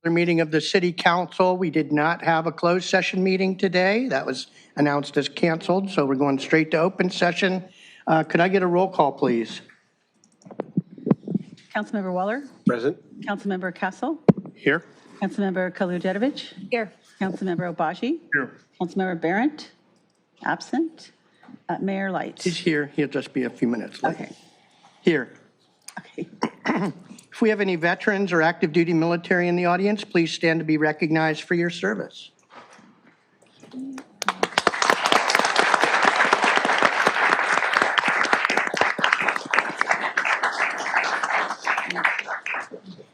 Meeting of the City Council. We did not have a closed session meeting today. That was announced as canceled, so we're going straight to open session. Could I get a roll call, please? Councilmember Waller. Present. Councilmember Castle. Here. Councilmember Kaludjetovic. Here. Councilmember Obaji. Here. Councilmember Barrett. Absent. Mayor Light. He's here. He'll just be a few minutes late. Okay. Here. Okay. If we have any veterans or active duty military in the audience, please stand to be recognized for your service.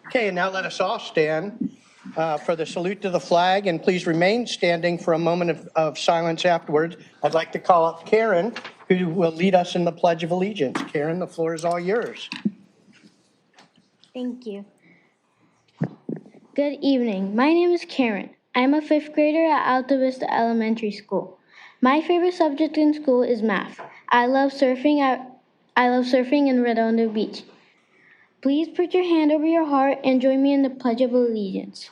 Okay, and now let us all stand for the salute to the flag, and please remain standing for a moment of silence afterwards. I'd like to call up Karen, who will lead us in the Pledge of Allegiance. Karen, the floor is all yours. Thank you. Good evening. My name is Karen. I'm a fifth grader at Alta Vista Elementary School. My favorite subject in school is math. I love surfing in Redondo Beach. Please put your hand over your heart and join me in the Pledge of Allegiance.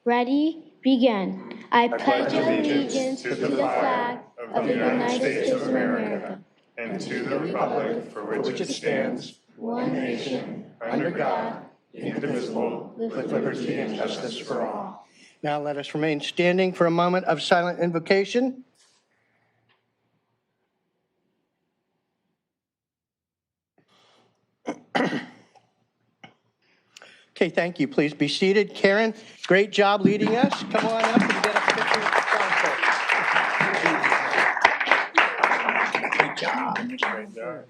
Ready? Begin. I pledge allegiance to the flag of the United States of America and to the republic for which it stands, one nation, under God, indivisible, with liberty and justice for all. Now let us remain standing for a moment of silent invocation. Okay, thank you. Please be seated. Karen, great job leading us. Come on up and get a picture with the council. Great job. Great job.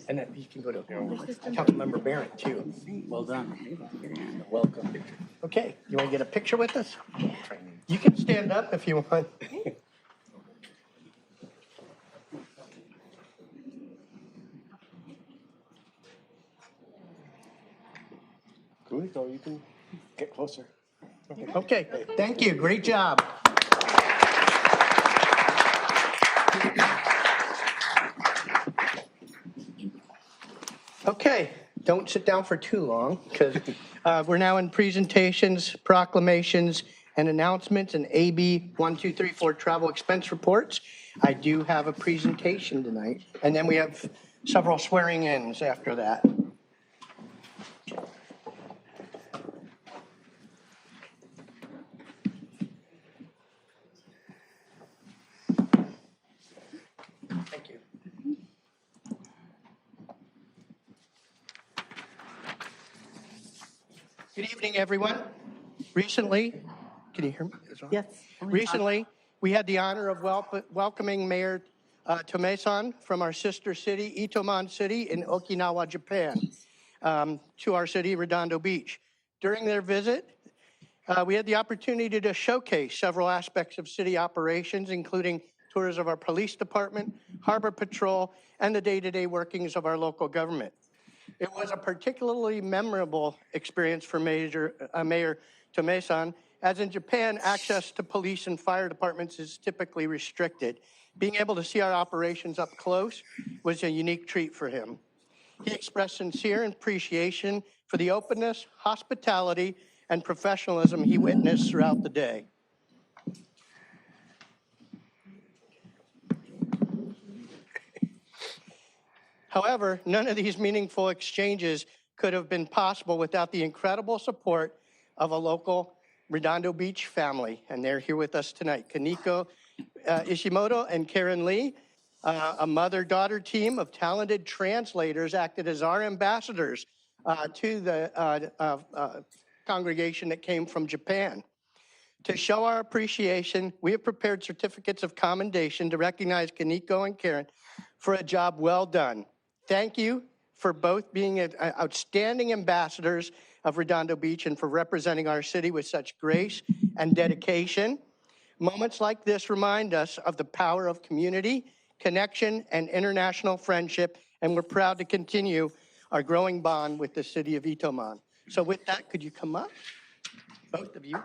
And then you can go to Councilmember Barrett, too. Well done. Welcome. Okay, you want to get a picture with us? You can stand up if you want. Cool. You can get closer. Okay, thank you. Great job. Okay, don't sit down for too long because we're now in presentations, proclamations, and announcements and AB 1234 travel expense reports. I do have a presentation tonight, and then we have several swearing-ins after that. Thank you. Good evening, everyone. Recently, can you hear me? Yes. Recently, we had the honor of welcoming Mayor Tomesan from our sister city, Itoman City in Okinawa, Japan, to our city, Redondo Beach. During their visit, we had the opportunity to showcase several aspects of city operations, including tours of our police department, harbor patrol, and the day-to-day workings of our local government. It was a particularly memorable experience for Mayor Tomesan, as in Japan, access to police and fire departments is typically restricted. Being able to see our operations up close was a unique treat for him. He expressed sincere appreciation for the openness, hospitality, and professionalism he witnessed throughout the day. However, none of these meaningful exchanges could have been possible without the incredible support of a local Redondo Beach family, and they're here with us tonight. Kaneko Ishimoto and Karen Lee, a mother-daughter team of talented translators, acted as our ambassadors to the congregation that came from Japan. To show our appreciation, we have prepared certificates of commendation to recognize Kaneko and Karen for a job well done. Thank you for both being outstanding ambassadors of Redondo Beach and for representing our city with such grace and dedication. Moments like this remind us of the power of community, connection, and international friendship, and we're proud to continue our growing bond with the city of Itoman. So with that, could you come up, both of you?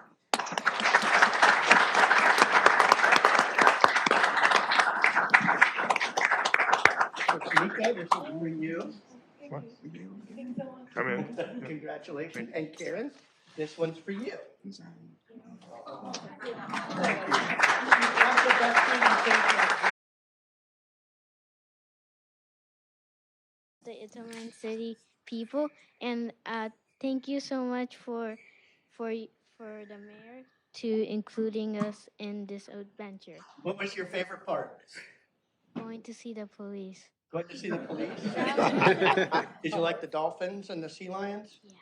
Kaneko, this is for you. Come in. Congratulations. And Karen, this one's for you. The Itaman City people, and thank you so much for the mayor to including us in this adventure. What was your favorite part? Going to see the police. Going to see the police? Did you like the dolphins and the sea lions? Yeah.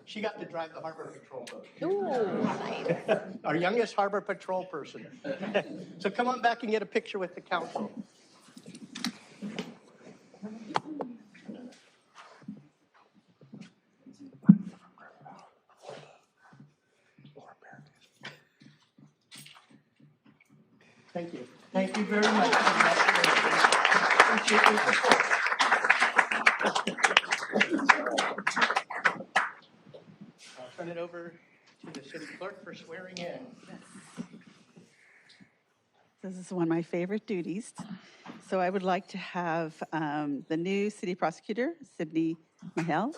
She got to drive the harbor patrol boat. Ooh, nice. Our youngest harbor patrol person. So come on back and get a picture with the council. Thank you. Thank you very much. Appreciate your support. I'll turn it over to the city clerk for swearing in. This is one of my favorite duties. So I would like to have the new city prosecutor, Sydney Mahel.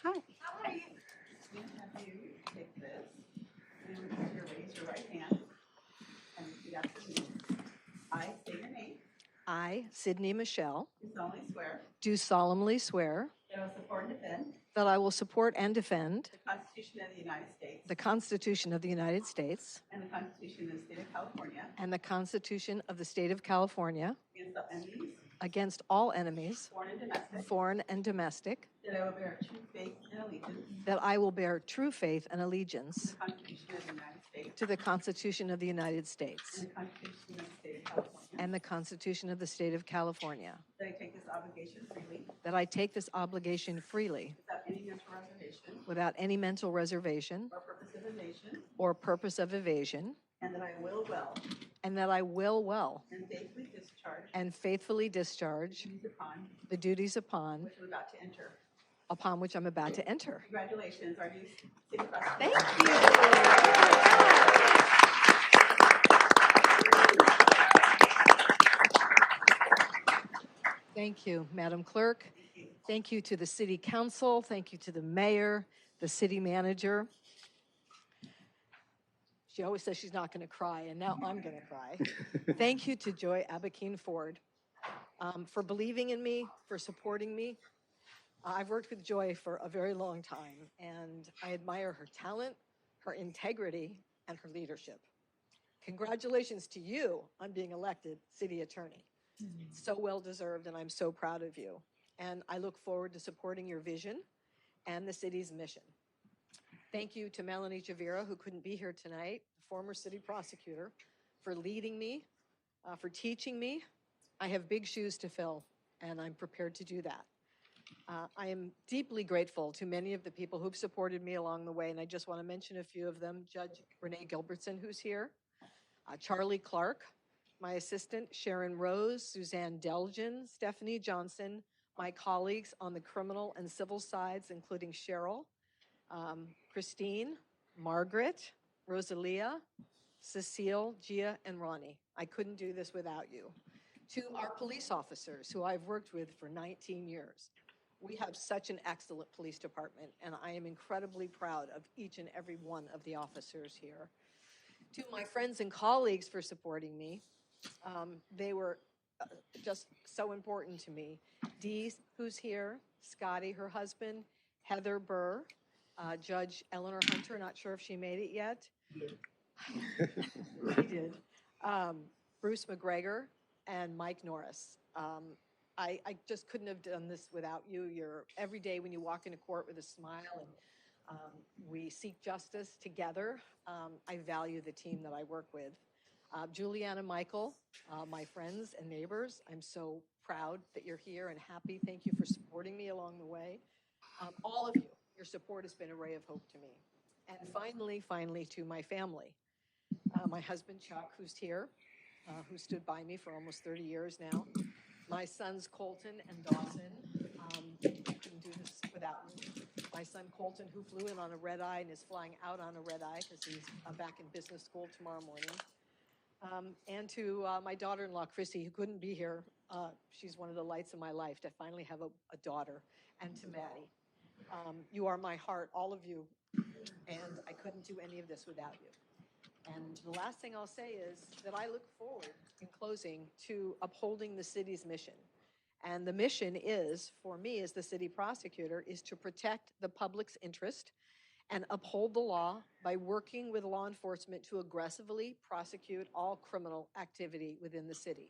Hi. How are you? I'm going to have you take this and raise your right hand and repeat after me. I state your name. I, Sydney Michelle, Do solemnly swear do solemnly swear that I will support and defend that I will support and defend the Constitution of the United States the Constitution of the United States and the Constitution of the State of California and the Constitution of the State of California against all enemies, against all enemies, foreign and domestic, foreign and domestic, that I will bear true faith and allegiance that I will bear true faith and allegiance to the Constitution of the United States to the Constitution of the United States and the Constitution of the State of California, and the Constitution of the State of California, that I take this obligation freely that I take this obligation freely without any mental reservation without any mental reservation or purpose of evasion, or purpose of evasion, and that I will well and that I will well and faithfully discharge and faithfully discharge the duties upon the duties upon which I'm about to enter. Congratulations, our new city prosecutor. Thank you. Thank you, Madam Clerk. Thank you to the City Council. Thank you to the mayor, the city manager. She always says she's not going to cry, and now I'm going to cry. Thank you to Joy Abakine Ford for believing in me, for supporting me. I've worked with Joy for a very long time, and I admire her talent, her integrity, and her leadership. Congratulations to you on being elected city attorney. So well deserved, and I'm so proud of you. And I look forward to supporting your vision and the city's mission. Thank you to Melanie Javira, who couldn't be here tonight, former city prosecutor, for leading me, for teaching me. I have big shoes to fill, and I'm prepared to do that. I am deeply grateful to many of the people who've supported me along the way, and I just want to mention a few of them. Judge Renee Gilbertson, who's here, Charlie Clark, my assistant, Sharon Rose, Suzanne Delgin, Stephanie Johnson, my colleagues on the criminal and civil sides, including Cheryl, Christine, Margaret, Rosalia, Cecile, Gia, and Ronnie. I couldn't do this without you. To our police officers, who I've worked with for 19 years. We have such an excellent police department, and I am incredibly proud of each and every one of the officers here. To my friends and colleagues for supporting me. They were just so important to me. Dee, who's here, Scotty, her husband, Heather Burr, Judge Eleanor Hunter, not sure if she made it yet. She did. Bruce McGregor and Mike Norris. I just couldn't have done this without you. You're every day when you walk into court with a smile, and we seek justice together. I value the team that I work with. Juliana, Michael, my friends and neighbors, I'm so proud that you're here and happy. Thank you for supporting me along the way. All of you, your support has been a ray of hope to me. And finally, to my family. My husband, Chuck, who's here, who stood by me for almost 30 years now. My sons, Colton and Dawson. I couldn't do this without you. My son, Colton, who flew in on a red eye and is flying out on a red eye because he's back in business school tomorrow morning. And to my daughter-in-law, Chrissy, who couldn't be here. She's one of the lights in my life to finally have a daughter. And to Maddie. You are my heart, all of you. And I couldn't do any of this without you. And the last thing I'll say is that I look forward, in closing, to upholding the city's mission. And the mission is, for me as the city prosecutor, is to protect the public's interest and uphold the law by working with law enforcement to aggressively prosecute all criminal activity within the city.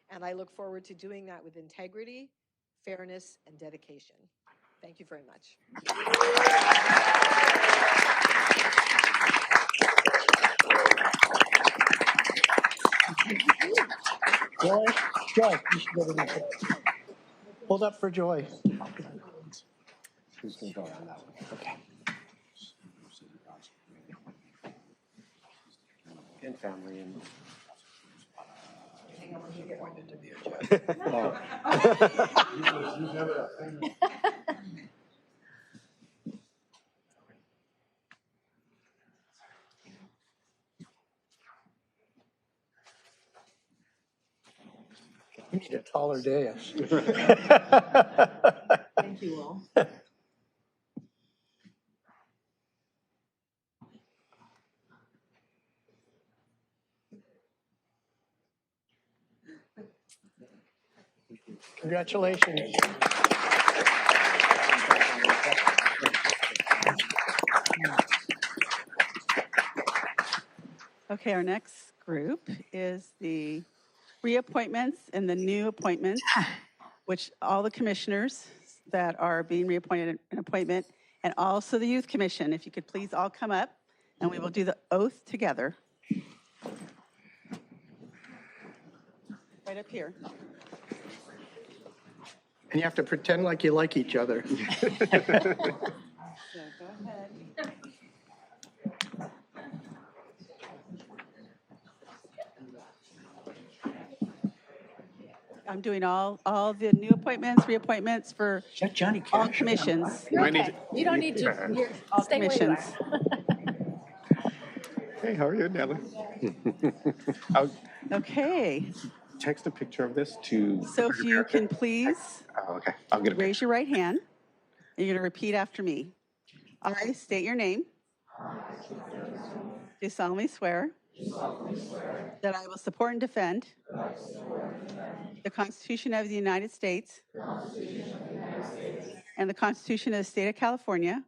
And I look forward to doing that with integrity, fairness, and dedication. Thank you very much. Joy, Joy, you should go to the. Hold up for Joy. Who's going to go on that one? Okay. And family and. Oh. You need a taller dais. Thank you all. Congratulations. Okay, our next group is the reappointments and the new appointments, which all the commissioners that are being reappointed an appointment, and also the Youth Commission. If you could please all come up, and we will do the oath together. Right up here. And you have to pretend like you like each other. So go ahead. I'm doing all the new appointments, reappointments for Is that Johnny all Cash? commissions. You might need to- You don't need to. You're, All stay where you are. commissions. Hey, how are you, Natalie? Okay, Text a picture of this to. so if you can please Oh, okay, I'll get a raise picture. your right hand. And you're going to repeat after me. I state your name. Do solemnly swear that I will support and defend the Constitution of the United States and the Constitution of the State of California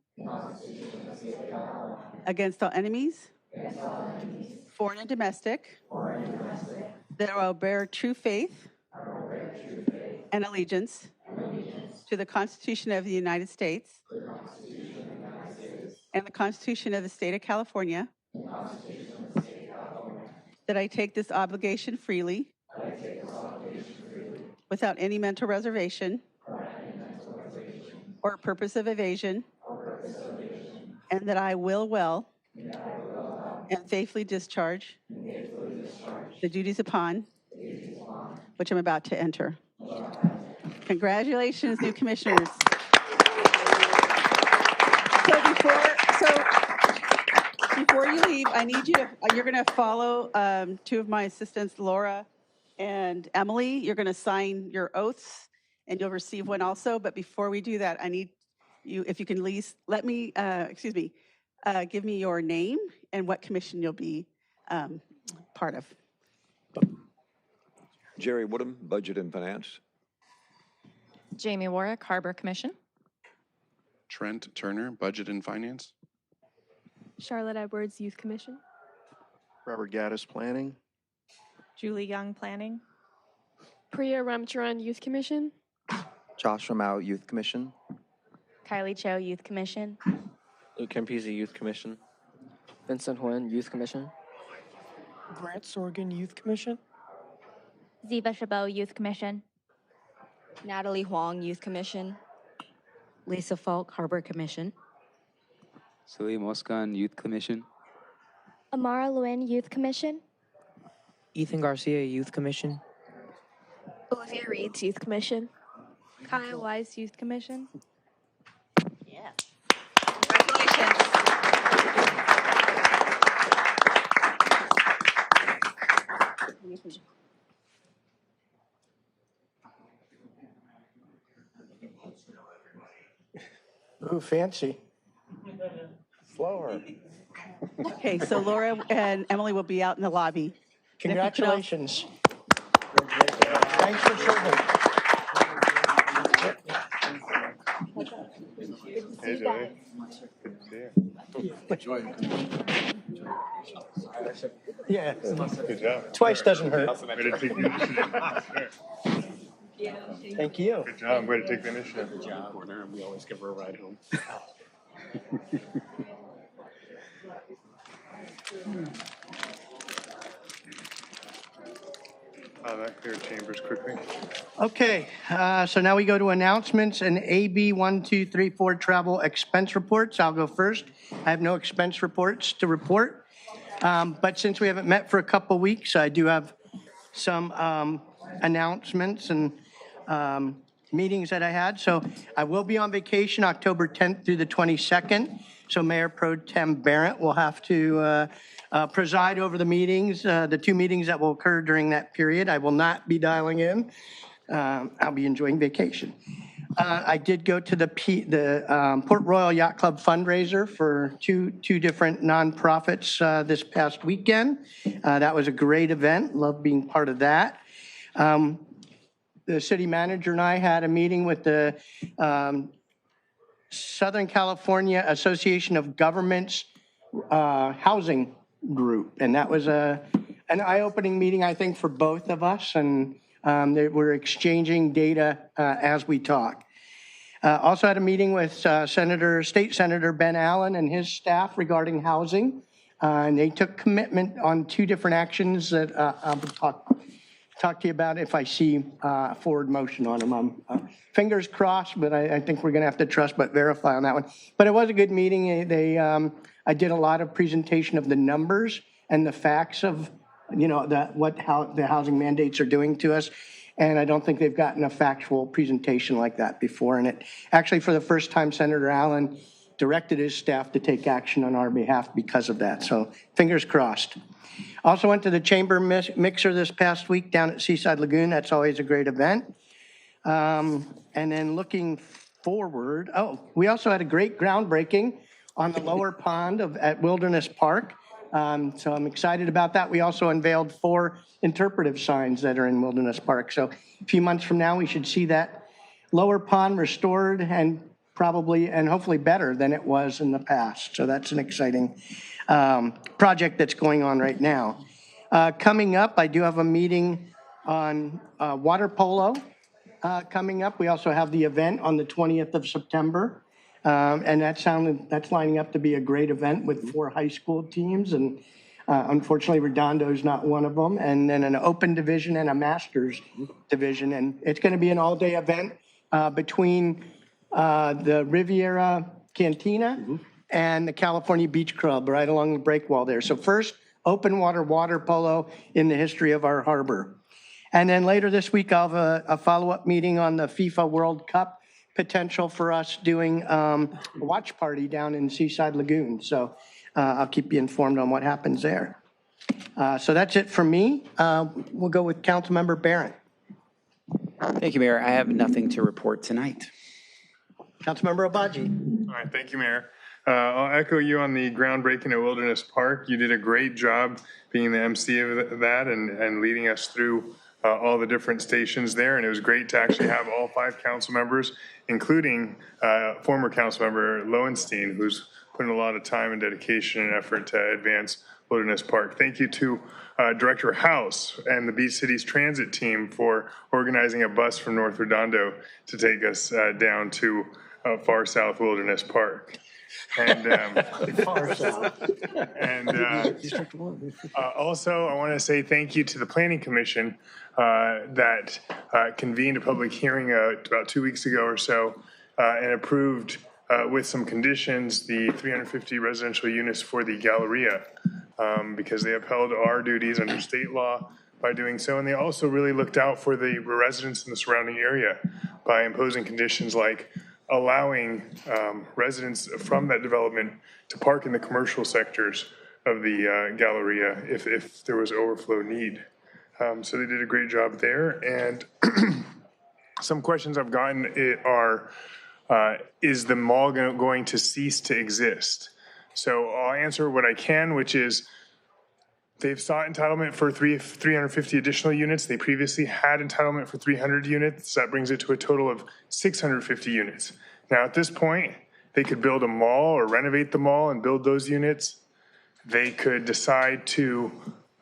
against all enemies, foreign and domestic, that I will bear true faith and allegiance to the Constitution of the United States and the Constitution of the State of California, that I take this obligation freely without any mental reservation or purpose of evasion, and that I will well and faithfully discharge the duties upon which I'm about to enter. Congratulations, new commissioners. Before you leave, I need you to, you're going to follow two of my assistants, Laura and Emily. You're going to sign your oaths and you'll receive one also. But before we do that, I need you, if you can let me, give me your name and what commission you'll be part of. Jerry Woodham, Budget and Finance. Jamie Warwick, Harbor Commission. Trent Turner, Budget and Finance. Charlotte Edwards, Youth Commission. Robert Gaddis, Planning. Julie Young, Planning. Priya Ramcharan, Youth Commission. Josh Ramau, Youth Commission. Kylie Cho, Youth Commission. Luke Campisi, Youth Commission. Vincent Nguyen, Youth Commission. Grant Sorgan, Youth Commission. Ziva Chabot, Youth Commission. Natalie Huang, Youth Commission. Lisa Falk, Harbor Commission. Salim Oskan, Youth Commission. Amara Lewin, Youth Commission. Ethan Garcia, Youth Commission. Olivia Reeds, Youth Commission. Kaya Wise, Youth Commission. Yeah. Congratulations. Ooh, fancy. Slower. Okay, so Laura and Emily will be out in the lobby. Congratulations. Thanks for serving. Hey, Joey. Good to see you. Yeah. Good job. Twice doesn't hurt. Way to take the initiative. Thank you. Good job. Way to take the initiative. Good job. Corner. We always give her a ride home. That cleared chambers quickly. Okay, so now we go to announcements and AB 1234 travel expense reports. I'll go first. I have no expense reports to report. But since we haven't met for a couple weeks, I do have some announcements and meetings that I had. So I will be on vacation October 10th through the 22nd. So Mayor Pro Tem Barrett will have to preside over the meetings, the two meetings that will occur during that period. I will not be dialing in. I'll be enjoying vacation. I did go to the Port Royal Yacht Club fundraiser for two different nonprofits this past weekend. That was a great event. Love being part of that. The city manager and I had a meeting with the Southern California Association of Governments housing group, and that was an eye-opening meeting, I think, for both of us, and we're exchanging data as we talk. Also had a meeting with State Senator Ben Allen and his staff regarding housing, and they took commitment on two different actions that I'll talk to you about if I see forward motion on them. I'm fingers crossed, but I think we're going to have to trust but verify on that one. But it was a good meeting. I did a lot of presentation of the numbers and the facts of, how the housing mandates are doing to us. And I don't think they've gotten a factual presentation like that before. And it actually, for the first time, Senator Allen directed his staff to take action on our behalf because of that. So fingers crossed. Also went to the chamber mixer this past week down at Seaside Lagoon. That's always a great event. And then looking forward, we also had a great groundbreaking on the lower pond at Wilderness Park. So I'm excited about that. We also unveiled 4 interpretive signs that are in Wilderness Park. So a few months from now, we should see that lower pond restored and hopefully better than it was in the past. So that's an exciting project that's going on right now. Coming up, I do have a meeting on water polo coming up. We also have the event on the 20th of September. And that's lining up to be a great event with 4 high school teams. And unfortunately, Redondo is not one of them. And then an open division and a masters division. And it's going to be an all-day event between the Riviera Cantina and the California Beach Club right along the break wall there. So first, open water polo in the history of our harbor. And then later this week, I'll have a follow-up meeting on the FIFA World Cup potential for us doing a watch party down in Seaside Lagoon. So I'll keep you informed on what happens there. So that's it for me. We'll go with Councilmember Barrett. Thank you, Mayor. I have nothing to report tonight. Councilmember Obaji. All right, thank you, Mayor. I'll echo you on the groundbreaking at Wilderness Park. You did a great job being the MC of that and leading us through all the different stations there. And it was great to actually have all 5 council members, including former council member Lowenstein, who's putting a lot of time and dedication and effort to advance Wilderness Park. Thank you to Director House and the Beach Cities Transit team for organizing a bus from North Redondo to take us down to far south Wilderness Park. And also, I want to say thank you to the Planning Commission that convened a public hearing about 2 weeks ago or so and approved with some conditions the 350 residential units for the Galleria because they upheld our duties under state law by doing so. And they also really looked out for the residents in the surrounding area by imposing conditions like allowing residents from that development to park in the commercial sectors of the Galleria if there was overflow need. So they did a great job there. And some questions I've gotten are is the mall going to cease to exist? So I'll answer what I can, which is they've sought entitlement for 350 additional units. They previously had entitlement for 300 units. That brings it to a total of 650 units. Now, at this point, they could build a mall or renovate the mall and build those units. They could decide to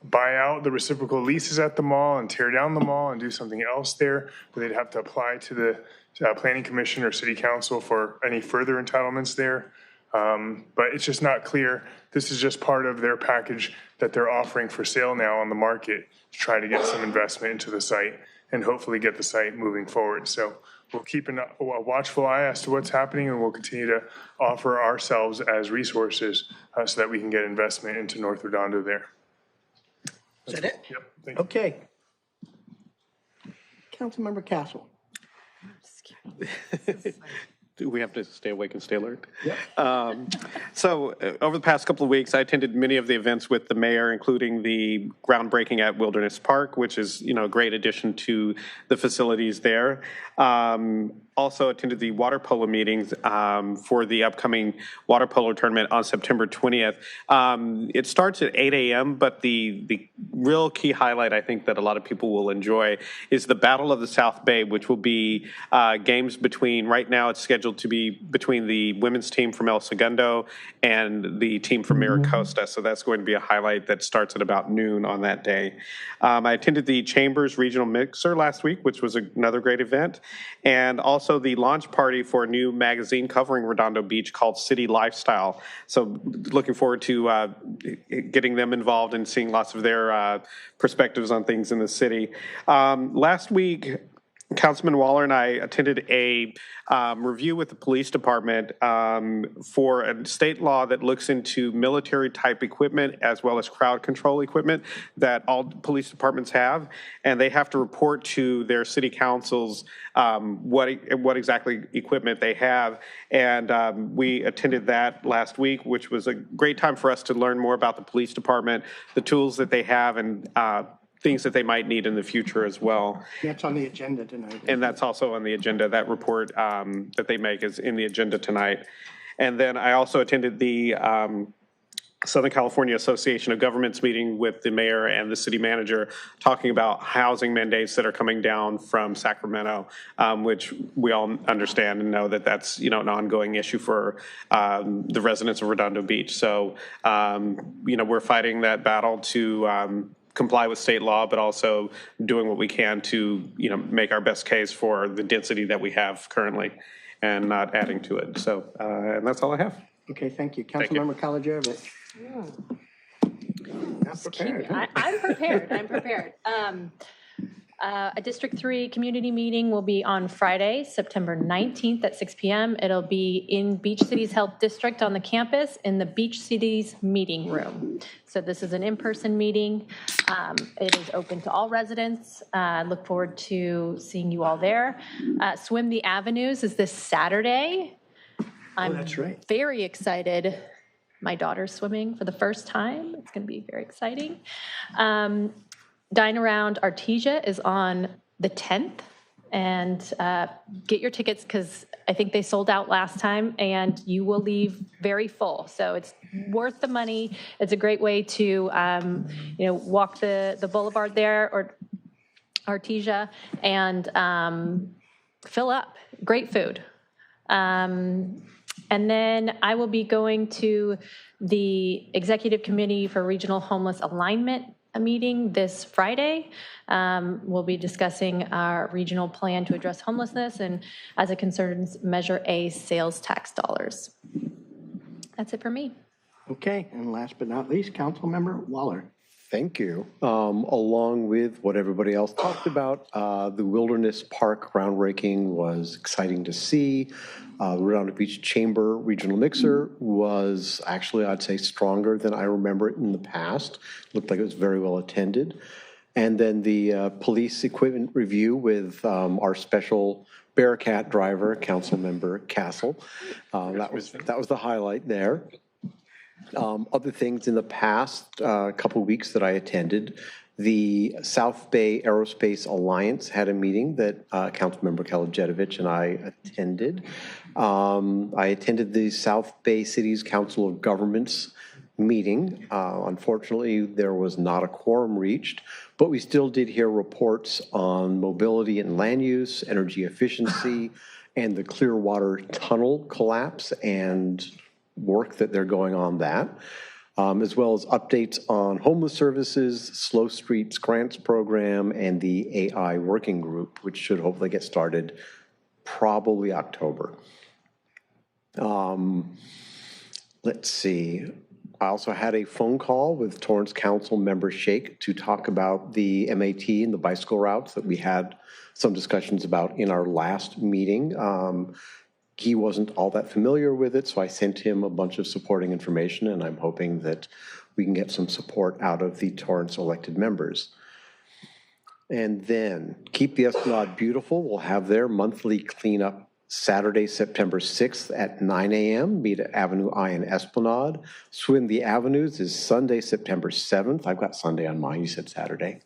buy out the reciprocal leases at the mall and tear down the mall and do something else there, but they'd have to apply to the Planning Commission or City Council for any further entitlements there. But it's just not clear. This is just part of their package that they're offering for sale now on the market to try to get some investment into the site and hopefully get the site moving forward. So we'll keep a watchful eye as to what's happening, and we'll continue to offer ourselves as resources so that we can get investment into North Redondo there. Is that it? Yep. Thank you. Okay. Councilmember Castle. Do we have to stay awake and stay alert? Yep. So over the past couple of weeks, I attended many of the events with the mayor, including the groundbreaking at Wilderness Park, which is, a great addition to the facilities there. Also attended the water polo meetings for the upcoming water polo tournament on September 20th. It starts at 8 a.m., but the real key highlight I think that a lot of people will enjoy is the Battle of the South Bay, which will be games between, right now it's scheduled to be between the women's team from El Segundo and the team from Miracosta. So that's going to be a highlight that starts at about noon on that day. I attended the Chambers Regional Mixer last week, which was another great event. And also the launch party for a new magazine covering Redondo Beach called City Lifestyle. So looking forward to getting them involved and seeing lots of their perspectives on things in the city. Last week, Councilman Waller and I attended a review with the police department for a state law that looks into military type equipment as well as crowd control equipment that all police departments have, and they have to report to their city councils what exactly equipment they have. And we attended that last week, which was a great time for us to learn more about the police department, the tools that they have, and things that they might need in the future as well. That's on the agenda tonight. And that's also on the agenda. That report that they make is in the agenda tonight. And then I also attended the Southern California Association of Governments meeting with the mayor and the city manager, talking about housing mandates that are coming down from Sacramento, which we all understand and know that that's, an ongoing issue for the residents of Redondo Beach. So, we're fighting that battle to comply with state law, but also doing what we can to, make our best case for the density that we have currently and not adding to it. So, and that's all I have. Okay, thank you. Thank you. Councilmember Kalajevic. Not prepared. Huh? I'm prepared. I'm prepared. A District 3 community meeting will be on Friday, September 19th at 6 p.m. It'll be in Beach Cities Health District on the campus in the Beach Cities meeting room. So this is an in-person meeting. It is open to all residents. Look forward to seeing you all there. Swim the Avenues is this Saturday. That's right. Very excited. My daughter's swimming for the first time. It's going to be very exciting. Dine Around Artesia is on the 10th, and get your tickets because I think they sold out last time, and you will leave very full. So it's worth the money. It's a great way to, walk the boulevard there or Artesia and fill up. Great food. And then I will be going to the Executive Committee for Regional Homeless Alignment meeting this Friday. We'll be discussing our regional plan to address homelessness and, as it concerns Measure A sales tax dollars. That's it for me. Okay, and last but not least, Councilmember Waller. Thank you. Along with what everybody else talked about, the Wilderness Park groundbreaking was exciting to see. The Redondo Beach Chamber Regional Mixer was actually, I'd say, stronger than I remember it in the past. Looked like it was very well attended. And then the police equipment review with our special Bearcat driver, Councilmember Castle. That was the highlight there. Other things in the past couple of weeks that I attended, The South Bay Aerospace Alliance had a meeting that Councilmember Kalajedovich and I attended. I attended the South Bay Cities Council of Governments meeting. Unfortunately, there was not a quorum reached, but we still did hear reports on mobility and land use, energy efficiency, and the Clearwater Tunnel collapse and work that they're going on that, as well as updates on homeless services, Slow Streets Grants Program, and the AI Working Group, which should hopefully get started probably October. Let's see. I also had a phone call with Torrance Council member Shake to talk about the MAT and the bicycle routes that we had some discussions about in our last meeting. He wasn't all that familiar with it, so I sent him a bunch of supporting information, and I'm hoping that we can get some support out of the Torrance elected members. And then Keep the Esplanade Beautiful will have their monthly cleanup Saturday, September 6th at 9 a.m. Meet at Avenue I and Esplanade. Swim the Avenues is Sunday, September 7th. I've got Sunday on mine. You said Saturday.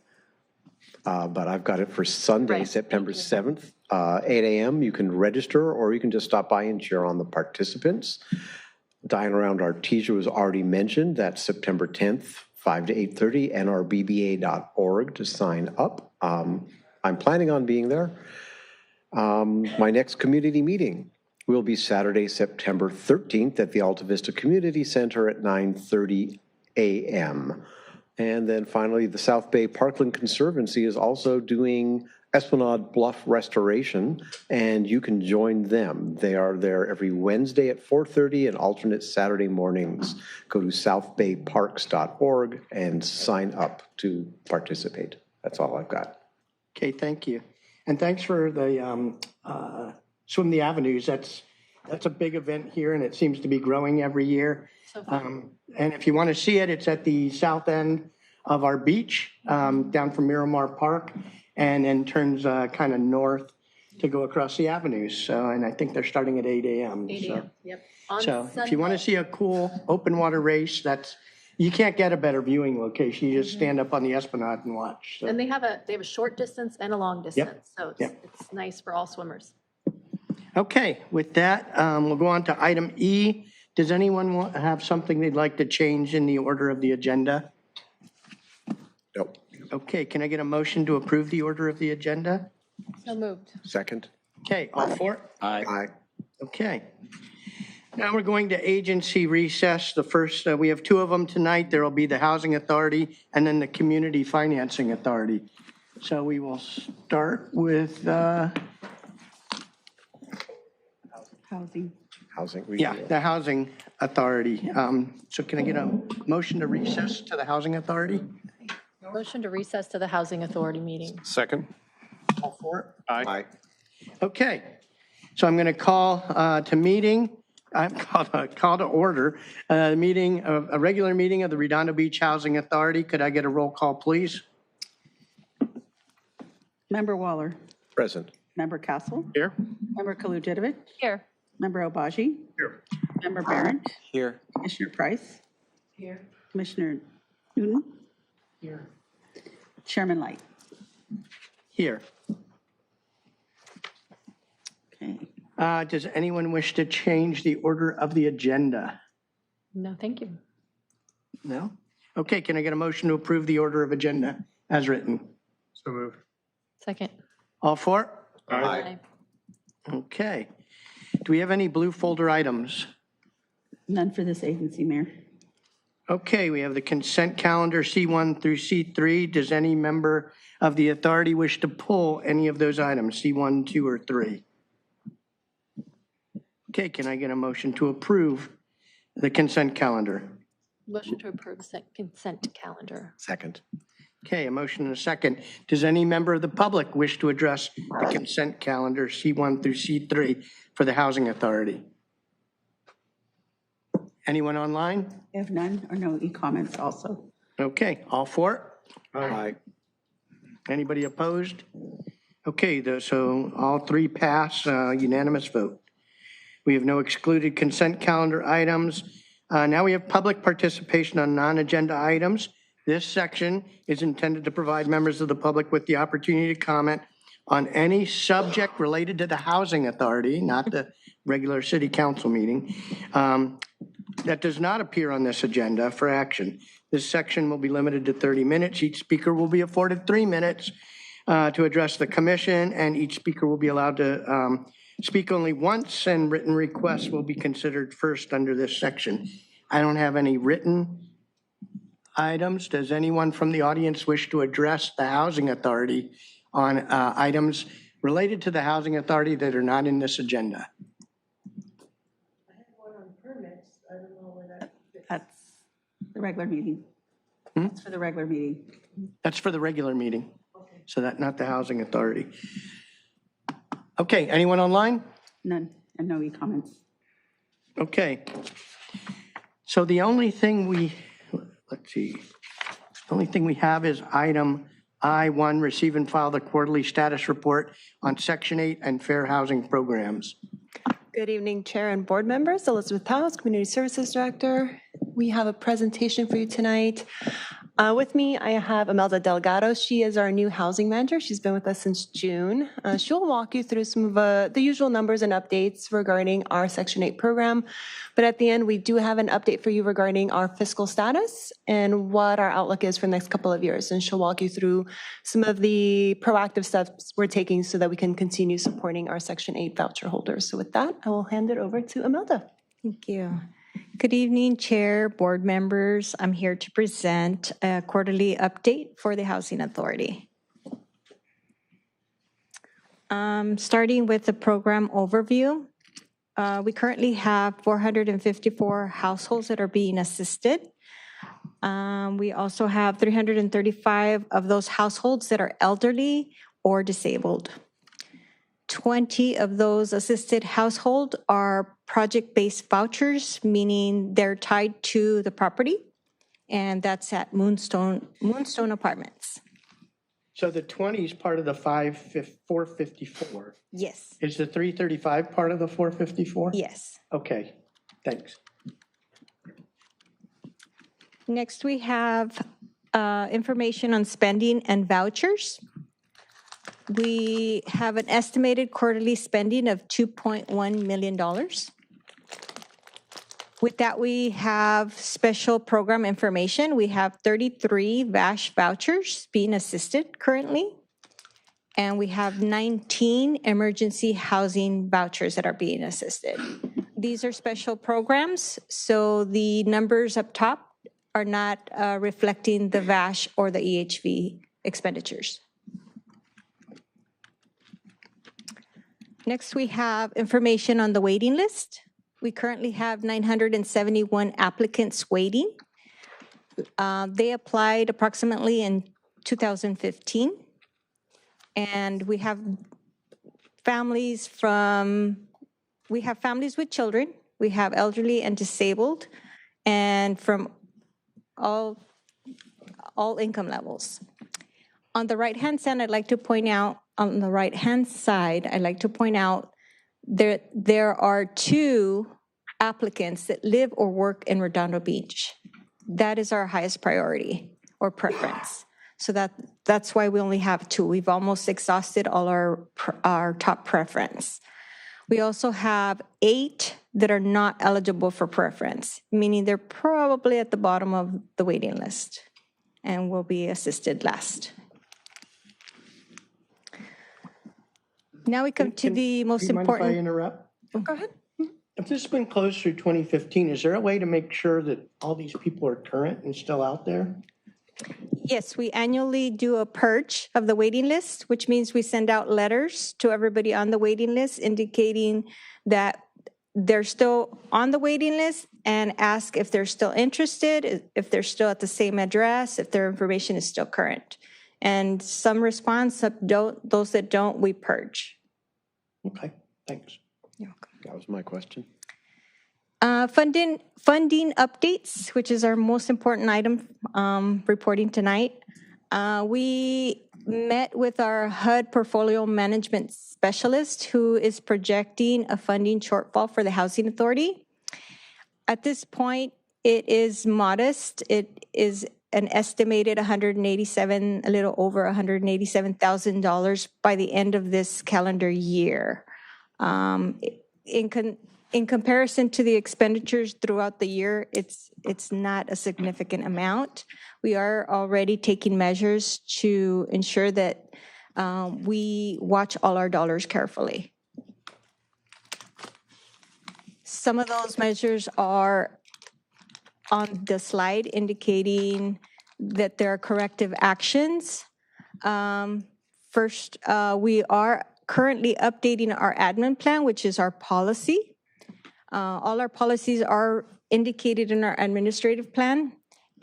But I've got it for Sunday, September 7th, 8 a.m. You can register or you can just stop by and cheer on the participants. Dine Around Artesia was already mentioned. That's September 10th, 5 to 8:30, nrbba.org to sign up. I'm planning on being there. My next community meeting will be Saturday, September 13th at the Alta Vista Community Center at 9:30 a.m. And then finally, the South Bay Parkland Conservancy is also doing Esplanade Bluff Restoration, and you can join them. They are there every Wednesday at 4:30 and alternate Saturday mornings. Go to southbayparks.org and sign up to participate. That's all I've got. Okay, thank you. And thanks for the Swim the Avenues. That's a big event here, and it seems to be growing every year. And if you want to see it, it's at the south end of our beach, down from Miramar Park, and then turns kind of north to go across the avenues. So, and I think they're starting at 8 a.m. 8 a.m., yep. So if you want to see a cool open water race, you can't get a better viewing location. You just stand up on the Esplanade and watch. So. And they have a short distance and a long distance, so it's nice for all swimmers. Okay, with that, we'll go on to item E. Does anyone have something they'd like to change in the order of the agenda? Nope. Okay, can I get a motion to approve the order of the agenda? So moved. Second. Okay, all for it? Aye. Aye. Okay. Now we're going to agency recess. The first, we have two of them tonight. There will be the Housing Authority and then the Community Financing Authority. So we will start with Housing. Housing. the Housing Authority. So can I get a motion to recess to the Housing Authority? Motion to recess to the Housing Authority meeting. Second. All for it? Aye. Aye. Okay. So I'm going to call to meeting. I'm call to order a regular meeting of the Redondo Beach Housing Authority. Could I get a roll call, please? Member Waller. Present. Member Castle. Here. Member Kalajedovich. Here. Member Obaji. Here. Member Barron. Here. Commissioner Price. Here. Commissioner Newton. Here. Chairman Light. Here. Okay. Does anyone wish to change the order of the agenda? No, thank you. No? Okay, can I get a motion to approve the order of agenda as written? So moved. Second. All for it? Aye. Okay. Do we have any blue folder items? None for this agency, Mayor. Okay, we have the consent calendar C1 through C3. Does any member of the authority wish to pull any of those items, C1, 2, or 3? Okay, can I get a motion to approve the consent calendar? Motion to approve the consent calendar. Second. Okay, a motion and a second. Does any member of the public wish to address the consent calendar C1 through C3 for the Housing Authority? Anyone online? I have none or no e-comments also. Okay, all for it? Aye. Anybody opposed? Okay, so all three pass, unanimous vote. We have no excluded consent calendar items. Now we have public participation on non-agenda items. This section is intended to provide members of the public with the opportunity to comment on any subject related to the Housing Authority, not the regular city council meeting, that does not appear on this agenda for action. This section will be limited to 30 minutes. Each speaker will be afforded 3 minutes to address the commission, and each speaker will be allowed to speak only once, and written requests will be considered first under this section. I don't have any written items. Does anyone from the audience wish to address the Housing Authority on items related to the Housing Authority that are not in this agenda? I have one on permits. I don't know where that's the regular meeting. That's for the regular meeting. That's for the regular meeting. Okay. So that's not the Housing Authority. Okay, anyone online? None, and no e-comments. Okay. So the only thing let's see, the only thing we have is item I-1, receive and file the quarterly status report on Section 8 and fair housing programs. Good evening, Chair and board members. Elizabeth House, Community Services Director. We have a presentation for you tonight. With me, I have Imelda Delgado. She is our new housing manager. She's been with us since June. She'll walk you through some of the usual numbers and updates regarding our Section 8 program. But at the end, we do have an update for you regarding our fiscal status and what our outlook is for the next couple of years. And she'll walk you through some of the proactive steps we're taking so that we can continue supporting our Section 8 voucher holders. So with that, I will hand it over to Imelda. Thank you. Good evening, Chair, board members. I'm here to present a quarterly update for the Housing Authority. Starting with the program overview, we currently have 454 households that are being assisted. We also have 335 of those households that are elderly or disabled. 20 of those assisted households are project-based vouchers, meaning they're tied to the property, and that's at Moonstone Apartments. So the 20 is part of the 454? Yes. Is the 335 part of the 454? Yes. Okay, thanks. Next, we have information on spending and vouchers. We have an estimated quarterly spending of $2.1 million. With that, we have special program information. We have 33 VASH vouchers being assisted currently, and we have 19 emergency housing vouchers that are being assisted. These are special programs, so the numbers up top are not reflecting the VASH or the EHV expenditures. Next, we have information on the waiting list. We currently have 971 applicants waiting. They applied approximately in 2015. And we have families with children, we have elderly and disabled, and from all income levels. On the right-hand side, I'd like to point out there are 2 applicants that live or work in Redondo Beach. That is our highest priority or preference. So that's why we only have 2. We've almost exhausted all our top preference. We also have 8 that are not eligible for preference, meaning they're probably at the bottom of the waiting list and will be assisted last. Now we come to the most important. Do you mind if I interrupt? Go ahead. If this has been closed through 2015, is there a way to make sure that all these people are current and still out there? Yes, we annually do a purge of the waiting list, which means we send out letters to everybody on the waiting list indicating that they're still on the waiting list and ask if they're still interested, if they're still at the same address, if their information is still current. And some respond, some don't. Those that don't, we purge. Okay, thanks. You're welcome. That was my question. Funding updates, which is our most important item reporting tonight. We met with our HUD portfolio management specialist who is projecting a funding shortfall for the Housing Authority. At this point, it is modest. It is an estimated a little over $187,000 by the end of this calendar year. In comparison to the expenditures throughout the year, it's not a significant amount. We are already taking measures to ensure that we watch all our dollars carefully. Some of those measures are on the slide indicating that there are corrective actions. First, we are currently updating our admin plan, which is our policy. All our policies are indicated in our administrative plan.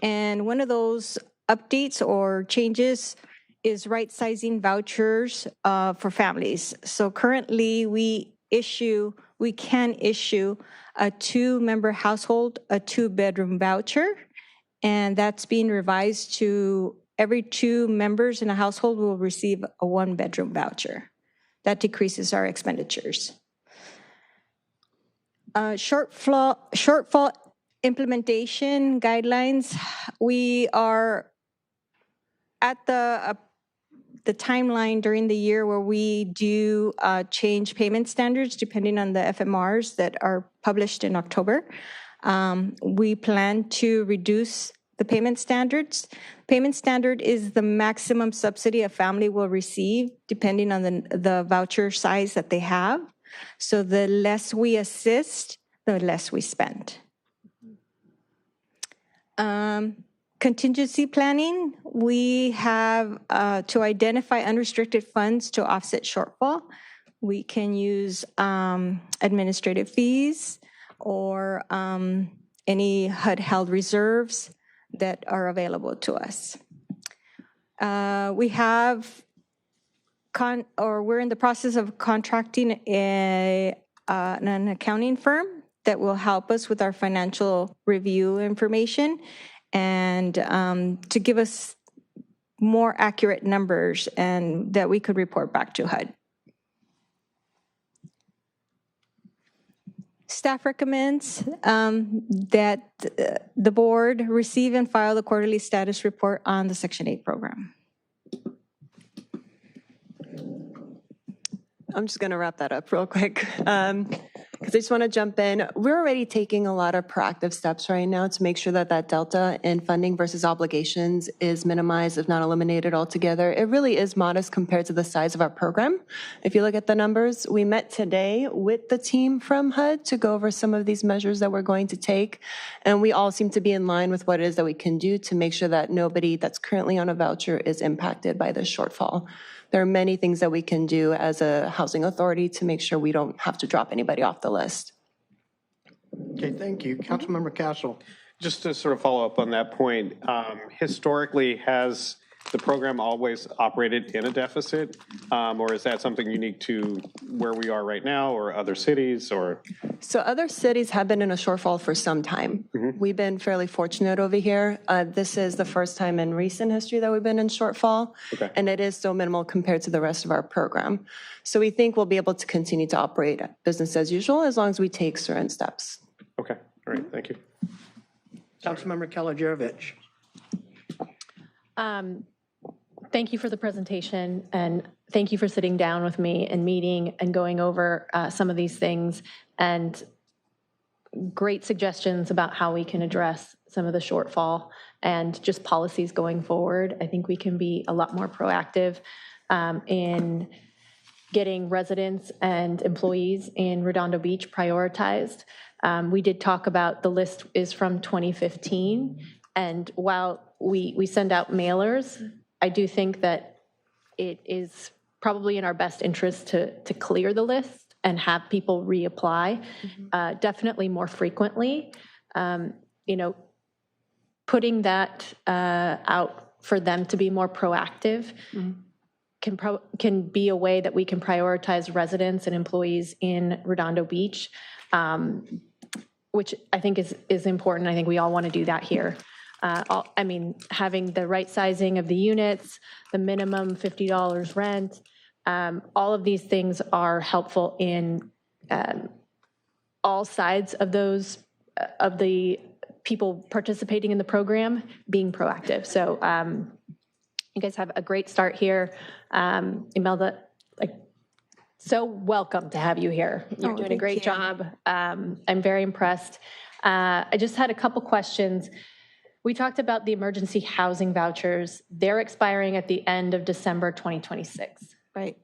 And one of those updates or changes is right-sizing vouchers for families. So currently we can issue a 2-member household, a 2-bedroom voucher, and that's being revised to every 2 members in a household will receive a 1-bedroom voucher. That decreases our expenditures. Shortfall implementation guidelines, we are at the timeline during the year where we do change payment standards depending on the FMRs that are published in October. We plan to reduce the payment standards. Payment standard is the maximum subsidy a family will receive depending on the voucher size that they have. So the less we assist, the less we spend. Contingency planning, we have to identify unrestricted funds to offset shortfall. We can use administrative fees or any HUD-held reserves that are available to us. We have we're in the process of contracting an accounting firm that will help us with our financial review information and to give us more accurate numbers and that we could report back to HUD. Staff recommends that the board receive and file the quarterly status report on the Section 8 program. I'm just going to wrap that up real quick because I just want to jump in. We're already taking a lot of proactive steps right now to make sure that that delta in funding versus obligations is minimized, if not eliminated altogether. It really is modest compared to the size of our program. If you look at the numbers, we met today with the team from HUD to go over some of these measures that we're going to take, and we all seem to be in line with what it is that we can do to make sure that nobody that's currently on a voucher is impacted by this shortfall. There are many things that we can do as a housing authority to make sure we don't have to drop anybody off the list. Okay, thank you. Councilmember Castle. Just to sort of follow up on that point, historically, has the program always operated in a deficit? Or is that something unique to where we are right now or other cities or? So other cities have been in a shortfall for some time. Mm-hmm. We've been fairly fortunate over here. This is the first time in recent history that we've been in shortfall. Okay. And it is so minimal compared to the rest of our program. So we think we'll be able to continue to operate business as usual as long as we take certain steps. Okay, all right, thank you. Councilmember Kalajevic. Thank you for the presentation, and thank you for sitting down with me and meeting and going over some of these things, and great suggestions about how we can address some of the shortfall and just policies going forward. I think we can be a lot more proactive in getting residents and employees in Redondo Beach prioritized. We did talk about the list is from 2015, and while we send out mailers, I do think that it is probably in our best interest to clear the list and have people reapply, definitely more frequently. Putting that out for them to be more proactive can be a way that we can prioritize residents and employees in Redondo Beach, which I think is important. I think we all want to do that here. Having the right sizing of the units, the minimum $50 rent, all of these things are helpful in all sides of the people participating in the program being proactive. So you guys have a great start here. Imelda, so welcome to have you here. You're doing a great job. I'm very impressed. I just had a couple questions. We talked about the emergency housing vouchers. They're expiring at the end of December 2026. Right.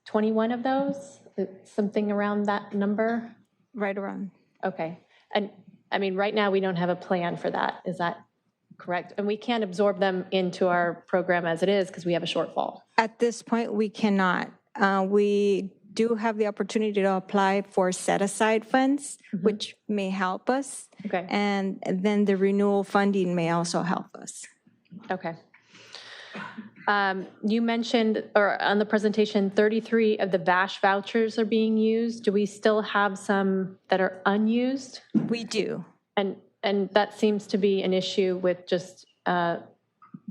21 of those, something around that number? Right around. Okay. And I mean, right now we don't have a plan for that. Is that correct? And we can't absorb them into our program as it is because we have a shortfall. At this point, we cannot. We do have the opportunity to apply for set-aside funds, which may help us. Okay. And then the renewal funding may also help us. Okay. You mentioned, or on the presentation, 33 of the VASH vouchers are being used. Do we still have some that are unused? We do. And that seems to be an issue with just the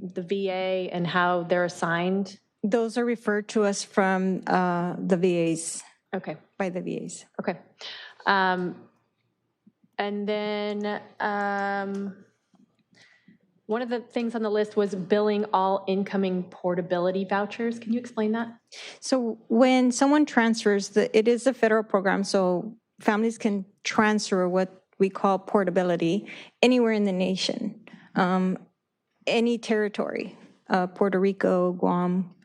VA and how they're assigned? Those are referred to us from the VAs. Okay. By the VAs. Okay. And then one of the things on the list was billing all incoming portability vouchers. Can you explain that? So when someone transfers, it is a federal program, so families can transfer what we call portability anywhere in the nation, any territory, Puerto Rico, Guam.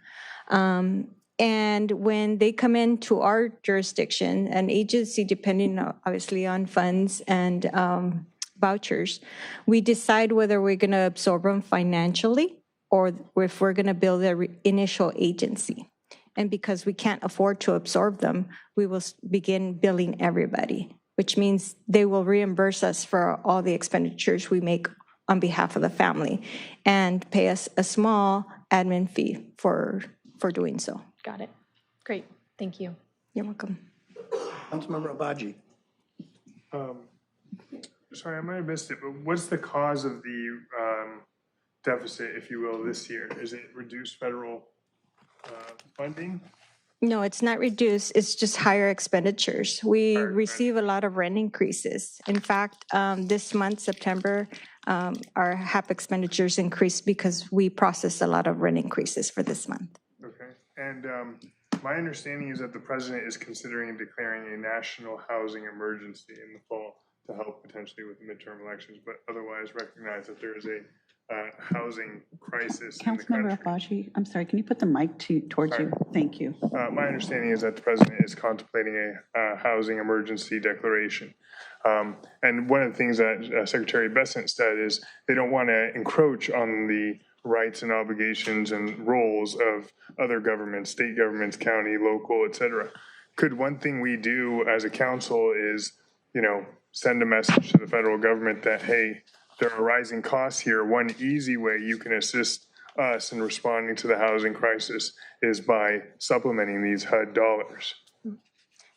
And when they come into our jurisdiction, an agency, depending obviously on funds and vouchers, we decide whether we're going to absorb them financially or if we're going to build their initial agency. And because we can't afford to absorb them, we will begin billing everybody, which means they will reimburse us for all the expenditures we make on behalf of the family and pay us a small admin fee for doing so. Got it. Great. Thank you. You're welcome. Councilmember Abaji. Sorry, I might have missed it, but what's the cause of the deficit, if you will, this year? Is it reduced federal funding? No, it's not reduced. It's just higher expenditures. We receive a lot of rent increases. In fact, this month, September, our HAP expenditures increased because we processed a lot of rent increases for this month. Okay. And my understanding is that the president is considering declaring a national housing emergency in the fall to help potentially with the midterm elections, but otherwise recognize that there is a housing crisis in the Councilmember country. Abaji, I'm sorry, can you put the mic towards you? Thank you. My understanding is that the president is contemplating a housing emergency declaration. And one of the things that Secretary Bessent said is they don't want to encroach on the rights and obligations and roles of other governments, state governments, county, local, et cetera. Could one thing we do as a council is, send a message to the federal government that, hey, there are rising costs here. One easy way you can assist us in responding to the housing crisis is by supplementing these HUD dollars.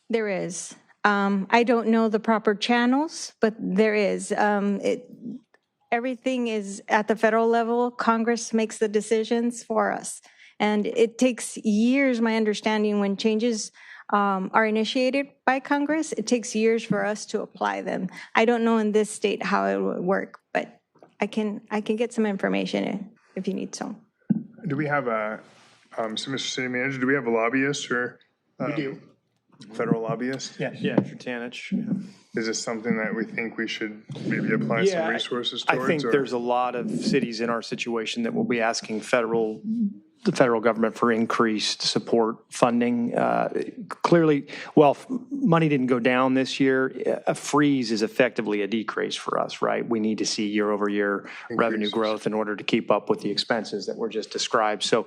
There is. I don't know the proper channels, but there is. Everything is at the federal level. Congress makes the decisions for us. And it takes years, my understanding, when changes are initiated by Congress, it takes years for us to apply them. I don't know in this state how it would work, but I can get some information if you need some. Do we have so Mr. City Manager, do we have a lobbyist or? We do. Federal lobbyist? Yes. Yeah, Trutanich. Is this something that we think we should maybe apply some resources towards? I think there's a lot of cities in our situation that will be asking the federal government for increased support funding. Clearly, money didn't go down this year. A freeze is effectively a decrease for us, right? We need to see year-over-year revenue growth in order to keep up with the expenses that were just described. So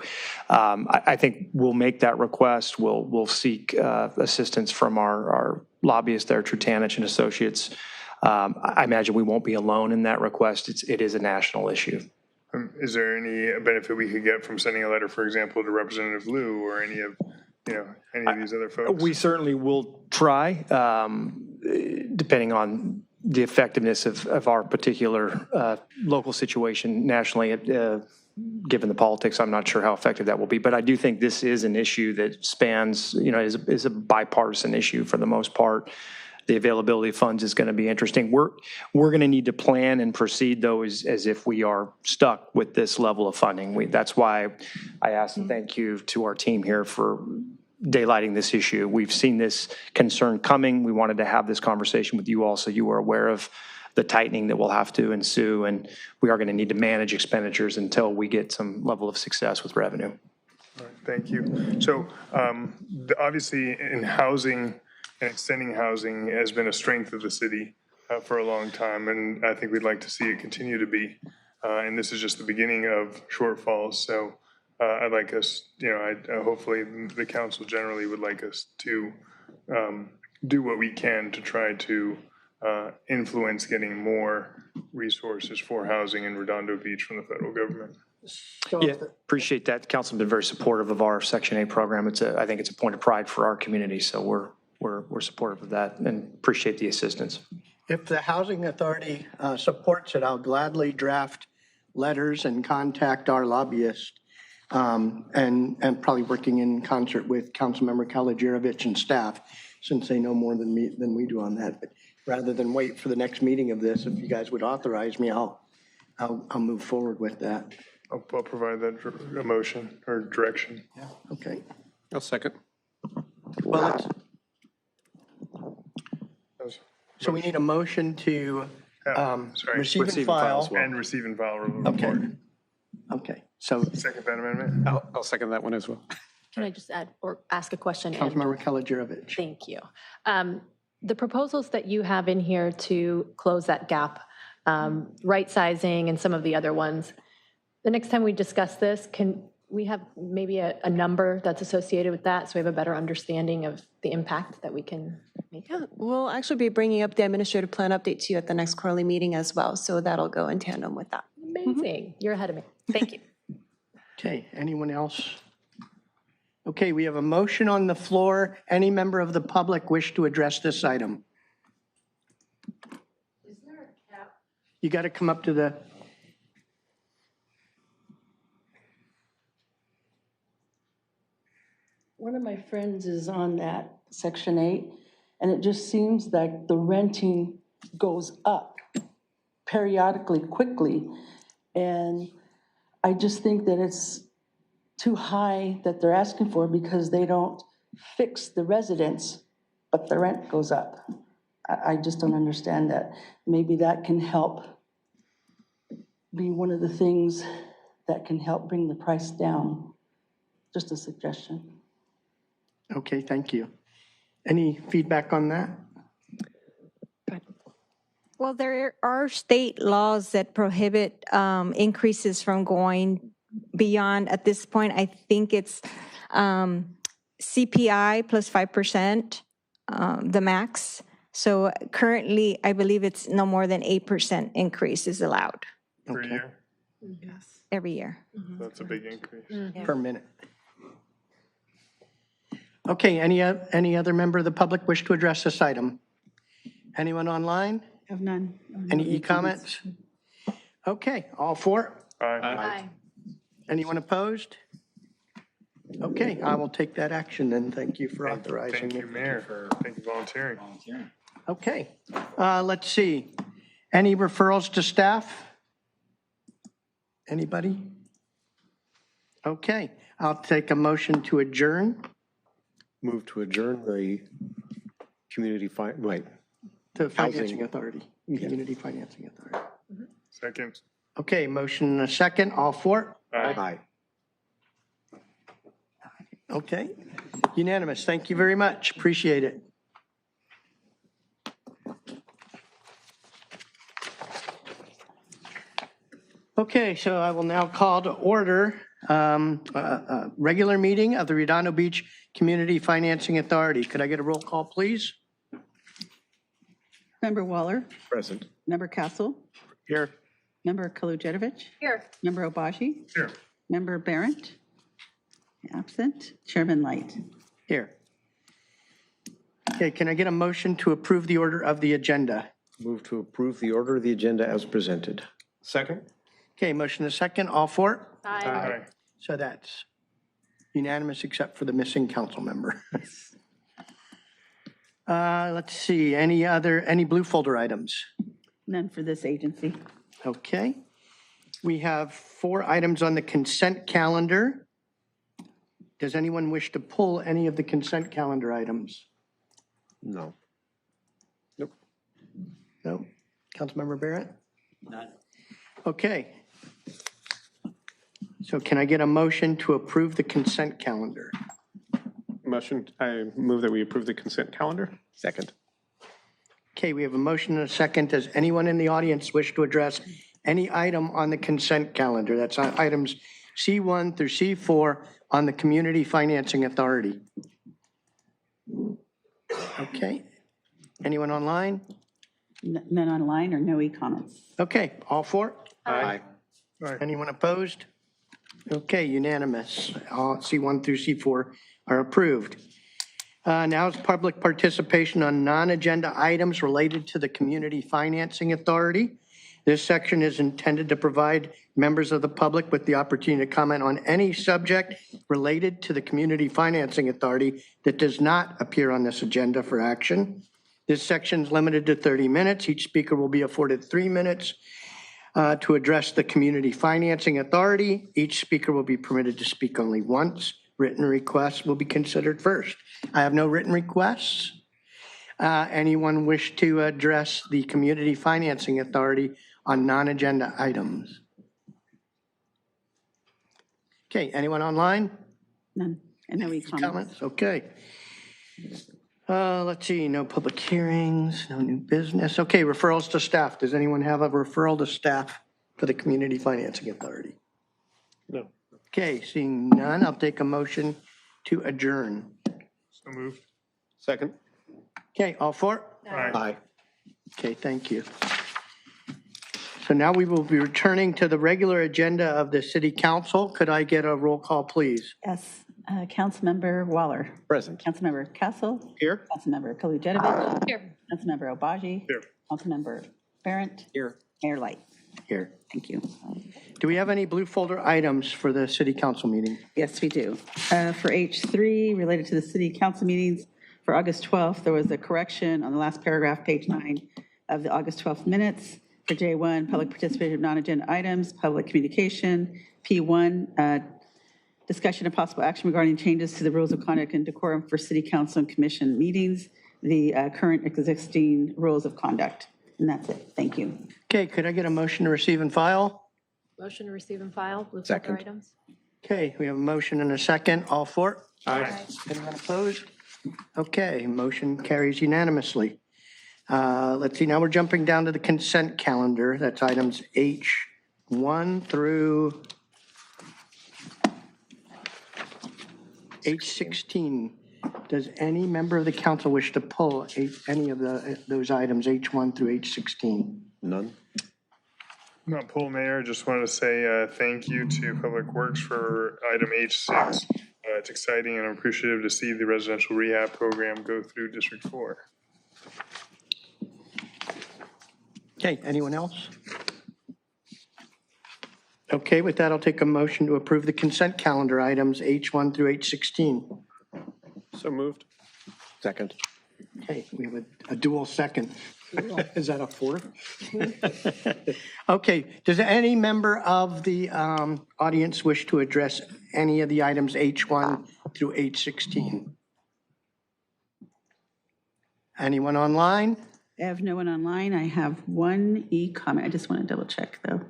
I think we'll make that request. We'll seek assistance from our lobbyist there, Trutanich and Associates. I imagine we won't be alone in that request. It is a national issue. Is there any benefit we could get from sending a letter, for example, to Representative Liu or any of these other folks? We certainly will try, depending on the effectiveness of our particular local situation nationally. Given the politics, I'm not sure how effective that will be. But I do think this is an issue that spans, is a bipartisan issue for the most part. the availability of funds is going to be interesting. We're going to need to plan and proceed, though, as if we are stuck with this level of funding. That's why I asked and thank you to our team here for daylighting this issue. We've seen this concern coming. We wanted to have this conversation with you all so you are aware of the tightening that will have to ensue, and we are going to need to manage expenditures until we get some level of success with revenue. All right, thank you. So obviously in housing and extending housing has been a strength of the city for a long time, and I think we'd like to see it continue to be. And this is just the beginning of shortfalls. So I'd like us, hopefully the council generally would like us to do what we can to try to influence getting more resources for housing in Redondo Beach from the federal government. Yeah, appreciate that. The council's been very supportive of our Section 8 program. I think it's a point of pride for our community, so we're supportive of that and appreciate the assistance. If the Housing Authority supports it, I'll gladly draft letters and contact our lobbyist, and probably working in concert with Councilmember Kalajirovich and staff, since they know more than we do on that. But rather than wait for the next meeting of this, if you guys would authorize me, I'll move forward with that. I'll provide that motion or direction. Yeah. Okay. I'll second. Well, so we need a motion to receive and file. And receive and file report. Okay. Okay. So second that amendment. I'll second that one as well. Can I just add or ask a question? Councilmember Kalajirovich. Thank you. The proposals that you have in here to close that gap, right sizing and some of the other ones, the next time we discuss this, can we have maybe a number that's associated with that so we have a better understanding of the impact that we can make? Yeah, we'll actually be bringing up the administrative plan update to you at the next quarterly meeting as well, so that'll go in tandem with that. Amazing. You're ahead of me. Thank you. Okay, anyone else? Okay, we have a motion on the floor. Any member of the public wish to address this item? Is there a cap? You got to come up to the... One of my friends is on that Section 8, and it just seems like the renting goes up periodically, quickly, and I just think that it's too high that they're asking for because they don't fix the residents, but the rent goes up. I just don't understand that. Maybe that can help be one of the things that can help bring the price down. Just a suggestion. Okay, thank you. Any feedback on that? Well, there are state laws that prohibit increases from going beyond, at this point, I think it's CPI plus 5%, the max. So currently, I believe it's no more than 8% increase is allowed. Per year? Yes. Every year. That's a big increase. Per minute. Okay, any other member of the public wish to address this item? Anyone online? Have none. Any e-comments? Okay, all for? Aye. Anyone opposed? Okay, I will take that action then. Thank you for authorizing Thank me. you, Mayor. Thank you for volunteering. Okay, let's see. Any referrals to staff? Anybody? Okay, I'll take a motion to adjourn. Move to adjourn the community, To Financing Authority, Community Financing Authority. Second. Okay, motion and a second, all for? Aye. Okay, unanimous. Thank you very much. Appreciate it. Okay, so I will now call to order a regular meeting of the Redondo Beach Community Financing Authority. Could I get a roll call, please? Member Waller. Present. Member Castle. Here. Member Kalajirovich. Here. Member Obashi. Here. Member Barrett. Absent. Chairman Light. Here. Okay, can I get a motion to approve the order of the agenda? Move to approve the order of the agenda as presented. Second. Okay, motion and a second, all for? Aye. So that's unanimous except for the missing council member. Let's see, any blue folder items? None for this agency. Okay. We have 4 items on the consent calendar. Does anyone wish to pull any of the consent calendar items? No. No? Councilmember Barrett? None. Okay. So can I get a motion to approve the consent calendar? I move that we approve the consent calendar. Second. Okay, we have a motion and a second. Does anyone in the audience wish to address any item on the consent calendar? That's on items C1 through C4 on the Community Financing Authority. Okay. Anyone online? None online or no e-comments. Okay, all 4? Aye. Anyone opposed? Okay, unanimous. All C1 through C4 are approved. Now is public participation on non-agenda items related to the Community Financing Authority. This section is intended to provide members of the public with the opportunity to comment on any subject related to the Community Financing Authority that does not appear on this agenda for action. This section is limited to 30 minutes. Each speaker will be afforded 3 minutes to address the Community Financing Authority. Each speaker will be permitted to speak only once. Written requests will be considered first. I have no written requests. Anyone wish to address the Community Financing Authority on non-agenda items? Okay, anyone online? None. And no e-comments. Okay. Let's see, no public hearings, no new business. Okay, referrals to staff. Does anyone have a referral to staff for the Community Financing Authority? No. Okay, seeing none, I'll take a motion to adjourn. So moved. Second. Okay, all 4? Aye. Okay, thank you. So now we will be returning to the regular agenda of the City Council. Could I get a roll call, please? Yes. Councilmember Waller. Present. Councilmember Castle. Here. Councilmember Kalujevic. Here. Councilmember Obaji. Here. Councilmember Barrett. Here. Mayor Light. Here. Thank you. Do we have any blue folder items for the City Council meeting? Yes, we do. For H3, related to the city council meetings, for August 12th, there was a correction on the last paragraph, page 9 of the August 12th minutes. For J1, public participation of non-agenda items, public communication. P1, discussion of possible action regarding changes to the rules of conduct and decorum for city council and commission meetings, the current existing rules of conduct. And that's it. Thank you. Okay, could I get a motion to receive and file? Motion to receive and file blue folder Second. items. Okay, we have a motion and a second. All 4? Aye. Anyone opposed? Okay, motion carries unanimously. Let's see, now we're jumping down to the consent calendar. That's items H1 through H16. Does any member of the council wish to pull any of those items, H1 through H16? None. Not pull, Mayor. Just wanted to say thank you to Public Works for item H6. It's exciting and I'm appreciative to see the residential rehab program go through District 4. Okay, anyone else? Okay, with that, I'll take a motion to approve the consent calendar items H1 through H16. So moved. Second. Okay, we have a dual second. Is that a fourth? Okay, does any member of the audience wish to address any of the items H1 through H16? Anyone online? I have no one online. I have one e-comment. I just want to double check though.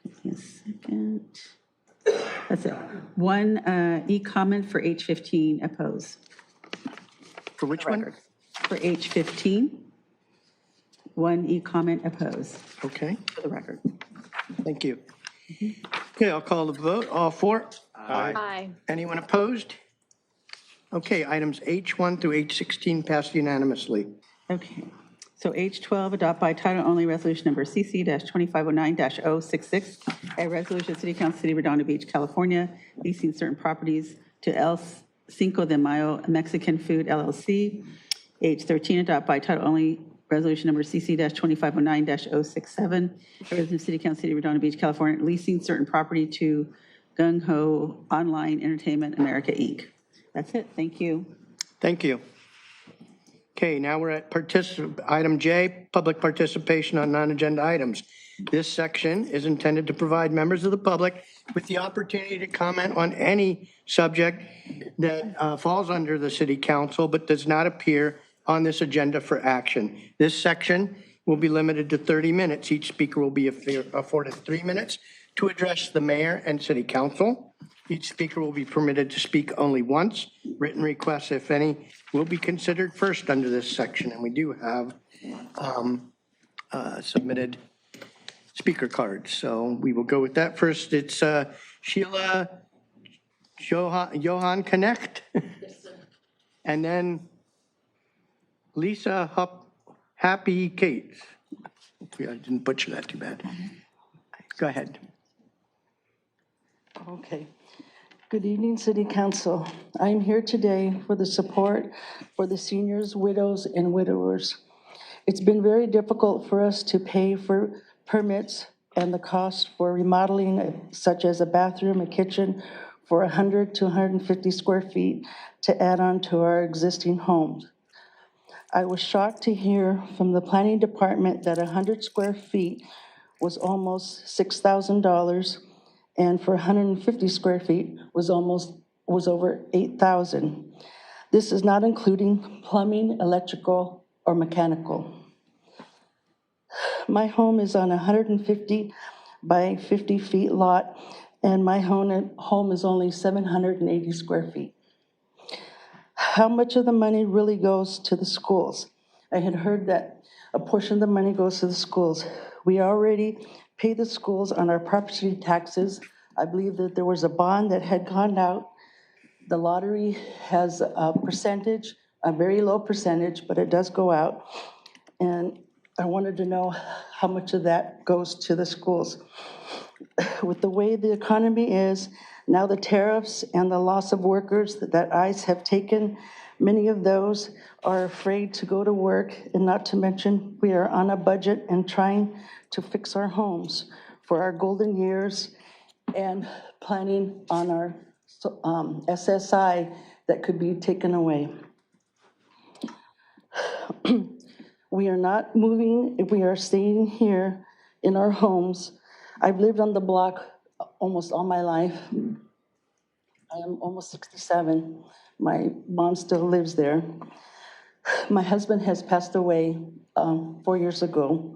Give me a second. That's it. One e-comment for H15 oppose. For which one? For H15. One e-comment oppose. Okay. For the record. Thank you. Okay, I'll call the vote. All 4? Aye. Anyone opposed? Okay, items H1 through H16 passed unanimously. Okay. So H12, adopt by title only resolution number CC-2509-066, a resolution of City Council, City of Redondo Beach, California, leasing certain properties to El Cinco de Mayo Mexican Food LLC. H13, adopt by title only resolution number CC-2509-067, a resolution of City Council, City of Redondo Beach, California, leasing certain property to Gung Ho Online Entertainment America, Inc. That's it. Thank you. Thank you. Okay, now we're at item J, public participation on non-agenda items. This section is intended to provide members of the public with the opportunity to comment on any subject that falls under the city council but does not appear on this agenda for action. This section will be limited to 30 minutes. Each speaker will be afforded 3 minutes to address the mayor and city council. Each speaker will be permitted to speak only once. Written requests, if any, will be considered first under this section, and we do have submitted speaker cards. So we will go with that first. It's Sheila Johan Connect. And then Lisa Happy Kate. Hopefully I didn't butcher that too bad. Go ahead. Okay. Good evening, City Council. I'm here today for the support for the seniors, widows, and widowers. It's been very difficult for us to pay for permits and the cost for remodeling, such as a bathroom, a kitchen, for 100 to 150 square feet to add on to our existing homes. I was shocked to hear from the planning department that 100 square feet was almost $6,000, and for 150 square feet was over $8,000. This is not including plumbing, electrical, or mechanical. My home is on a 150 by 50 feet lot, and my home is only 780 square feet. How much of the money really goes to the schools? I had heard that a portion of the money goes to the schools. We already pay the schools on our property taxes. I believe that there was a bond that had gone out. The lottery has a percentage, a very low percentage, but it does go out. And I wanted to know how much of that goes to the schools. With the way the economy is, now the tariffs and the loss of workers that ICE have taken, many of those are afraid to go to work, and not to mention we are on a budget and trying to fix our homes for our golden years and planning on our SSI that could be taken away. We are not moving, if we are staying here in our homes. I've lived on the block almost all my life. I am almost 67. My mom still lives there. My husband has passed away 4 years ago,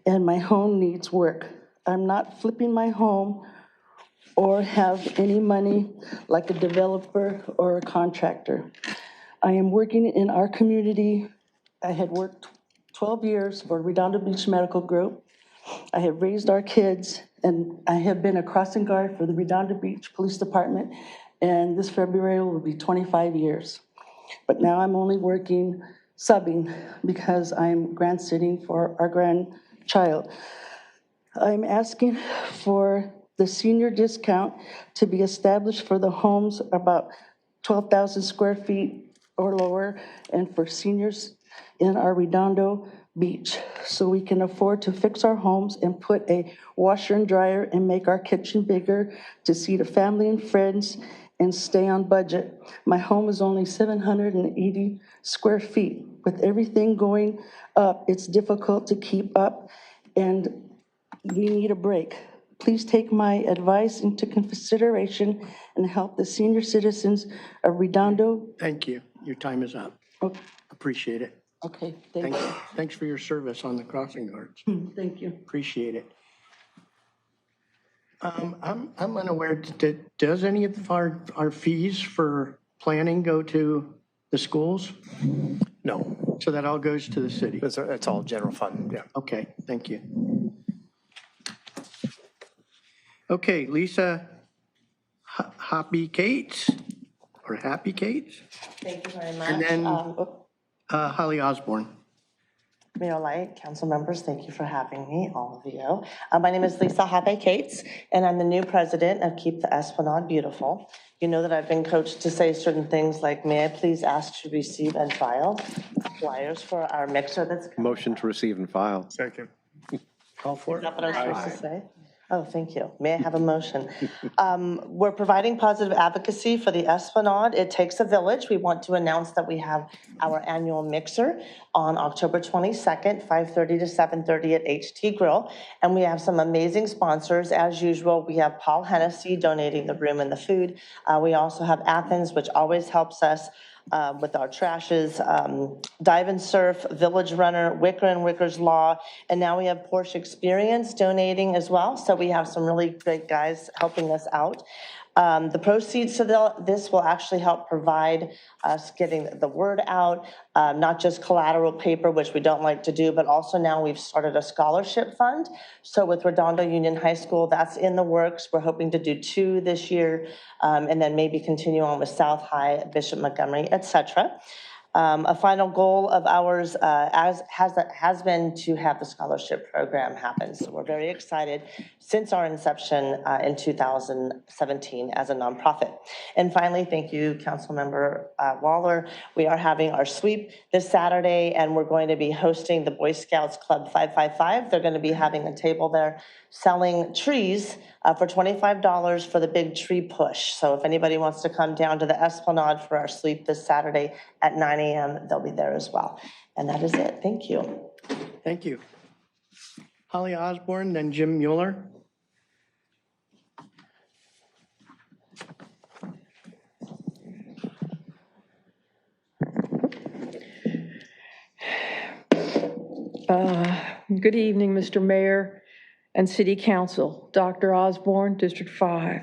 and my home needs work. I'm not flipping my home or have any money like a developer or a contractor. I am working in our community. I had worked 12 years for Redondo Beach Medical Group. I have raised our kids, and I have been a crossing guard for the Redondo Beach Police Department, and this February will be 25 years. But now I'm only working subbing because I'm grand-sitting for our grandchild. I'm asking for the senior discount to be established for the homes about 12,000 square feet or lower, and for seniors in our Redondo Beach, so we can afford to fix our homes and put a washer and dryer and make our kitchen bigger to seat a family and friends and stay on budget. My home is only 780 square feet. With everything going up, it's difficult to keep up, and we need a break. Please take my advice into consideration and help the senior citizens of Redondo. Thank you. Your time is up. Okay. Appreciate it. Okay, thank you. Thanks for your service on the crossing guards. Thank you. Appreciate it. I'm unaware, does any of our fees for planning go to the schools? No, So that all goes to the city? it's all general fund, yeah. Okay, thank you. Okay, Lisa Happy Kate, or Happy Kate? Thank you very much. And then Holly Osborne. Mayor Light, council members, thank you for having me, all of you. My name is Lisa Habe Cates, and I'm the new president of Keep the Esplanade Beautiful. You know that I've been coached to say certain things like, may I please ask to receive and file flyers for our mixer that's coming. Motion to receive and file. Second. Call for it. Is that what I was supposed to say? Oh, thank you. May I have a motion? We're providing positive advocacy for the Esplanade. It takes a village. We want to announce that we have our annual mixer on October 22nd, 5:30 to 7:30 at HT Grill. And we have some amazing sponsors. As usual, we have Paul Hennessy donating the room and the food. We also have Athens, which always helps us with our trashes, Dive and Surf, Village Runner, Wicker and Wicker's Law, and now we have Porsche Experience donating as well. So we have some really great guys helping us out. The proceeds to this will actually help provide us getting the word out, not just collateral paper, which we don't like to do, but also now we've started a scholarship fund. So with Redondo Union High School, that's in the works. We're hoping to do 2 this year, and then maybe continue on with South High, Bishop Montgomery, etc. A final goal of ours has been to have the scholarship program happen. So we're very excited since our inception in 2017 as a nonprofit. And finally, thank you, Councilmember Waller. We are having our sweep this Saturday, and we're going to be hosting the Boy Scouts Club 555. They're going to be having a table there selling trees for $25 for the big tree push. So if anybody wants to come down to the Esplanade for our sweep this Saturday at 9 a.m., they'll be there as well. And that is it. Thank you. Thank you. Holly Osborne, then Jim Mueller. Good evening, Mr. Mayor and City Council. Dr. Osborne, District 5.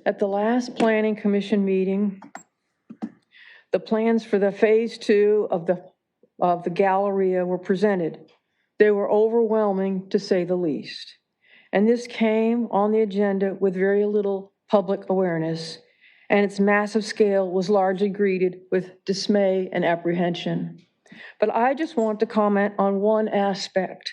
At the last Planning Commission meeting, the plans for the Phase 2 of the Galleria were presented. They were overwhelming, to say the least. And this came on the agenda with very little public awareness, and its massive scale was largely greeted with dismay and apprehension. But I just want to comment on one aspect.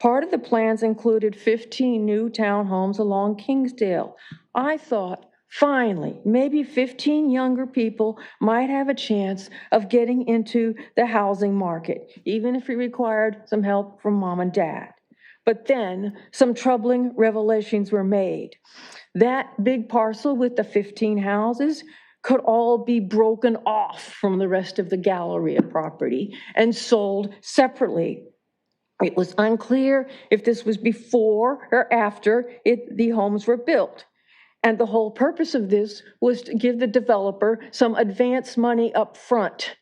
Part of the plans included 15 new townhomes along Kingsdale. I thought, finally, maybe 15 younger people might have a chance of getting into the housing market, even if it required some help from mom and dad. But then some troubling revelations were made. That big parcel with the 15 houses could all be broken off from the rest of the Galleria property and sold separately. It was unclear if this was before or after the homes were built. And the whole purpose of this was to give the developer some advance money up front.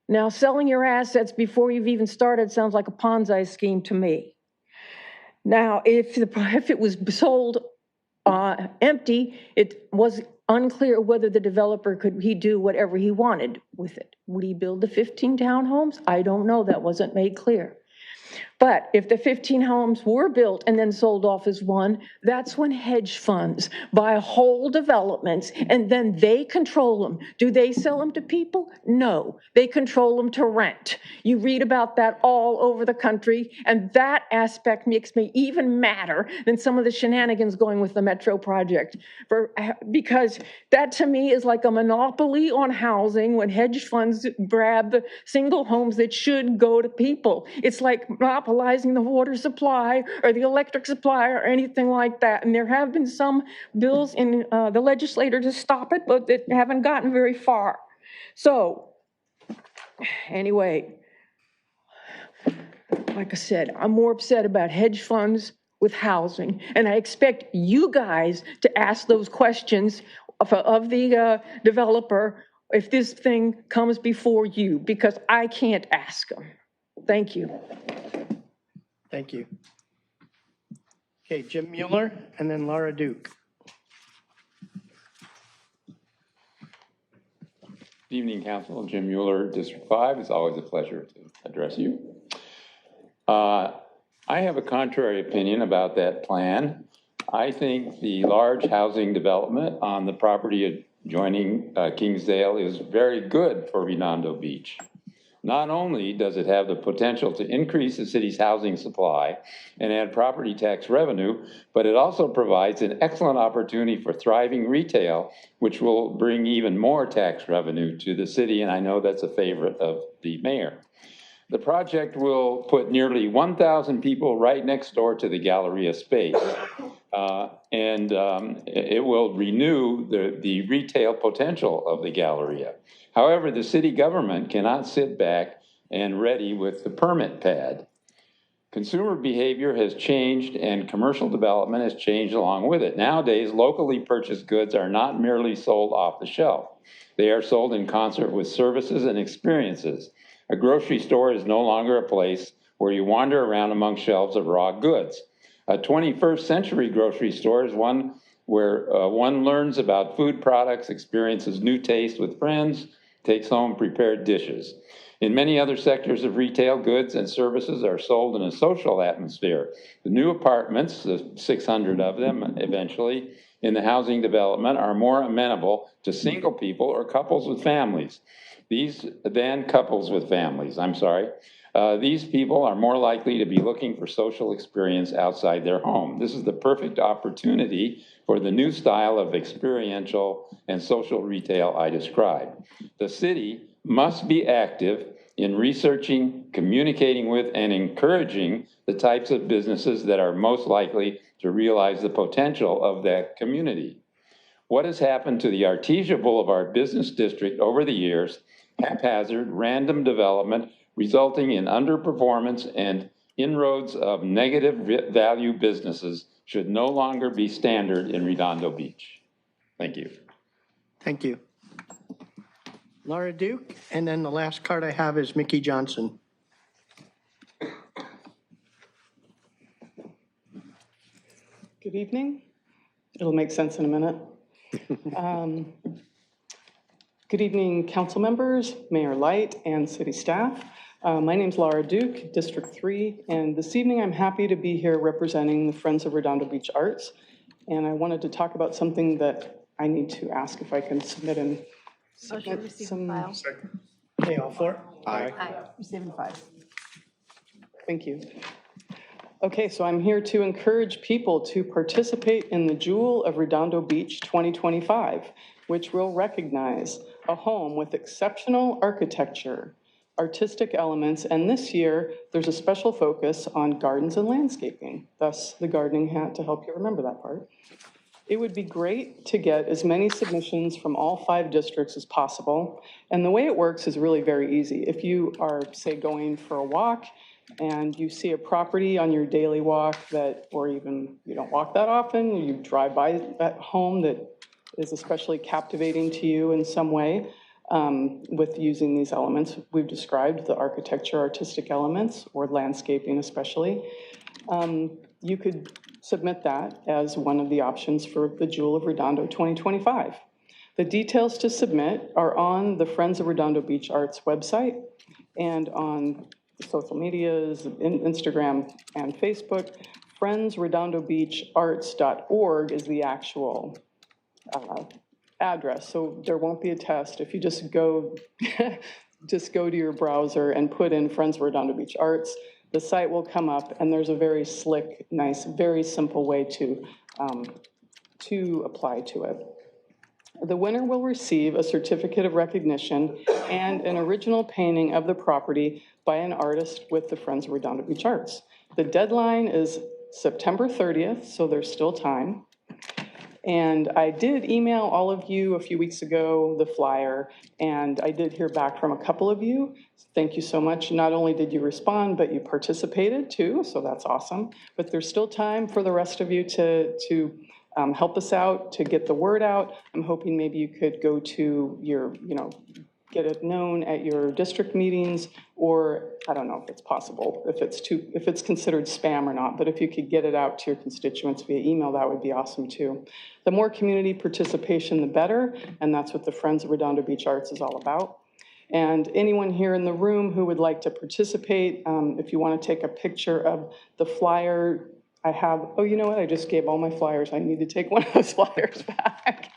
Now, selling your assets before you've even started sounds like a Ponzi scheme to me. Now, if it was sold empty, it was unclear whether the developer could do whatever he wanted with it. Would he build the 15 townhomes? I don't know. That wasn't made clear. But if the 15 homes were built and then sold off as one, that's when hedge funds buy whole developments and then they control them. Do they sell them to people? No, they control them to rent. You read about that all over the country, and that aspect makes me even madder than some of the shenanigans going with the Metro project. Because that to me is like a monopoly on housing when hedge funds grab the single homes that should go to people. It's like monopolizing the water supply or the electric supply or anything like that. And there have been some bills in the legislature to stop it, but they haven't gotten very far. So anyway, like I said, I'm more upset about hedge funds with housing. And I expect you guys to ask those questions of the developer if this thing comes before you, because I can't ask them. Thank you. Thank you. Okay, Jim Mueller and then Laura Duke. Good evening, Council. Jim Mueller, District 5. It's always a pleasure to address you. I have a contrary opinion about that plan. I think the large housing development on the property adjoining Kingsdale is very good for Redondo Beach. Not only does it have the potential to increase the city's housing supply and add property tax revenue, but it also provides an excellent opportunity for thriving retail, which will bring even more tax revenue to the city, and I know that's a favorite of the mayor. The project will put nearly 1,000 people right next door to the Galleria space. and it will renew the retail potential of the Galleria. However, the city government cannot sit back and ready with the permit pad. Consumer behavior has changed and commercial development has changed along with it. Nowadays, locally purchased goods are not merely sold off the shelf. They are sold in concert with services and experiences. A grocery store is no longer a place where you wander around among shelves of raw goods. A 21st century grocery store is one where one learns about food products, experiences new tastes with friends, takes home prepared dishes. In many other sectors of retail, goods and services are sold in a social atmosphere. The new apartments, the 600 of them eventually, in the housing development are more amenable to single people or couples with families. These people are more likely to be looking for social experience outside their home. This is the perfect opportunity for the new style of experiential and social retail I described. The city must be active in researching, communicating with, and encouraging the types of businesses that are most likely to realize the potential of that community. What has happened to the Artesia Boulevard Business District over the years, haphazard, random development, resulting in underperformance and inroads of negative value businesses, should no longer be standard in Redondo Beach. Thank you. Thank you. Laura Duke, and then the last card I have is Mickey Johnson. Good evening. It'll make sense in a minute. Good evening, council members, Mayor Light, and city staff. My name's Laura Duke, District 3, and this evening I'm happy to be here representing the Friends of Redondo Beach Arts. And I wanted to talk about something that I need to ask if I can submit some. Okay, all four? Aye. Receiving 5. Thank you. Okay, so I'm here to encourage people to participate in the Jewel of Redondo Beach 2025, which will recognize a home with exceptional architecture, artistic elements, and this year there's a special focus on gardens and landscaping, thus the gardening hat to help you remember that part. It would be great to get as many submissions from all 5 districts as possible, and the way it works is really very easy. If you are, say, going for a walk, and you see a property on your daily walk that, or even you don't walk that often, you drive by that home that is especially captivating to you in some way with using these elements we've described, the architecture, artistic elements, or landscaping especially, you could submit that as one of the options for the Jewel of Redondo 2025. The details to submit are on the Friends of Redondo Beach Arts website and on social medias, Instagram and Facebook. friendsredondobeacharts.org is the actual address, so there won't be a test. If you just go to your browser and put in Friends Redondo Beach Arts, the site will come up, and there's a very slick, nice, very simple way to apply to it. The winner will receive a certificate of recognition and an original painting of the property by an artist with the Friends of Redondo Beach Arts. The deadline is September 30th, so there's still time. And I did email all of you a few weeks ago the flyer, and I did hear back from a couple of you. Thank you so much. Not only did you respond, but you participated too, so that's awesome. But there's still time for the rest of you to help us out, to get the word out. I'm hoping maybe you could go to your, get it known at your district meetings, or I don't know if it's possible, if it's considered spam or not, but if you could get it out to your constituents via email, that would be awesome too. The more community participation, the better, and that's what the Friends of Redondo Beach Arts is all about. And anyone here in the room who would like to participate, if you want to take a picture of the flyer, I have, oh, you know what? I just gave all my flyers. I need to take one of those flyers back.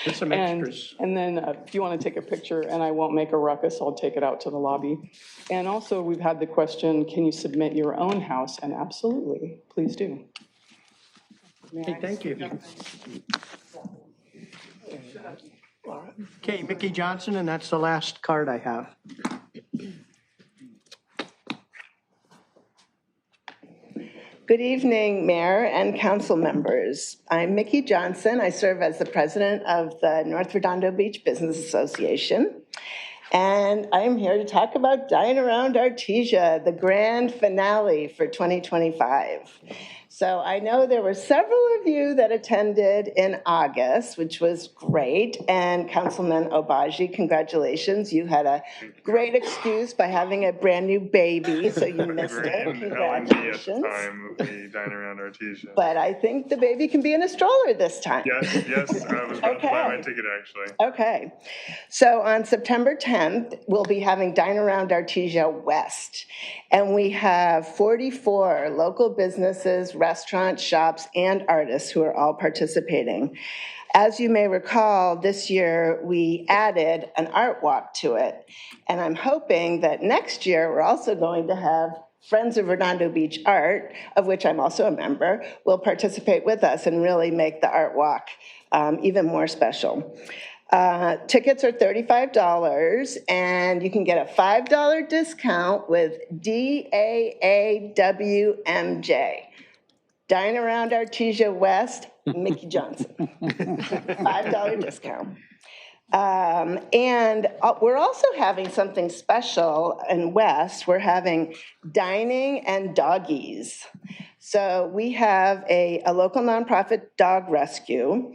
There's some extras. And then if you want to take a picture, and I won't make a ruckus, I'll take it out to the lobby. And also, we've had the question, can you submit your own house? And absolutely, please do. Hey, thank you. Okay, Mickey Johnson, and that's the last card I have. Good evening, Mayor and council members. I'm Mickey Johnson. I serve as the president of the North Redondo Beach Business Association. And I'm here to talk about Dine Around Artesia, the grand finale for 2025. So I know there were several of you that attended in August, which was great. And Councilman Obaji, congratulations. You had a great excuse by having a brand new baby, so you missed it. L&D Congratulations. at the time of the Dine Around Artesia. But I think the baby can be in a stroller this time. Yes, I was about to buy my ticket, actually. Okay. So on September 10th, we'll be having Dine Around Artesia West. And we have 44 local businesses, restaurants, shops, and artists who are all participating. As you may recall, this year we added an art walk to it. And I'm hoping that next year we're also going to have Friends of Redondo Beach Art, of which I'm also a member, will participate with us and really make the art walk even more special. Tickets are $35, and you can get a $5 discount with DAAWMJ. Dine Around Artesia West, Mickey Johnson. $5 discount. And we're also having something special in West. We're having dining and doggies. So we have a local nonprofit dog rescue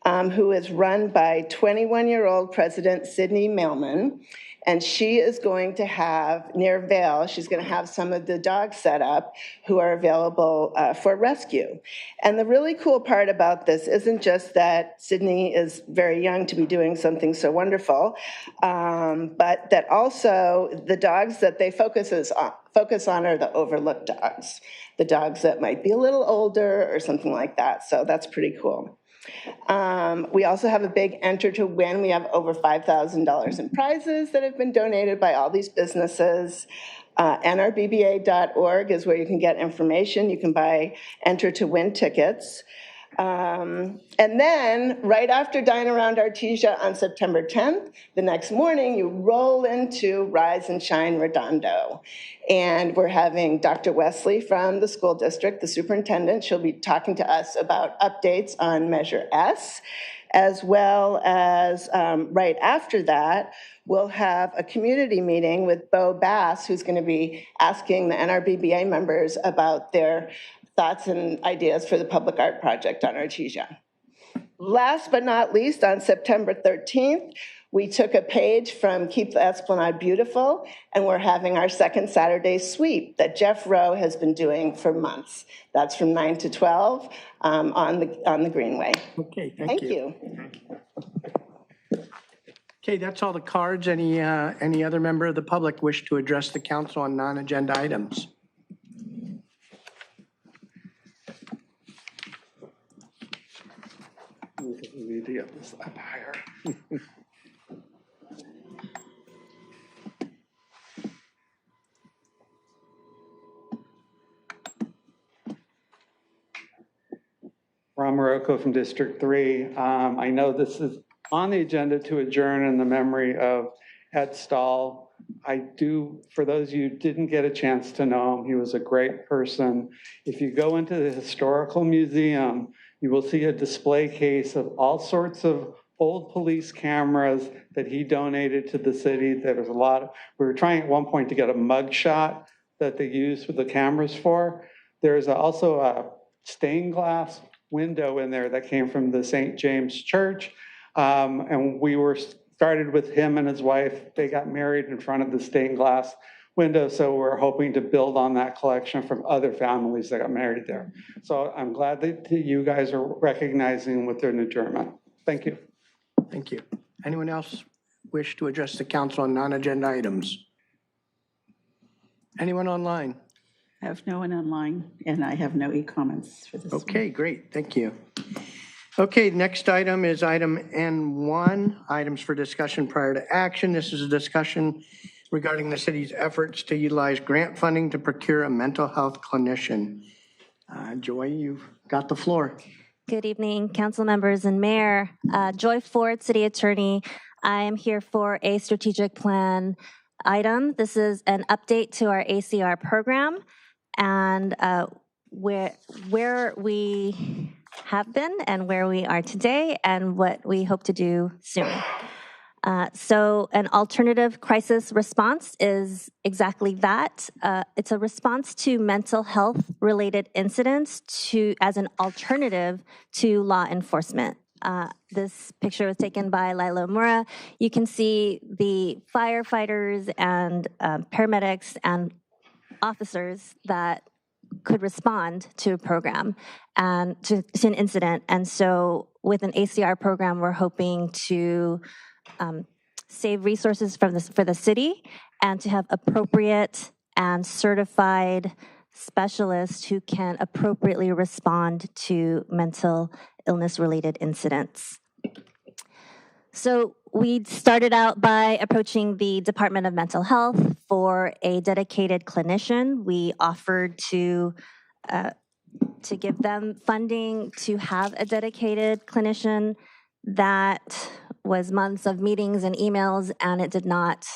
who is run by 21-year-old President Sydney Mailman. And she is going to have, near Vail, she's going to have some of the dogs set up who are available for rescue. And the really cool part about this isn't just that Sydney is very young to be doing something so wonderful, but that also the dogs that they focus on are the overlooked dogs, the dogs that might be a little older or something like that. So that's pretty cool. We also have a big enter to win. We have over $5,000 in prizes that have been donated by all these businesses. NRBBA.org is where you can get information. You can buy enter to win tickets. And then right after Dine Around Artesia on September 10th, the next morning you roll into Rise and Shine Redondo. And we're having Dr. Wesley from the school district, the superintendent. She'll be talking to us about updates on Measure S, as well as right after that, we'll have a community meeting with Bo Bass, who's going to be asking the NRBBA members about their thoughts and ideas for the public art project on Artesia. Last but not least, on September 13th, we took a page from Keep the Esplanade Beautiful, and we're having our second Saturday sweep that Jeff Rowe has been doing for months. That's from 9 to 12 on the Greenway. Okay, thank you. Okay, that's all the cards. Any other member of the public wish to address the council on non-agenda items? We need to get this up higher. Ron Morocco from District 3. I know this is on the agenda to adjourn in the memory of Ed Stahl. For those of you who didn't get a chance to know him, he was a great person. If you go into the Historical Museum, you will see a display case of all sorts of old police cameras that he donated to the city. There was we were trying at one point to get a mug shot that they used with the cameras for. There's also a stained glass window in there that came from the St. James Church. And we started with him and his wife. They got married in front of the stained glass window. So we're hoping to build on that collection from other families that got married there. So I'm glad that you guys are recognizing with their adjournment. Thank you. Thank you. Anyone else wish to address the council on non-agenda items? Anyone online? I have no one online, and I have no e-comments for this one. Okay, great. Thank you. Okay, next item is item N1, items for discussion prior to action. This is a discussion regarding the city's efforts to utilize grant funding to procure a mental health clinician. Joy, you've got the floor. Good evening, council members and mayor. Joy Ford, city attorney. I am here for a strategic plan item. This is an update to our ACR program. And where we have been and where we are today and what we hope to do soon. So an alternative crisis response is exactly that. It's a response to mental health related incidents as an alternative to law enforcement. This picture was taken by Lila Mura. You can see the firefighters and paramedics and officers that could respond to a program and to an incident. And so with an ACR program, we're hoping to save resources for the city and to have appropriate and certified specialists who can appropriately respond to mental illness-related incidents. So we started out by approaching the Department of Mental Health for a dedicated clinician. We offered to give them funding to have a dedicated clinician. That was months of meetings and emails, and it did not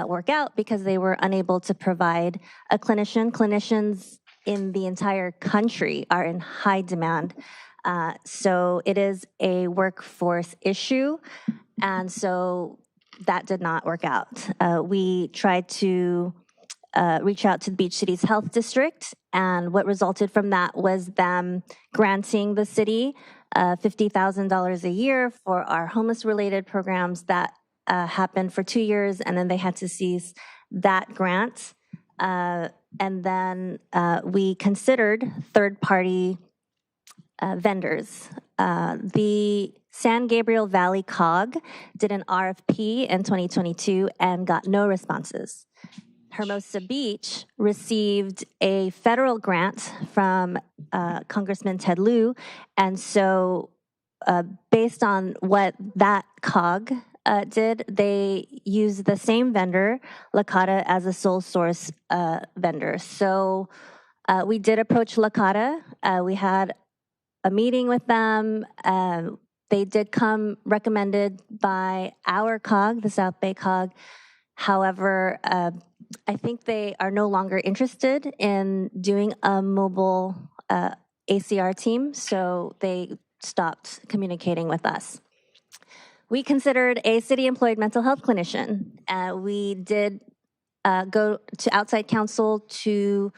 work out because they were unable to provide a clinician. Clinicians in the entire country are in high demand. So it is a workforce issue, and so that did not work out. We tried to reach out to the Beach Cities Health District, and what resulted from that was them granting the city $50,000 a year for our homeless-related programs. That happened for 2 years, and then they had to cease that grant. And then we considered third-party vendors. The San Gabriel Valley COG did an RFP in 2022 and got no responses. Hermosa Beach received a federal grant from Congressman Ted Lieu, and so based on what that COG did, they used the same vendor, Lakata, as a sole source vendor. So we did approach Lakata. We had a meeting with them. They did come recommended by our COG, the South Bay COG. However, I think they are no longer interested in doing a mobile ACR team, so they stopped communicating with us. We considered a city-employed mental health clinician. We did go to outside counsel to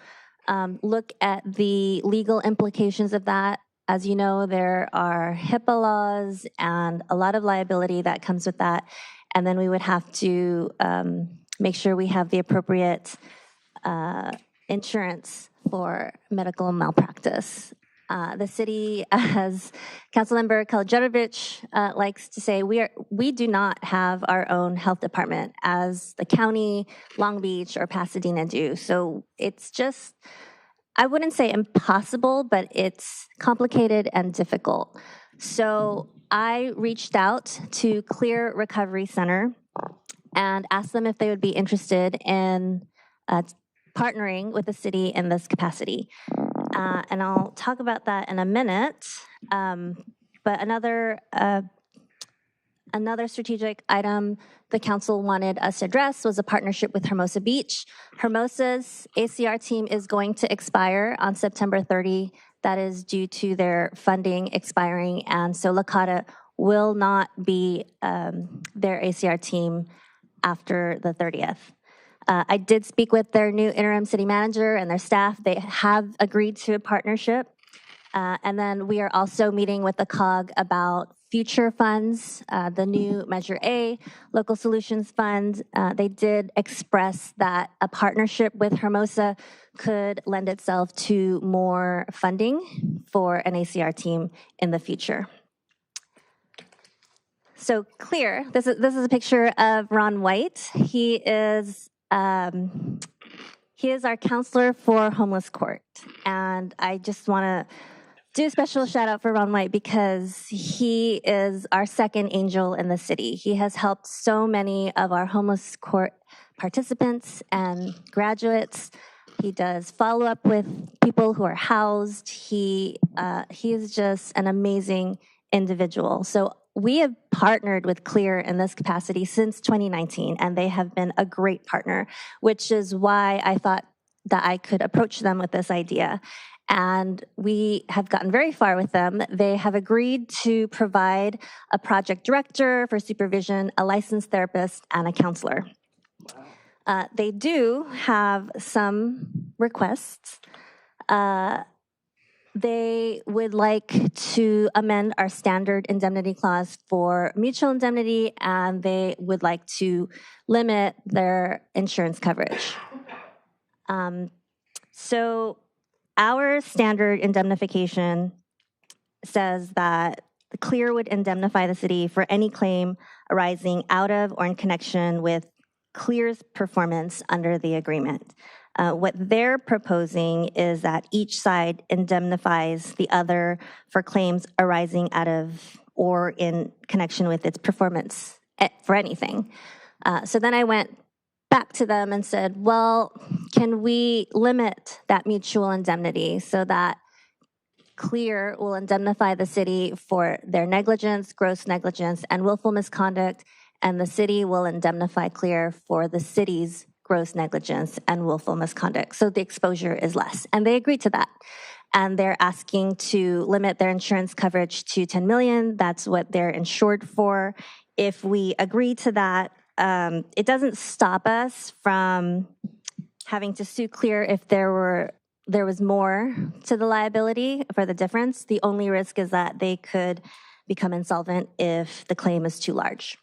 look at the legal implications of that. As you know, there are HIPAA laws and a lot of liability that comes with that. And then we would have to make sure we have the appropriate insurance for medical malpractice. The city, as Councilmember Kalajevic likes to say, we do not have our own health department as the county, Long Beach, or Pasadena do. So it's just, I wouldn't say impossible, but it's complicated and difficult. So I reached out to Clear Recovery Center and asked them if they would be interested in partnering with the city in this capacity. And I'll talk about that in a minute. But another strategic item the council wanted us to address was a partnership with Hermosa Beach. Hermosa's ACR team is going to expire on September 30. That is due to their funding expiring, and so Lakata will not be their ACR team after the 30th. I did speak with their new interim city manager and their staff. They have agreed to a partnership. And then we are also meeting with the COG about future funds, the new Measure A, Local Solutions Fund. They did express that a partnership with Hermosa could lend itself to more funding for an ACR team in the future. So Clear, this is a picture of Ron White. He is our counselor for Homeless Court. And I just want to do a special shout out for Ron White because he is our second angel in the city. He has helped so many of our Homeless Court participants and graduates. He does follow up with people who are housed. He is just an amazing individual. So we have partnered with Clear in this capacity since 2019, and they have been a great partner, which is why I thought that I could approach them with this idea. and we have gotten very far with them. They have agreed to provide a project director for supervision, a licensed therapist, and a counselor. They do have some requests. They would like to amend our standard indemnity clause for mutual indemnity, and they would like to limit their insurance coverage. So our standard indemnification says that CLEAR would indemnify the city for any claim arising out of or in connection with CLEAR's performance under the agreement. What they're proposing is that each side indemnifies the other for claims arising out of or in connection with its performance for anything. So then I went back to them and said, well, can we limit that mutual indemnity so that CLEAR will indemnify the city for their negligence, gross negligence, and willful misconduct, and the city will indemnify CLEAR for the city's gross negligence and willful misconduct. So the exposure is less. And they agreed to that. And they're asking to limit their insurance coverage to $10 million. That's what they're insured for. If we agree to that, it doesn't stop us from having to sue CLEAR if there was more to the liability for the difference. The only risk is that they could become insolvent if the claim is too large.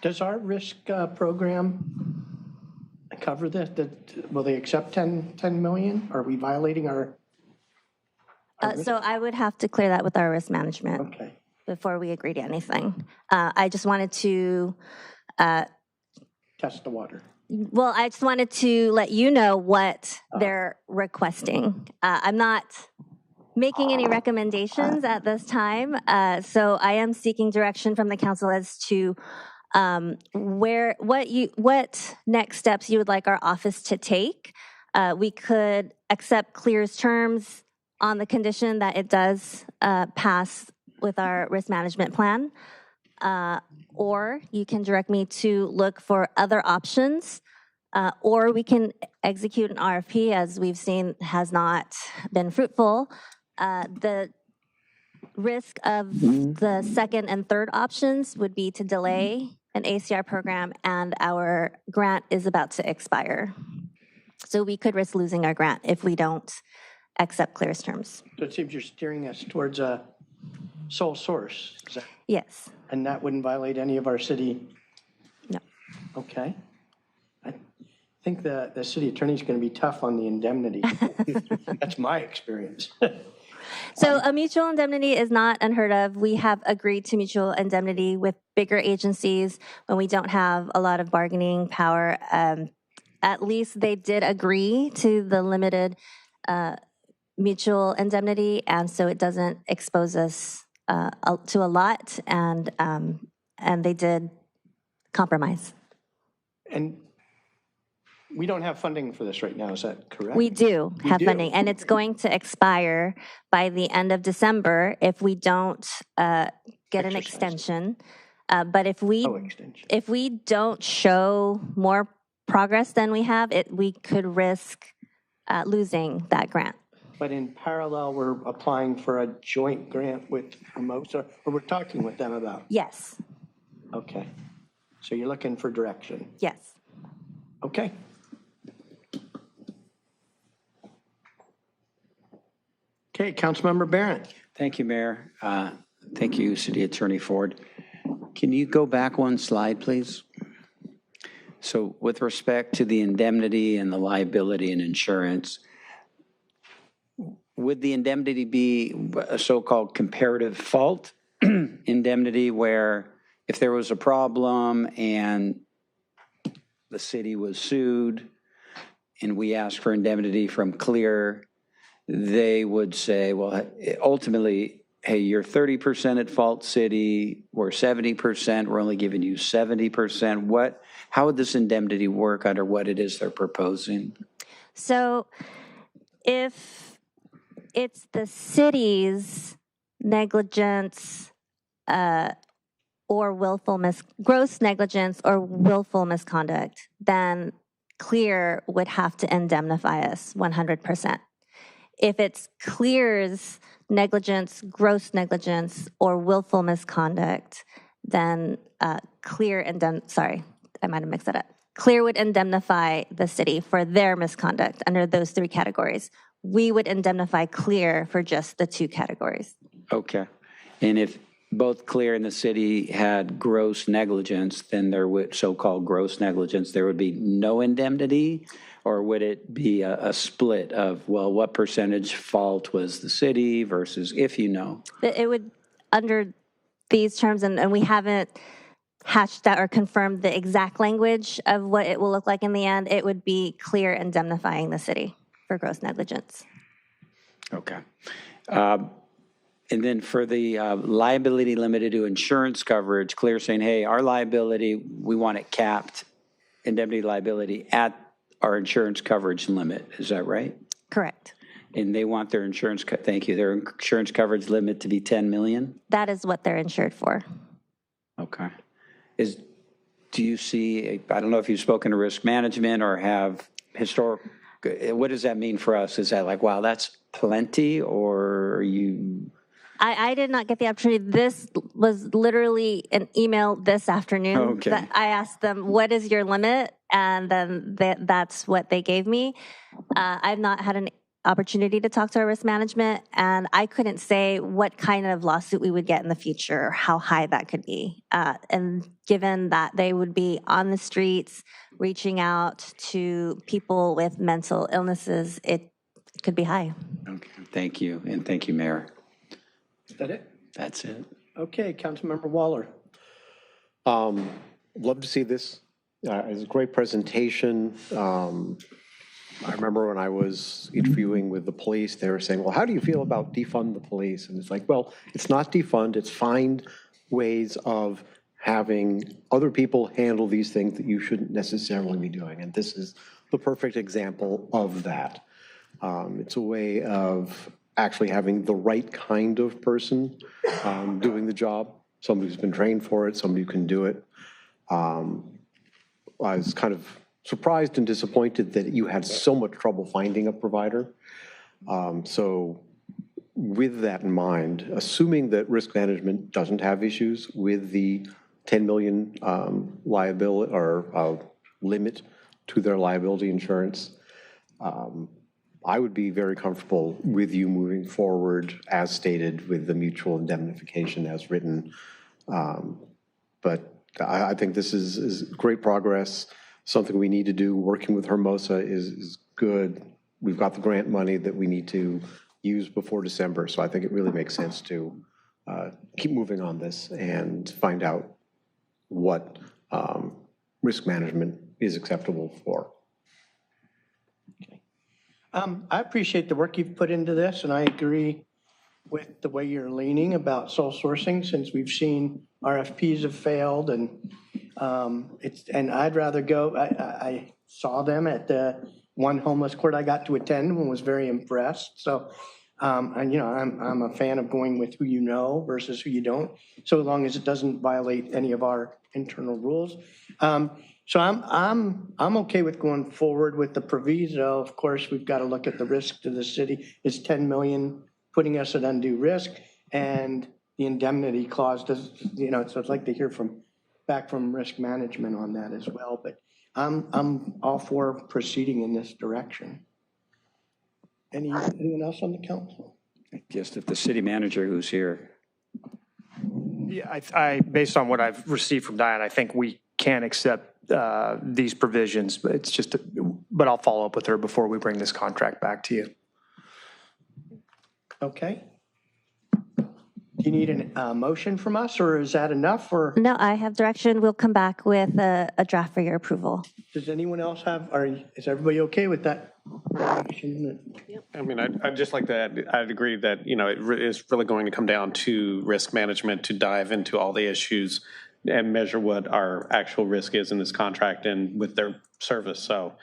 Does our risk program cover this? Will they accept 10 million? Are we violating our So I would have to clear that with our risk management before we agree to anything. I just wanted to test the water? Well, I just wanted to let you know what they're requesting. I'm not making any recommendations at this time, so I am seeking direction from the council as to what next steps you would like our office to take. We could accept CLEAR's terms on the condition that it does pass with our risk management plan. Or you can direct me to look for other options, or we can execute an RFP, as we've seen has not been fruitful. The risk of the second and third options would be to delay an ACR program, and our grant is about to expire. So we could risk losing our grant if we don't accept CLEAR's terms. So it seems you're steering us towards a sole source. Is that? Yes. And that wouldn't violate any of our city? No. Okay. I think the city attorney's going to be tough on the indemnity. That's my experience. So a mutual indemnity is not unheard of. We have agreed to mutual indemnity with bigger agencies when we don't have a lot of bargaining power. At least they did agree to the limited mutual indemnity, and so it doesn't expose us to a lot, and they did compromise. And we don't have funding for this right now, is that correct? We do have funding, and it's going to expire by the end of December if we don't get an extension. But if we don't show more progress than we have, we could risk losing that grant. But in parallel, we're applying for a joint grant with Hermosa, or we're talking with them about? Yes. Okay. So you're looking for direction? Yes. Okay. Okay, Councilmember Barron. Thank you, Mayor. Thank you, City Attorney Ford. Can you go back one slide, please? So with respect to the indemnity and the liability and insurance, would the indemnity be a so-called comparative fault indemnity, where if there was a problem and the city was sued and we asked for indemnity from CLEAR, they would say, well, ultimately, hey, you're 30% at fault, city, we're 70%, we're only giving you 70%. How would this indemnity work under what it is they're proposing? So if it's the city's negligence or gross negligence or willful misconduct, then CLEAR would have to indemnify us 100%. if it's clears negligence, gross negligence, or willful misconduct, then Clear sorry, I might have mixed that up. Clear would indemnify the city for their misconduct under those 3 categories. We would indemnify Clear for just the 2 categories. Okay. And if both Clear and the city had gross negligence, then there would, so-called gross negligence, there would be no indemnity? Or would it be a split of, well, what percentage fault was the city versus, if you know? It would, under these terms, and we haven't hashed out or confirmed the exact language of what it will look like in the end, it would be Clear indemnifying the city for gross negligence. Okay. And then for the liability limited to insurance coverage, Clear saying, hey, our liability, we want it capped, indemnity liability at our insurance coverage limit. Is that right? Correct. And they want their insurance, thank you, their insurance coverage limit to be 10 million? That is what they're insured for. Okay. Do you see, I don't know if you've spoken to risk management or have historic, what does that mean for us? Is that like, wow, that's plenty, or are you? I did not get the opportunity. This was literally an email this afternoon. Okay. That I asked them, what is your limit? And then that's what they gave me. I've not had an opportunity to talk to our risk management, and I couldn't say what kind of lawsuit we would get in the future, or how high that could be. And given that they would be on the streets, reaching out to people with mental illnesses, it could be high. Okay, thank you, and thank you, Mayor. Is that it? That's it. Okay, Councilmember Waller. Love to see this. It was a great presentation. I remember when I was interviewing with the police, they were saying, well, how do you feel about defund the police? And it's like, well, it's not defund, it's find ways of having other people handle these things that you shouldn't necessarily be doing. And this is the perfect example of that. It's a way of actually having the right kind of person doing the job, somebody who's been trained for it, somebody who can do it. I was kind of surprised and disappointed that you had so much trouble finding a provider. So with that in mind, assuming that risk management doesn't have issues with the 10 million liability or limit to their liability insurance, I would be very comfortable with you moving forward as stated with the mutual indemnification as written. But I think this is great progress, something we need to do. Working with Hermosa is good. We've got the grant money that we need to use before December, so I think it really makes sense to keep moving on this and find out what risk management is acceptable for. I appreciate the work you've put into this, and I agree with the way you're leaning about sole sourcing, since we've seen RFPs have failed, and I'd rather go. I saw them at the one homeless court I got to attend and was very impressed. So, and you know, I'm a fan of going with who you know versus who you don't, so long as it doesn't violate any of our internal rules. So I'm okay with going forward with the proviso. Of course, we've got to look at the risk to the city. Is 10 million putting us at undue risk? And the indemnity clause does, you know, so I'd like to hear back from risk management on that as well. But I'm all for proceeding in this direction. Anyone else on the council? Just if the city manager who's here. Yeah, I based on what I've received from Diane, I think we can accept these provisions, but it's just, but I'll follow up with her before we bring this contract back to you. Okay. Do you need a motion from us, or is that enough? Or No, I have direction. We'll come back with a draft for your approval. does anyone else have, or is everybody okay with that? I mean, I'd just like to add, I'd agree that, you know, it is really going to come down to risk management to dive into all the issues and measure what our actual risk is in this contract and with their service. So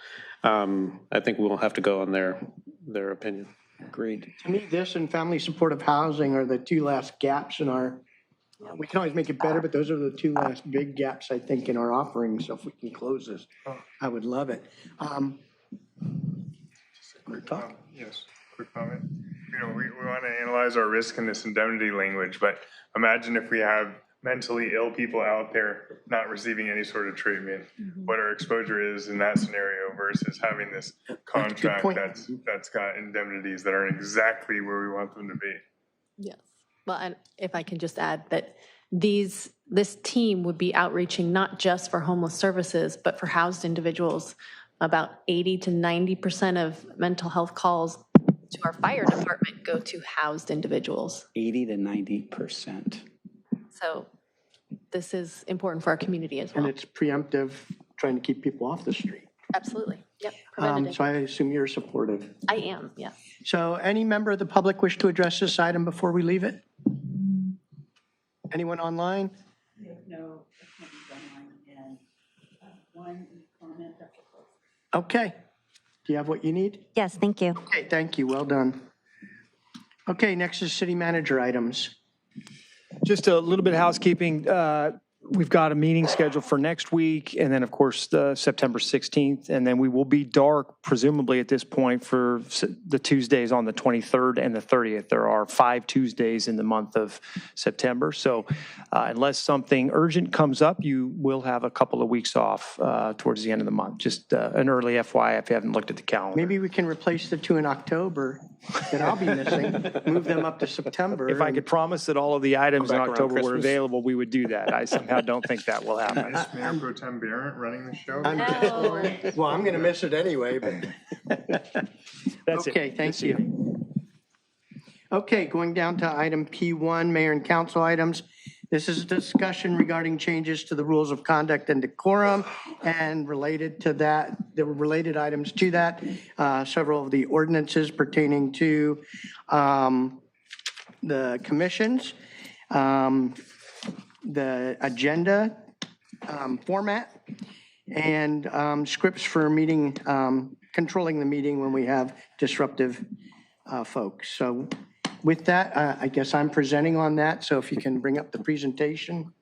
I think we'll have to go on their opinion. Agreed. To me, this and family supportive housing are the two last gaps in our, we can always make it better, but those are the two last big gaps, I think, in our offering. So if we can close this, I would love it. Talk? Yes. quick comment? We want to analyze our risk in this indemnity language, but imagine if we have mentally ill people out there not receiving any sort of treatment, what our exposure is in that scenario versus having this contract that's got indemnities that are exactly where we want them to be. Yes. Well, and if I can just add that this team would be outreaching not just for homeless services, but for housed individuals. About 80 to 90% of mental health calls to our fire department go to housed individuals. 80 to 90%. So this is important for our community as well. And it's preemptive, trying to keep people off the street. Absolutely. Yep. Preventative. So I assume you're supportive. I am, yes. So any member of the public wish to address this item before we leave it? Anyone online? We have no attendees online and one comment. Okay. Do you have what you need? Yes, thank you. Okay, thank you. Well done. Okay, next is city manager items. Just a little bit of housekeeping. We've got a meeting scheduled for next week, and then, of course, the September 16th, and then we will be dark, presumably at this point, for the Tuesdays on the 23rd and the 30th. There are 5 Tuesdays in the month of September, so unless something urgent comes up, you will have a couple of weeks off towards the end of the month. Just an early FYI if you haven't looked at the calendar. Maybe we can replace the 2 in October that I'll be missing, move them up to September. If I could promise that all of the items in October were Christmas. available, we would do that. I somehow don't think that will happen. Is Mayor Pro Tem Barrett running the show? Well, I'm going to miss it anyway, but. That's okay, it. thank you. Okay, going down to item P1, mayor and council items. This is a discussion regarding changes to the rules of conduct and decorum, and related to that, there were related items to that, several of the ordinances pertaining to the commissions, the agenda format, and scripts for meeting, controlling the meeting when we have disruptive folks. So with that, I guess I'm presenting on that, so if you can bring up the presentation.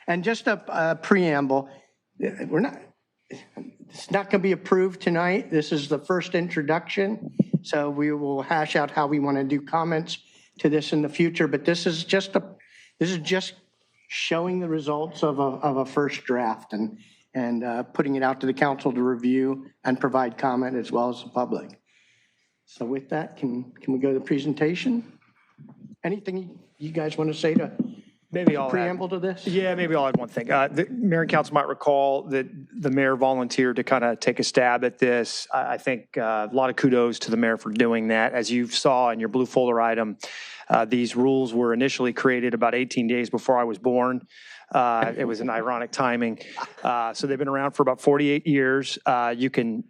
And just a preamble, it's not going to be approved tonight. This is the first introduction, so we will hash out how we want to do comments to this in the future, but this is just showing the results of a first draft and putting it out to the council to review and provide comment as well as the public. So with that, can we go to the presentation? Anything you guys want to say to maybe I'll preamble to this? Yeah, maybe I'll add one thing. The mayor and council might recall that the mayor volunteered to kind of take a stab at this. I think a lot of kudos to the mayor for doing that. As you saw in your blue folder item, these rules were initially created about 18 days before I was born. It was an ironic timing. So they've been around for about 48 years. You can,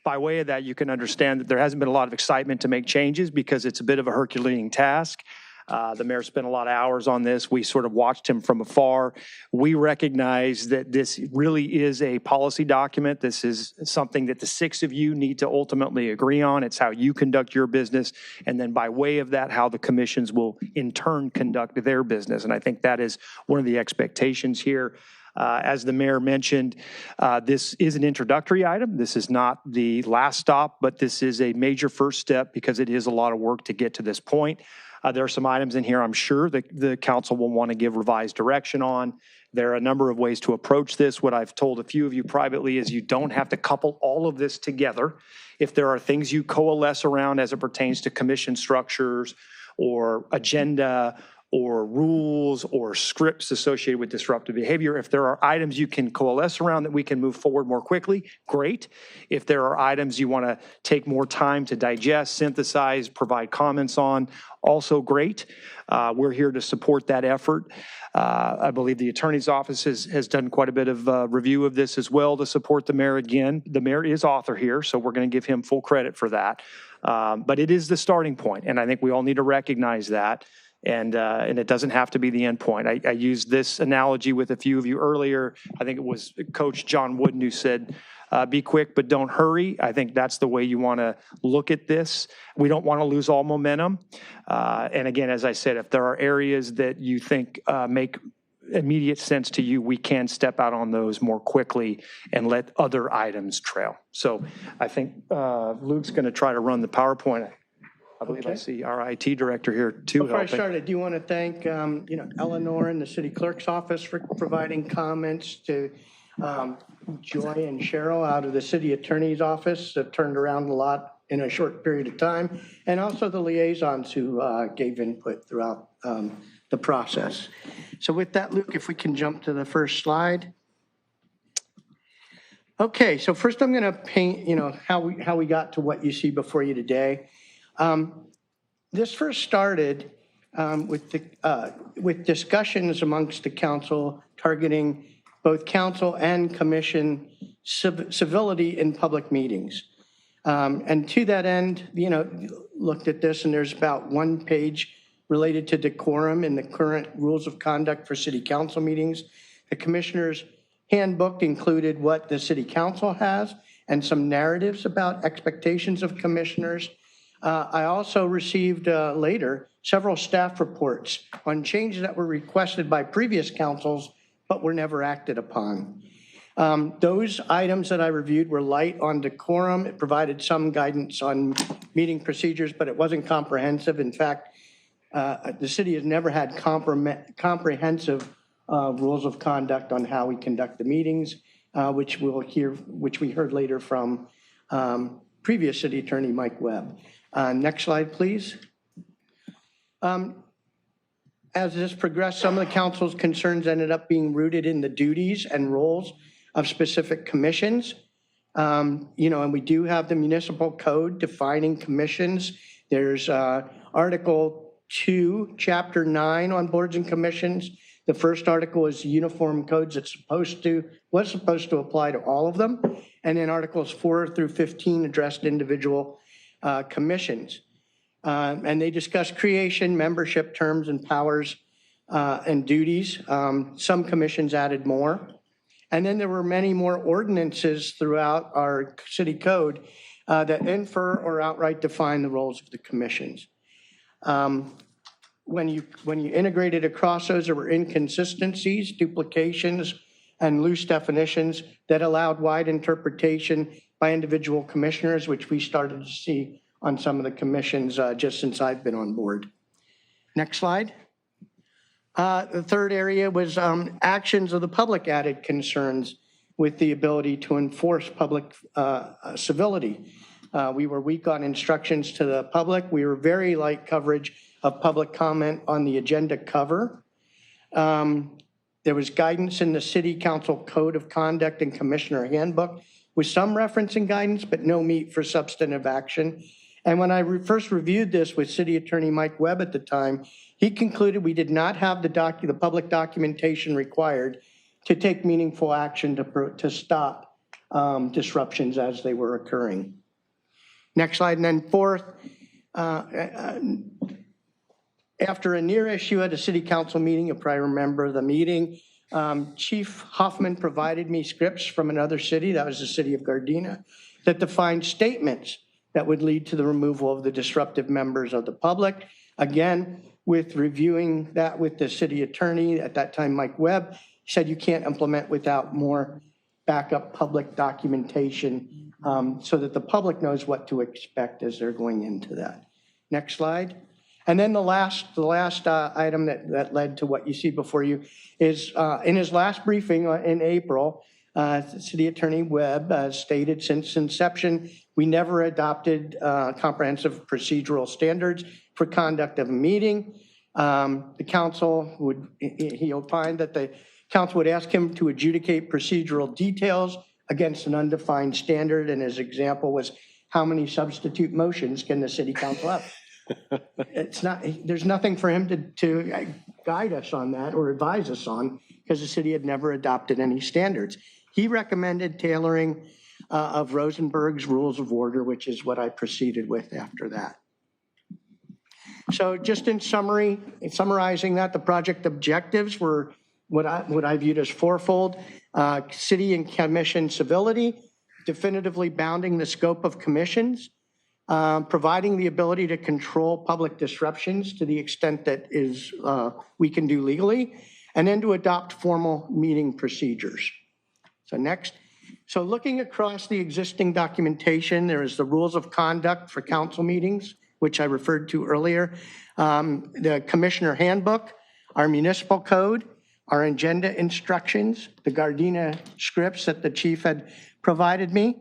by way of that, you can understand that there hasn't been a lot of excitement to make changes because it's a bit of a Herculean task. The mayor spent a lot of hours on this. We sort of watched him from afar. We recognize that this really is a policy document. This is something that the 6 of you need to ultimately agree on. It's how you conduct your business. And then by way of that, how the commissions will in turn conduct their business. And I think that is one of the expectations here. As the mayor mentioned, this is an introductory item. This is not the last stop, but this is a major first step because it is a lot of work to get to this point. There are some items in here I'm sure that the council will want to give revised direction on. There are a number of ways to approach this. What I've told a few of you privately is you don't have to couple all of this together. If there are things you coalesce around as it pertains to commission structures or agenda or rules or scripts associated with disruptive behavior. If there are items you can coalesce around that we can move forward more quickly, great. If there are items you want to take more time to digest, synthesize, provide comments on, also great. We're here to support that effort. I believe the attorney's office has done quite a bit of review of this as well to support the mayor again. The mayor is author here, so we're going to give him full credit for that. But it is the starting point, and I think we all need to recognize that. And it doesn't have to be the end point. I used this analogy with a few of you earlier. I think it was Coach John Wooden who said, be quick, but don't hurry. I think that's the way you want to look at this. We don't want to lose all momentum. And again, as I said, if there are areas that you think make immediate sense to you, we can step out on those more quickly and let other items trail. So I think Luke's going to try to run the PowerPoint. I believe I Okay. see our IT director here too Before I helping. start, I do want to thank, Eleanor and the city clerk's office for providing comments, to Joy and Cheryl out of the city attorney's office that turned around a lot in a short period of time, and also the liaisons who gave input throughout the process. So with that, Luke, if we can jump to the first slide. Okay, so first I'm going to paint, how we got to what you see before you today. This first started with discussions amongst the council targeting both council and commission civility in public meetings. And to that end, looked at this, and there's about 1 page related to decorum in the current rules of conduct for city council meetings. The commissioner's handbook included what the city council has and some narratives about expectations of commissioners. I also received later several staff reports on changes that were requested by previous councils but were never acted upon. Those items that I reviewed were light on decorum. It provided some guidance on meeting procedures, but it wasn't comprehensive. In fact, the city has never had comprehensive rules of conduct on how we conduct the meetings, which we heard later from previous city attorney Mike Webb. Next slide, please. As this progressed, some of the council's concerns ended up being rooted in the duties and roles of specific commissions. And we do have the municipal code defining commissions. There's Article 2, Chapter 9 on boards and commissions. The first article is uniform codes that's was supposed to apply to all of them. And then Articles 4 through 15 addressed individual commissions. And they discuss creation, membership terms, and powers and duties. Some commissions added more. And then there were many more ordinances throughout our city code that infer or outright define the roles of the commissions. When you integrated across those, there were inconsistencies, duplications, and loose definitions that allowed wide interpretation by individual commissioners, which we started to see on some of the commissions just since I've been on board. Next slide. The third area was actions of the public added concerns with the ability to enforce public civility. We were weak on instructions to the public. We were very light coverage of public comment on the agenda cover. There was guidance in the City Council Code of Conduct and Commissioner Handbook with some reference and guidance, but no meat for substantive action. And when I first reviewed this with City Attorney Mike Webb at the time, he concluded we did not have the public documentation required to take meaningful action to stop disruptions as they were occurring. Next slide. And then fourth, after a near issue at a city council meeting, you'll probably remember the meeting, Chief Hoffman provided me scripts from another city, that was the city of Gardena, that defined statements that would lead to the removal of the disruptive members of the public. Again, with reviewing that with the city attorney, at that time Mike Webb, he said you can't implement without more backup public documentation so that the public knows what to expect as they're going into that. Next slide. And then the last item that led to what you see before you is in his last briefing in April, City Attorney Webb stated since inception, we never adopted comprehensive procedural standards for conduct of a meeting. The council he opined that the council would ask him to adjudicate procedural details against an undefined standard. And his example was, how many substitute motions can the city council have? There's nothing for him to guide us on that or advise us on, because the city had never adopted any standards. He recommended tailoring of Rosenberg's Rules of Order, which is what I proceeded with after that. So just in summary, summarizing that, the project objectives were what I viewed as fourfold: city and commission civility, definitively bounding the scope of commissions, providing the ability to control public disruptions to the extent that we can do legally, and then to adopt formal meeting procedures. So next. So looking across the existing documentation, there is the rules of conduct for council meetings, which I referred to earlier, the Commissioner Handbook, our municipal code, our agenda instructions, the Gardena scripts that the chief had provided me,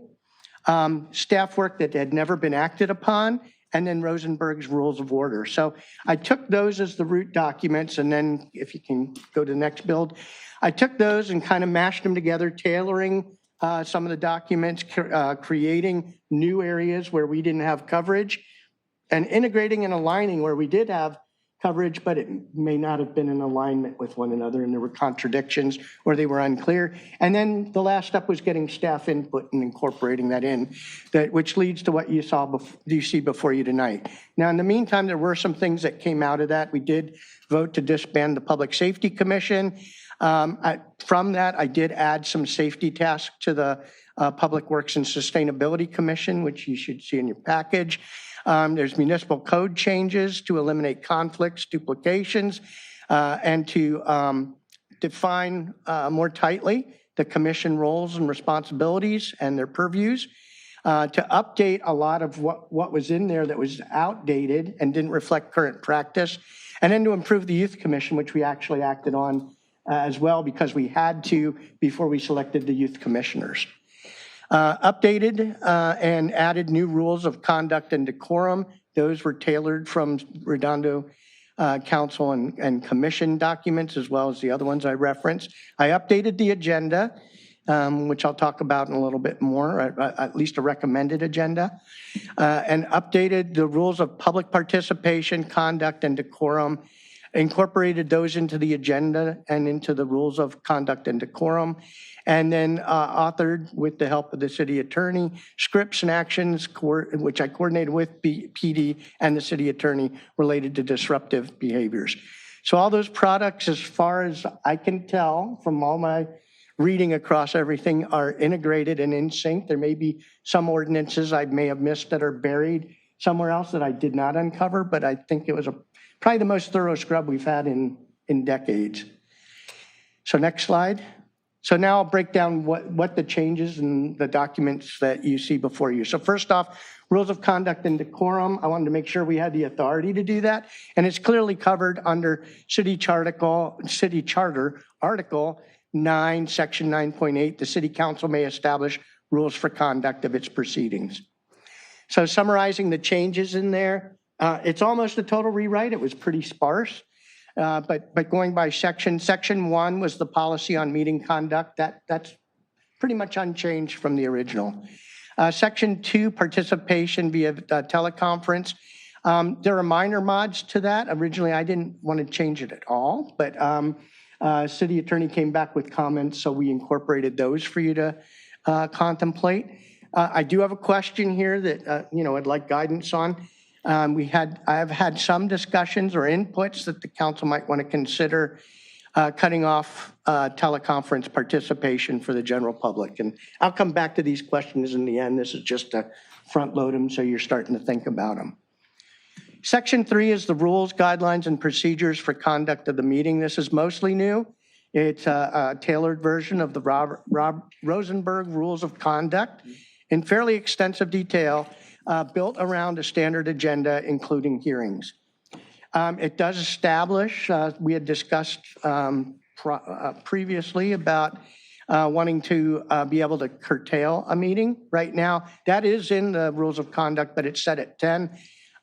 staff work that had never been acted upon, and then Rosenberg's Rules of Order. So I took those as the root documents, and then if you can go to the next build, I took those and kind of mashed them together, tailoring some of the documents, creating new areas where we didn't have coverage, and integrating and aligning where we did have coverage, but it may not have been in alignment with one another, and there were contradictions or they were unclear. And then the last step was getting staff input and incorporating that in, which leads to what you see before you tonight. Now, in the meantime, there were some things that came out of that. We did vote to disband the Public Safety Commission. From that, I did add some safety tasks to the Public Works and Sustainability Commission, which you should see in your package. There's municipal code changes to eliminate conflicts, duplications, and to define more tightly the commission roles and responsibilities and their purviews, to update a lot of what was in there that was outdated and didn't reflect current practice, and then to improve the Youth Commission, which we actually acted on as well because we had to before we selected the youth commissioners. Updated and added new rules of conduct and decorum. Those were tailored from Redondo Council and Commission documents, as well as the other ones I referenced. I updated the agenda, which I'll talk about in a little bit more, at least a recommended agenda, and updated the rules of public participation, conduct, and decorum, incorporated those into the agenda and into the rules of conduct and decorum, and then authored, with the help of the city attorney, scripts and actions, which I coordinated with PD and the city attorney related to disruptive behaviors. So all those products, as far as I can tell from all my reading across everything, are integrated and in sync. There may be some ordinances I may have missed that are buried somewhere else that I did not uncover, but I think it was probably the most thorough scrub we've had in decades. So next slide. So now I'll break down what the changes in the documents that you see before you. So first off, rules of conduct and decorum. I wanted to make sure we had the authority to do that. And it's clearly covered under City Charter, Article 9, Section 9.8. The City Council may establish rules for conduct of its proceedings. So summarizing the changes in there, it's almost a total rewrite. It was pretty sparse. But going by section 1 was the policy on meeting conduct. That's pretty much unchanged from the original. Section 2, participation via teleconference. There are minor mods to that. Originally, I didn't want to change it at all, but city attorney came back with comments, so we incorporated those for you to contemplate. I do have a question here that I'd like guidance on. I've had some discussions or inputs that the council might want to consider cutting off teleconference participation for the general public. And I'll come back to these questions in the end. This is just to front load them so you're starting to think about them. Section 3 is the rules, guidelines, and procedures for conduct of the meeting. This is mostly new. It's a tailored version of the Rosenberg Rules of Conduct in fairly extensive detail, built around a standard agenda, including hearings. It does establish, we had discussed previously about wanting to be able to curtail a meeting. Right now, that is in the rules of conduct, but it's set at 10.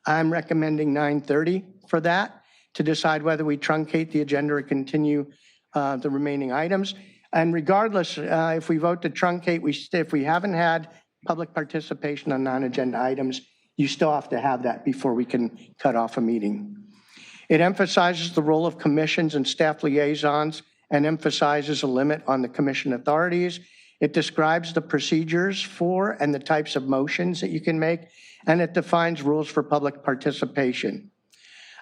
I'm recommending 9:30 for that to decide whether we truncate the agenda or continue the remaining items. And regardless, if we vote to truncate, if we haven't had public participation on non-agenda items, you still have to have that before we can cut off a meeting. It emphasizes the role of commissions and staff liaisons and emphasizes a limit on the commission authorities. It describes the procedures for and the types of motions that you can make, and it defines rules for public participation.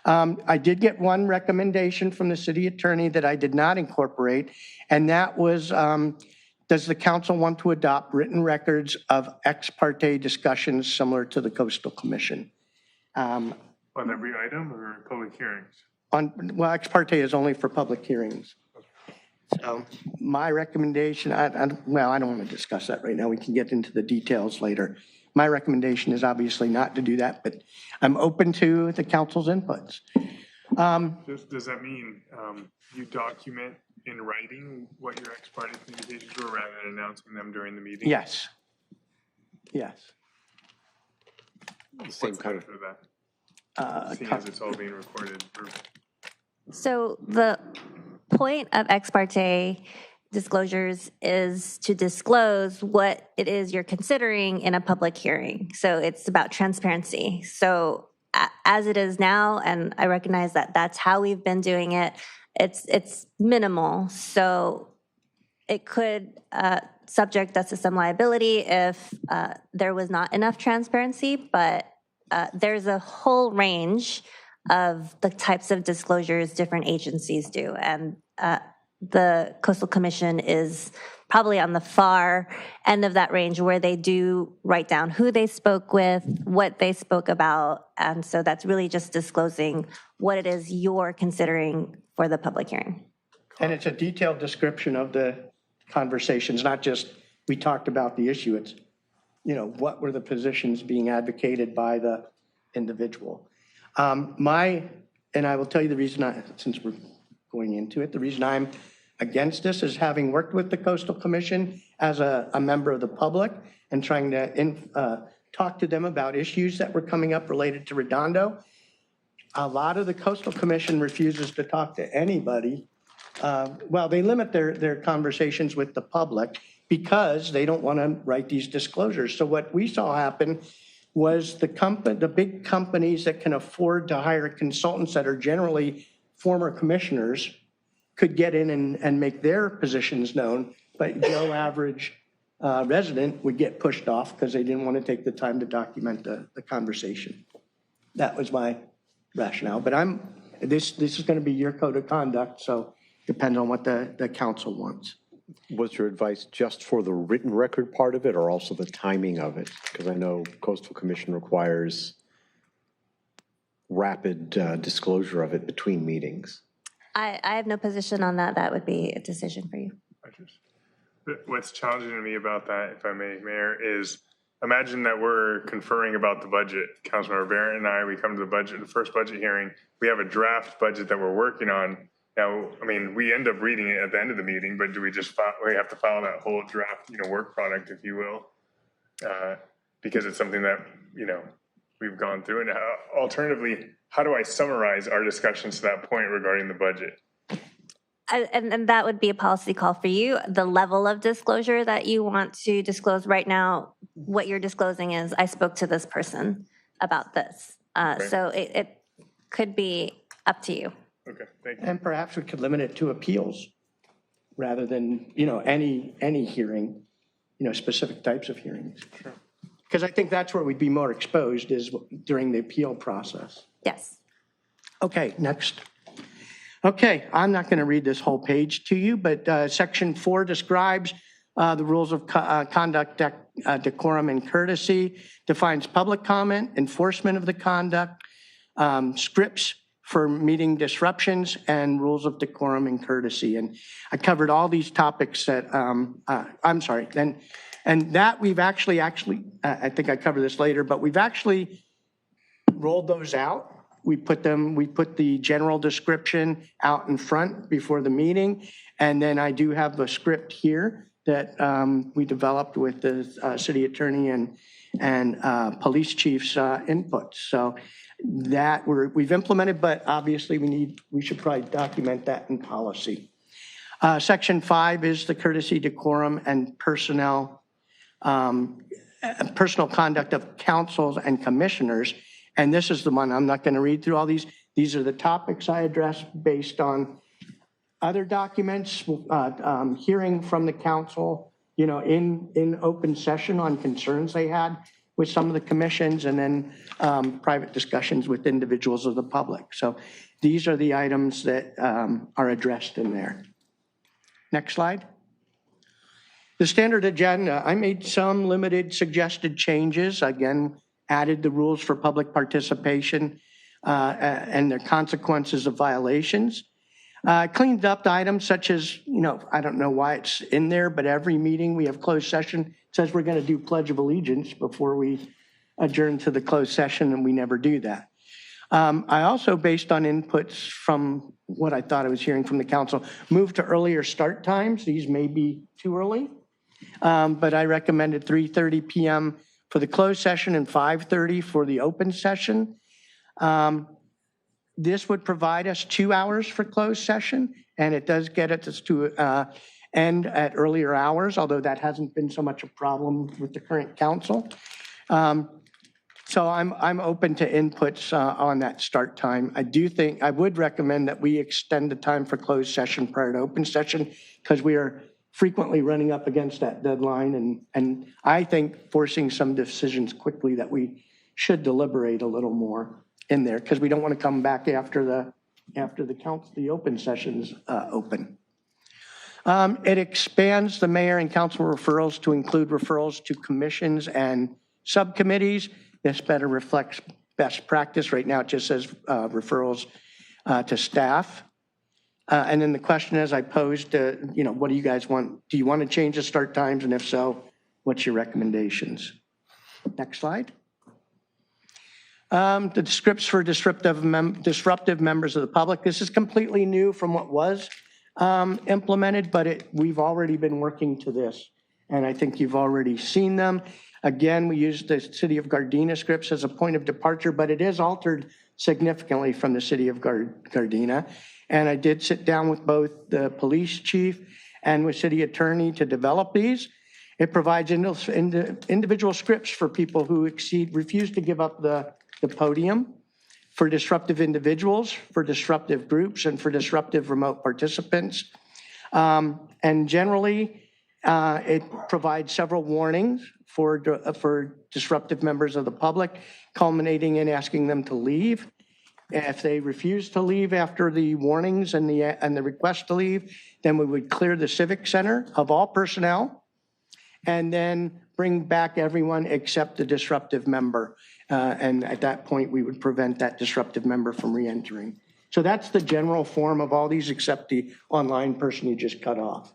I did get one recommendation from the city attorney that I did not incorporate, and that was, does the council want to adopt written records of ex parte discussions similar to the Coastal Commission? On every item or public hearings? Well, ex parte is only for public hearings. So my recommendation, I don't want to discuss that right now. We can get into the details later. My recommendation is obviously not to do that, but I'm open to the council's inputs. Does that mean you document in writing what your ex parte communications were rather than announcing them during the meeting? Yes. Yes. The same kind of that. Seeing as it's all being recorded. So the point of ex parte disclosures is to disclose what it is you're considering in a public hearing. So it's about transparency. So as it is now, and I recognize that that's how we've been doing it, it's minimal. So it could subject us to some liability if there was not enough transparency, but there's a whole range of the types of disclosures different agencies do. And the Coastal Commission is probably on the far end of that range where they do write down who they spoke with, what they spoke about. And so that's really just disclosing what it is you're considering for the public hearing. And it's a detailed description of the conversations, not just we talked about the issue. It's, what were the positions being advocated by the individual. And I will tell you the reason since we're going into it, the reason I'm against this is having worked with the Coastal Commission as a member of the public and trying to talk to them about issues that were coming up related to Redondo. A lot of the Coastal Commission refuses to talk to anybody. They limit their conversations with the public because they don't want to write these disclosures. So what we saw happen was the big companies that can afford to hire consultants that are generally former commissioners could get in and make their positions known, but Joe average resident would get pushed off because they didn't want to take the time to document the conversation. That was my rationale, but this is going to be your code of conduct, so depends on what the council wants. Was your advice just for the written record part of it or also the timing of it? Because I know Coastal Commission requires rapid disclosure of it between meetings. I have no position on that. That would be a decision for you. What's challenging to me about that, if I may, Mayor, is imagine that we're conferring about the budget. Councilmember Barrett and I, we come to the first budget hearing. We have a draft budget that we're working on. Now, I mean, we end up reading it at the end of the meeting, but do we just we have to file that whole draft, work product, if you will, because it's something that, we've gone through. And alternatively, how do I summarize our discussions to that point regarding the budget? And that would be a policy call for you. The level of disclosure that you want to disclose right now, what you're disclosing is, I spoke to this person about this. So it could be up to you. Okay, thank you. And perhaps we could limit it to appeals rather than, any hearing, specific types of hearings. Sure. Because I think that's where we'd be more exposed is during the appeal process. Yes. Okay, next. Okay, I'm not going to read this whole page to you, but Section 4 describes the rules of conduct, decorum, and courtesy, defines public comment, enforcement of the conduct, scripts for meeting disruptions, and rules of decorum and courtesy. And I covered all these topics that, and that we've actually, I think I cover this later, but we've actually rolled those out. We put the general description out in front before the meeting. And then I do have a script here that we developed with the city attorney and police chief's input. So that we've implemented, but obviously we should probably document that in policy. Section 5 is the courtesy, decorum, and personal conduct of councils and commissioners. And this is the one, I'm not going to read through all these. These are the topics I addressed based on other documents, hearing from the council, in open session on concerns they had with some of the commissions, and then private discussions with individuals of the public. So these are the items that are addressed in there. Next slide. The standard agenda, I made some limited suggested changes. Again, added the rules for public participation and their consequences of violations. Cleaned up the items such as, I don't know why it's in there, but every meeting we have closed session, it says we're going to do Pledge of Allegiance before we adjourn to the closed session, and we never do that. I also, based on inputs from what I thought I was hearing from the council, moved to earlier start times. These may be too early, but I recommended 3:30 p.m. for the closed session and 5:30 for the open session. This would provide us 2 hours for closed session, and it does get us to end at earlier hours, although that hasn't been so much a problem with the current council. So I'm open to inputs on that start time. I would recommend that we extend the time for closed session prior to open session, because we are frequently running up against that deadline, and I think forcing some decisions quickly that we should deliberate a little more in there, because we don't want to come back after the open session's open. It expands the mayor and council referrals to include referrals to commissions and subcommittees. This better reflects best practice. Right now, it just says referrals to staff. And then the question is, I posed, what do you guys want? Do you want to change the start times? And if so, what's your recommendations? Next slide. The scripts for disruptive members of the public. This is completely new from what was implemented, but we've already been working to this, and I think you've already seen them. Again, we use the City of Gardena scripts as a point of departure, but it is altered significantly from the City of Gardena. And I did sit down with both the police chief and with city attorney to develop these. It provides individual scripts for people who refuse to give up the podium, for disruptive individuals, for disruptive groups, and for disruptive remote participants. And generally, it provides several warnings for disruptive members of the public, culminating in asking them to leave. If they refuse to leave after the warnings and the request to leave, then we would clear the Civic Center of all personnel and then bring back everyone except the disruptive member. And at that point, we would prevent that disruptive member from re-entering. So that's the general form of all these except the online person you just cut off.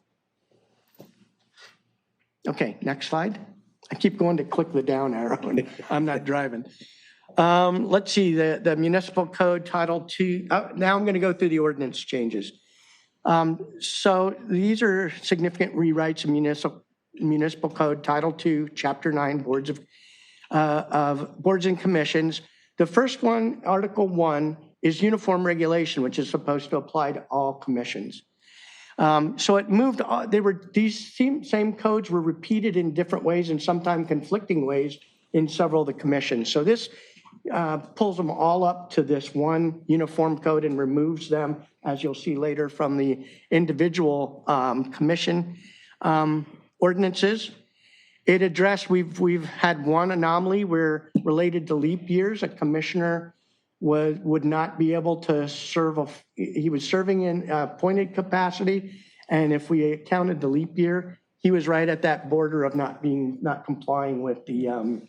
Okay, next slide. I keep going to click the down arrow and I'm not driving. Let's see, the municipal code title 2. Now I'm going to go through the ordinance changes. So these are significant rewrites of municipal code title 2, chapter 9, boards and commissions. The first one, article 1, is uniform regulation, which is supposed to apply to all commissions. So it moved, these same codes were repeated in different ways and sometimes conflicting ways in several of the commissions. So this pulls them all up to this one uniform code and removes them, as you'll see later, from the individual commission ordinances. It addressed, we've had one anomaly where, related to leap years, a commissioner would not be able to serve, he was serving in appointed capacity, and if we counted the leap year, he was right at that border of not complying with the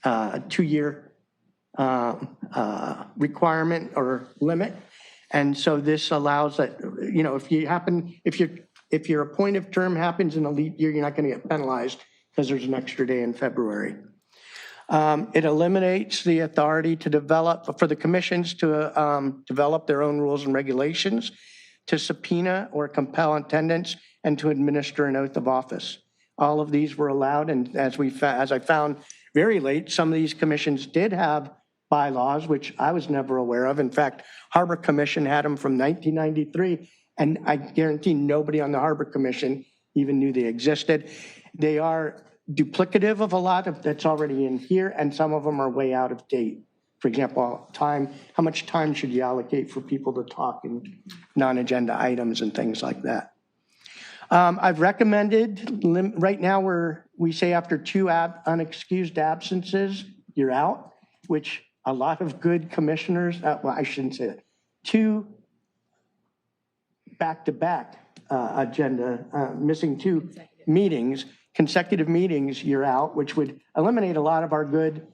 2-year requirement or limit. And so this allows that, if your appointed term happens in a leap year, you're not going to get penalized because there's an extra day in February. It eliminates the authority to for the commissions to develop their own rules and regulations, to subpoena or compel attendance, and to administer an oath of office. All of these were allowed, and as I found very late, some of these commissions did have bylaws, which I was never aware of. In fact, Harbor Commission had them from 1993, and I guarantee nobody on the Harbor Commission even knew they existed. They are duplicative of a lot of that's already in here, and some of them are way out of date. For example, how much time should you allocate for people to talk in non-agenda items and things like that. I've recommended, right now we say after 2 unexcused absences, you're out, which a lot of good commissioners, well, I shouldn't say that, 2 back-to-back agenda, missing 2 meetings, consecutive meetings, you're out, which would eliminate a lot of our good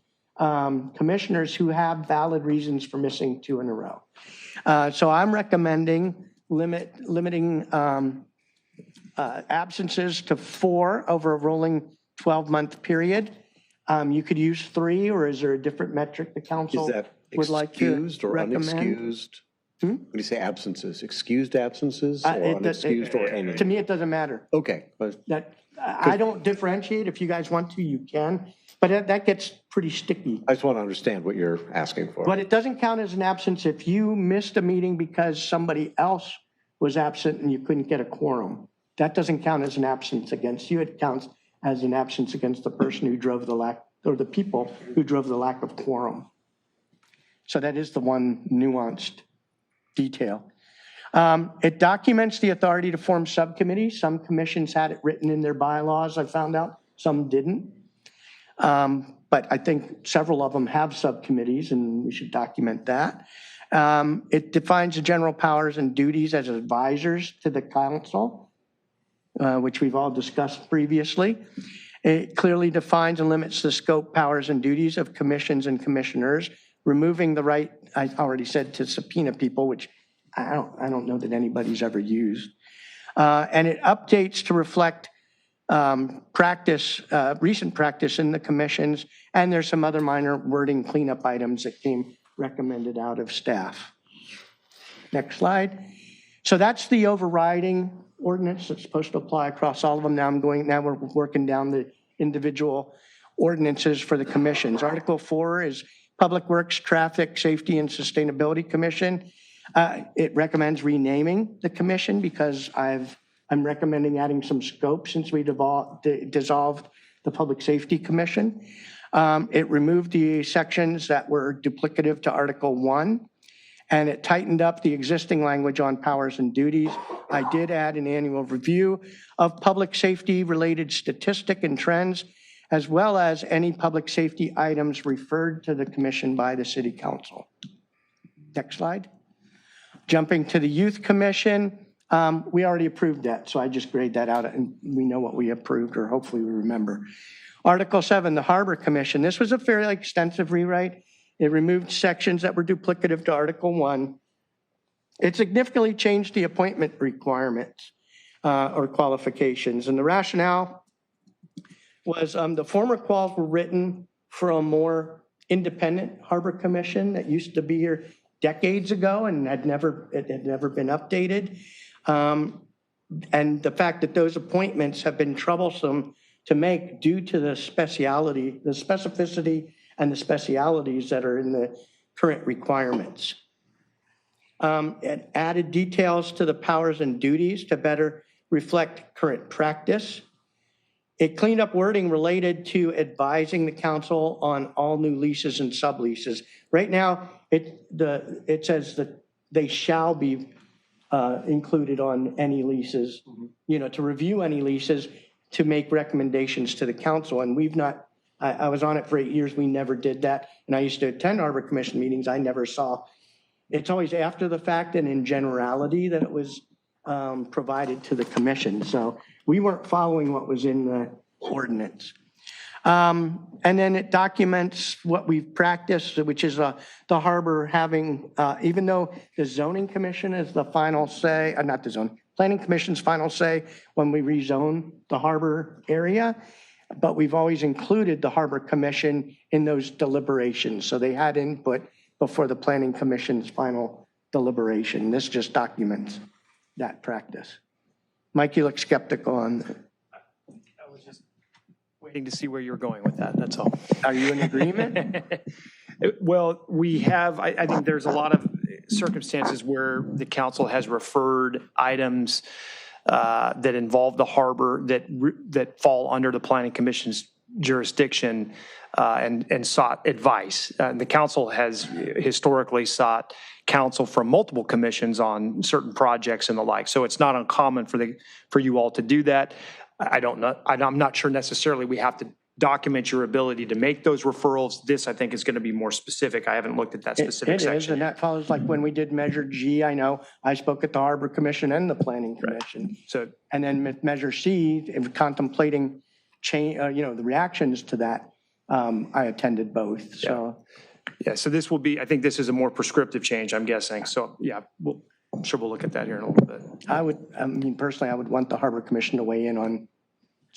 commissioners who have valid reasons for missing 2 in a row. So I'm recommending limiting absences to 4 over a rolling 12-month period. You could use 3, or is there a different metric the council Is that would like to excused or recommend? unexcused? When you say absences, excused absences or unexcused or any? To me, it doesn't matter. Okay. That, I don't differentiate. If you guys want to, you can, but that gets pretty sticky. I just want to understand what you're asking for. But it doesn't count as an absence if you missed a meeting because somebody else was absent and you couldn't get a quorum. That doesn't count as an absence against you. It counts as an absence against the person who drove the lack, or the people who drove the lack of quorum. So that is the one nuanced detail. It documents the authority to form subcommittees. Some commissions had it written in their bylaws, I found out. Some didn't. But I think several of them have subcommittees, and we should document that. It defines the general powers and duties as advisors to the council, which we've all discussed previously. It clearly defines and limits the scope, powers, and duties of commissions and commissioners, removing the right, I already said, to subpoena people, which I don't know that anybody's ever used. And it updates to reflect recent practice in the commissions, and there's some other minor wording cleanup items that came recommended out of staff. Next slide. So that's the overriding ordinance that's supposed to apply across all of them. Now we're working down the individual ordinances for the commissions. Article 4 is Public Works, Traffic, Safety, and Sustainability Commission. It recommends renaming the commission because I'm recommending adding some scope since we dissolved the Public Safety Commission. It removed the sections that were duplicative to Article 1, and it tightened up the existing language on powers and duties. I did add an annual review of public safety related statistic and trends, as well as any public safety items referred to the commission by the city council. Next slide. Jumping to the Youth Commission, we already approved that, so I just grayed that out and we know what we approved, or hopefully we remember. Article 7, the Harbor Commission. This was a fairly extensive rewrite. It removed sections that were duplicative to Article 1. It significantly changed the appointment requirements or qualifications, and the rationale was the former quals were written for a more independent Harbor Commission that used to be here decades ago and it had never been updated. And the fact that those appointments have been troublesome to make due to the specificity and the specialities that are in the current requirements. It added details to the powers and duties to better reflect current practice. It cleaned up wording related to advising the council on all new leases and subleases. Right now, it says that they shall be included on any leases, to review any leases, to make recommendations to the council. And we've not, I was on it for 8 years, we never did that. And I used to attend Harbor Commission meetings, I never saw. It's always after the fact and in generality that it was provided to the commission. So we weren't following what was in the ordinance. And then it documents what we've practiced, which is the harbor having, even though the zoning commission is the final say, not the zoning, planning commission's final say when we rezone the harbor area, but we've always included the harbor commission in those deliberations. So they had input before the planning commission's final deliberation. This just documents that practice. Mike, you look skeptical on that. I was just waiting to see where you were going with that, that's all. Are you in agreement? Well, we have, I think there's a lot of circumstances where the council has referred items that involve the harbor that fall under the planning commission's jurisdiction and sought advice. The council has historically sought counsel from multiple commissions on certain projects and the like. So it's not uncommon for you all to do that. I'm not sure necessarily we have to document your ability to make those referrals. This, I think, is going to be more specific. I haven't looked at that specific section. It is, and that follows like when we did Measure G, I know I spoke at the Harbor Commission and the Planning Commission. Right. So, and then with Measure C, contemplating change, the reactions to that, I attended both. Yeah. So, yeah. So this will be, I think this is a more prescriptive change, I'm guessing. So, yeah, I'm sure we'll look at that here in a little bit. I mean, personally, I would want the Harbor Commission to weigh in on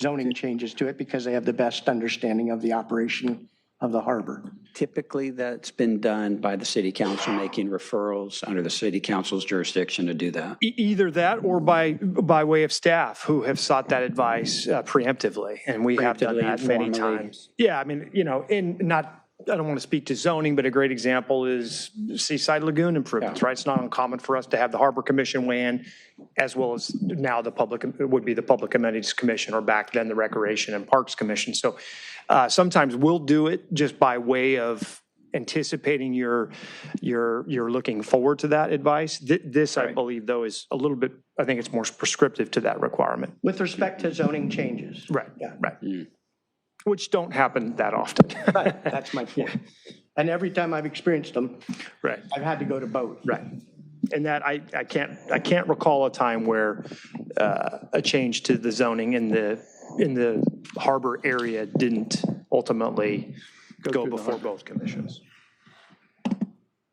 zoning changes to it because they have the best understanding of the operation of the harbor. Typically, that's been done by the city council making referrals under the city council's jurisdiction to do that. Either that or by way of staff who have sought that advice preemptively, and we have done that many times. Yeah, I mean, you know, I don't want to speak to zoning, but a great example is Seaside Lagoon improvements, right? It's not uncommon for us to have the Harbor Commission weigh in, as well as now it would be the Public Amenities Commission, or back then the Recreation and Parks Commission. So sometimes we'll do it just by way of anticipating you're looking forward to that advice. This, I believe, though, is a little bit, I think it's more prescriptive to that requirement. With respect to zoning changes. Right, yeah. Right. Which don't happen that often. Right, that's my point. Yeah. And every time I've experienced them, right, I've had to go to both. Right. And that I can't recall a time where a change to the zoning in the harbor area didn't ultimately go before both commissions.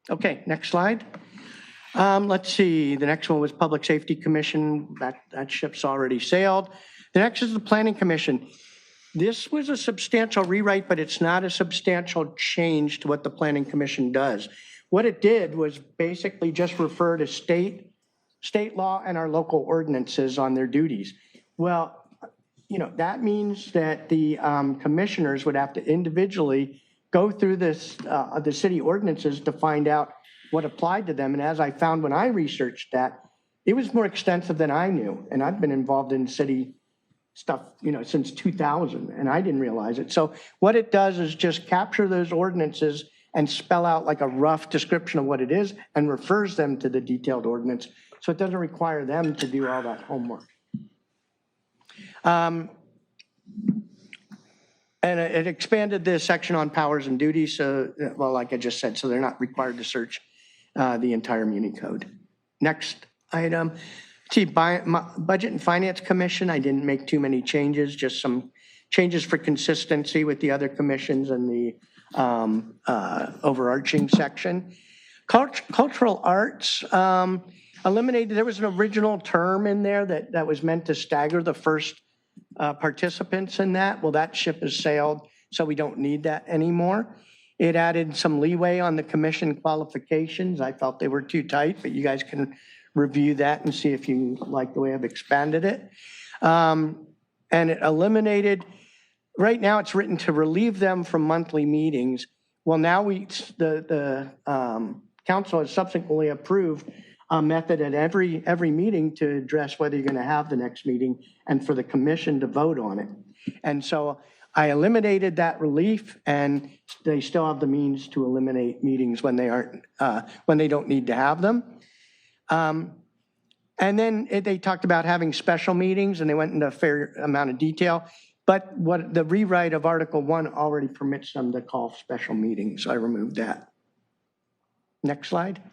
Okay, next slide. Let's see, the next one was Public Safety Commission. That ship's already sailed. The next is the Planning Commission. This was a substantial rewrite, but it's not a substantial change to what the Planning Commission does. What it did was basically just refer to state law and our local ordinances on their duties. Well, you know, that means that the commissioners would have to individually go through the city ordinances to find out what applied to them. And as I found when I researched that, it was more extensive than I knew. And I've been involved in city stuff, you know, since 2000, and I didn't realize it. So what it does is just capture those ordinances and spell out like a rough description of what it is and refers them to the detailed ordinance. So it doesn't require them to do all that homework. And it expanded the section on powers and duties. So, well, like I just said, so they're not required to search the entire Muni Code. Next item. See, Budget and Finance Commission, I didn't make too many changes, just some changes for consistency with the other commissions and the overarching section. Cultural arts, eliminated, there was an original term in there that was meant to stagger the first participants in that. Well, that ship has sailed, so we don't need that anymore. It added some leeway on the commission qualifications. I felt they were too tight, but you guys can review that and see if you like the way I've expanded it. And it eliminated, right now it's written to relieve them from monthly meetings. Well, now the council has subsequently approved a method at every meeting to address whether you're going to have the next meeting and for the commission to vote on it. And so I eliminated that relief, and they still have the means to eliminate meetings when they aren't, when they don't need to have them. And then they talked about having special meetings, and they went into a fair amount of detail. But what the rewrite of Article 1 already permits them to call special meetings. So I removed that. Next slide.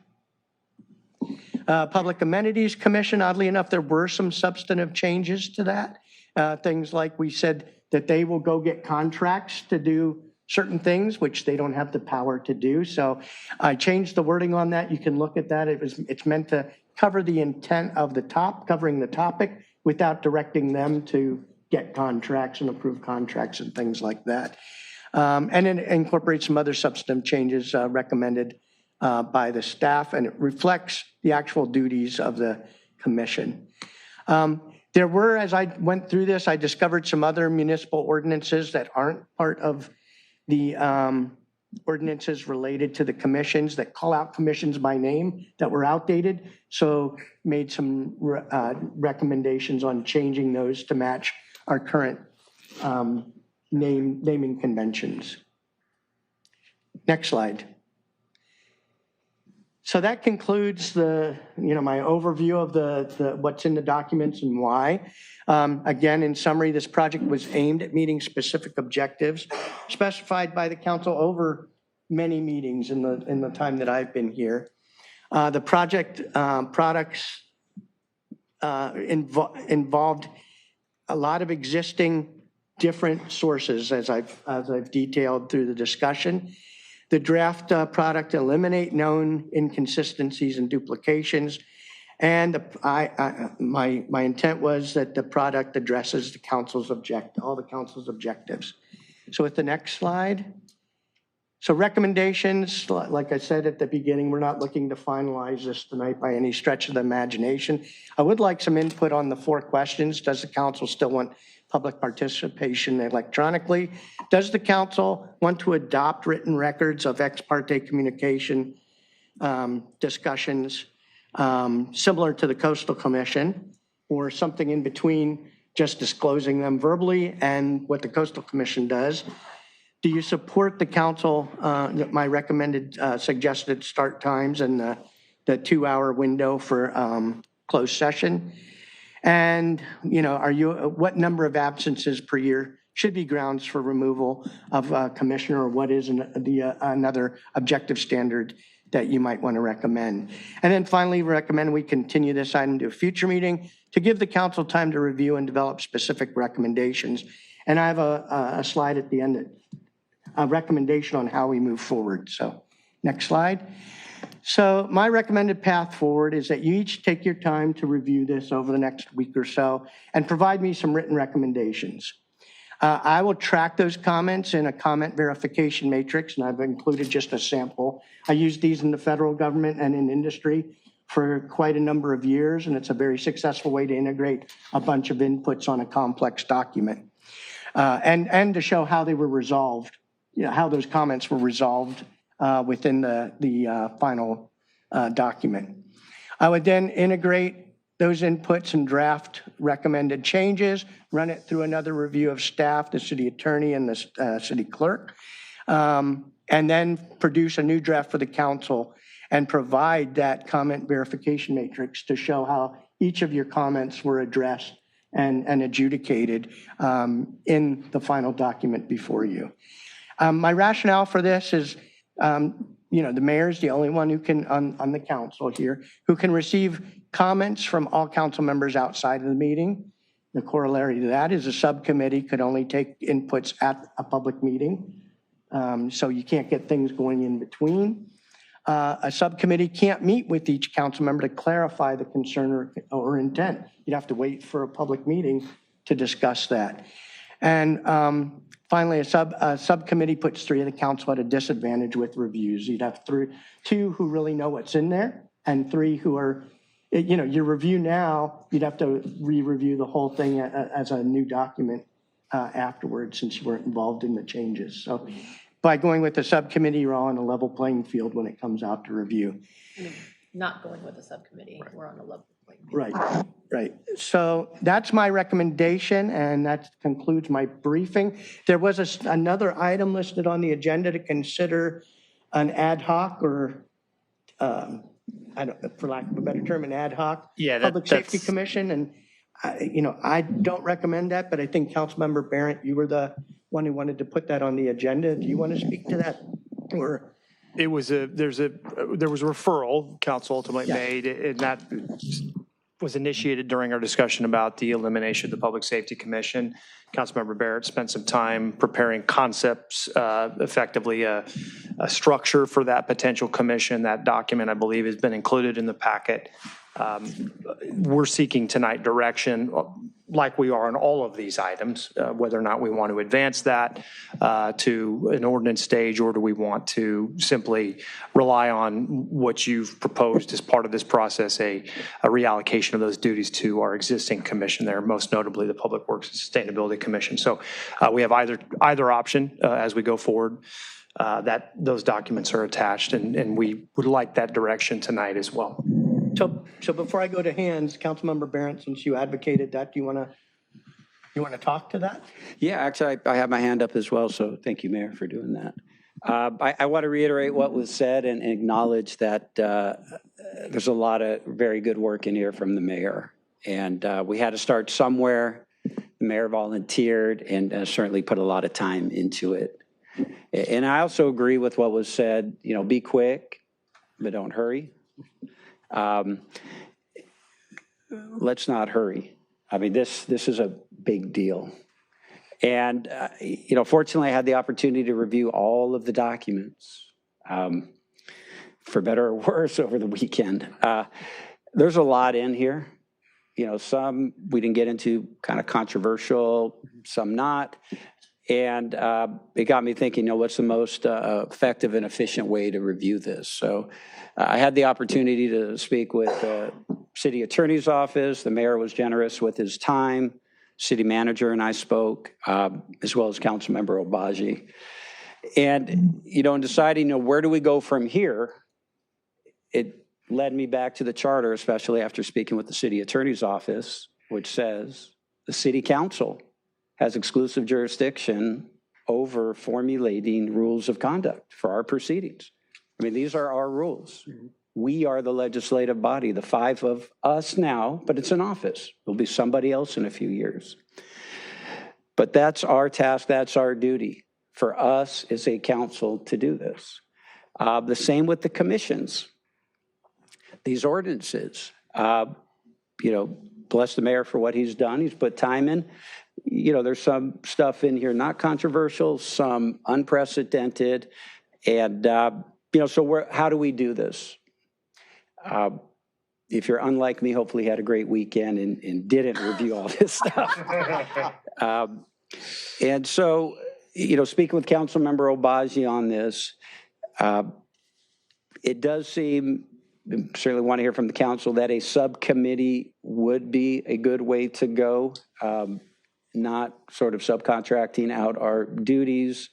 Public Amenities Commission, oddly enough, there were some substantive changes to that. Things like we said that they will go get contracts to do certain things, which they don't have the power to do. So I changed the wording on that. You can look at that. It's meant to cover the intent of covering the topic without directing them to get contracts and approve contracts and things like that. And it incorporates some other substantive changes recommended by the staff, and it reflects the actual duties of the commission. There were, as I went through this, I discovered some other municipal ordinances that aren't part of the ordinances related to the commissions that call out commissions by name that were outdated. So made some recommendations on changing those to match our current naming conventions. Next slide. So that concludes my overview of the what's in the documents and why. Again, in summary, this project was aimed at meeting specific objectives specified by the council over many meetings in the time that I've been here. The project products involved a lot of existing different sources, as I've detailed through the discussion. The draft product eliminate known inconsistencies and duplications And my intent was that the product addresses the council's all the council's objectives. So with the next slide. So recommendations, like I said at the beginning, we're not looking to finalize this tonight by any stretch of the imagination. I would like some input on the 4 questions. Does the council still want public participation electronically? Does the council want to adopt written records of ex parte communication discussions similar to the Coastal Commission, or something in between just disclosing them verbally and what the Coastal Commission does? Do you support the council, my recommended suggested start times and the 2-hour window for closed session? And, what number of absences per year should be grounds for removal of a commissioner, or what is another objective standard that you might want to recommend? And then finally, recommend we continue this item to a future meeting to give the council time to review and develop specific recommendations. And I have a slide at the end, a recommendation on how we move forward. So next slide. So my recommended path forward is that you each take your time to review this over the next week or so and provide me some written recommendations. I will track those comments in a comment verification matrix, and I've included just a sample. I use these in the federal government and in industry for quite a number of years, and it's a very successful way to integrate a bunch of inputs on a complex document. And to show how they were resolved, how those comments were resolved within the final document. I would then integrate those inputs and draft recommended changes, run it through another review of staff, the city attorney, and the city clerk, and then produce a new draft for the council and provide that comment verification matrix to show how each of your comments were addressed and adjudicated in the final document before you. My rationale for this is, the mayor is the only one who can, on the council here, who can receive comments from all council members outside of the meeting. The corollary to that is a subcommittee could only take inputs at a public meeting. So you can't get things going in between. A subcommittee can't meet with each council member to clarify the concern or intent. You'd have to wait for a public meeting to discuss that. And finally, a subcommittee puts 3 of the council at a disadvantage with reviews. You'd have 2 who really know what's in there, and 3 who are, your review now, you'd have to re-review the whole thing as a new document afterwards, since you weren't involved in the changes. So by going with the subcommittee, you're all on a level playing field when it comes out to review. Not going with a subcommittee, we're on a level playing Right, field. right. So that's my recommendation, and that concludes my briefing. There was another item listed on the agenda to consider an ad hoc, or for lack of a better term, an ad hoc Public Safety Commission. And I don't recommend that, but I think Councilmember Barrett, you were the one who wanted to put that on the agenda. Do you want to speak to that? Or there was a referral council ultimately made, and that was initiated during our discussion about the elimination of the Public Safety Commission. Councilmember Barrett spent some time preparing concepts, effectively a structure for that potential commission. That document, I believe, has been included in the packet. We're seeking tonight direction, like we are on all of these items, whether or not we want to advance that to an ordinance stage, or do we want to simply rely on what you've proposed as part of this process, a reallocation of those duties to our existing commission there, most notably the Public Works and Sustainability Commission. So we have either option as we go forward. That those documents are attached, and we would like that direction tonight as well. So before I go to hands, Councilmember Barrett, since you advocated that, do you want to talk to that? Yeah, actually, I have my hand up as well, so thank you, Mayor, for doing that. I want to reiterate what was said and acknowledge that there's a lot of very good work in here from the mayor. And we had to start somewhere. The mayor volunteered and certainly put a lot of time into it. And I also agree with what was said, be quick, but don't hurry. Let's not hurry. I mean, this is a big deal. And, fortunately, I had the opportunity to review all of the documents, for better or worse, over the weekend. there's a lot in here. You know, some we didn't get into, kind of controversial, some not. And it got me thinking, you know, what's the most effective and efficient way to review this? So I had the opportunity to speak with the city attorney's office. The mayor was generous with his time. City manager and I spoke, as well as Councilmember Obaji. And, you know, in deciding, you know, where do we go from here, it led me back to the charter, especially after speaking with the city attorney's office, which says the city council has exclusive jurisdiction over formulating rules of conduct for our proceedings. I mean, these are our rules. We are the legislative body, the five of us now, but it's an office. There'll be somebody else in a few years. But that's our task, that's our duty for us as a council to do this. The same with the commissions. These ordinances, you know, bless the mayor for what he's done. He's put time in. You know, there's some stuff in here not controversial, some unprecedented. And, you know, so how do we do this? If you're unlike me, hopefully you had a great weekend and didn't review all this stuff. And so, you know, speaking with Councilmember Obaji on this, it does seem, certainly want to hear from the council, that a subcommittee would be a good way to go, not sort of subcontracting out our duties.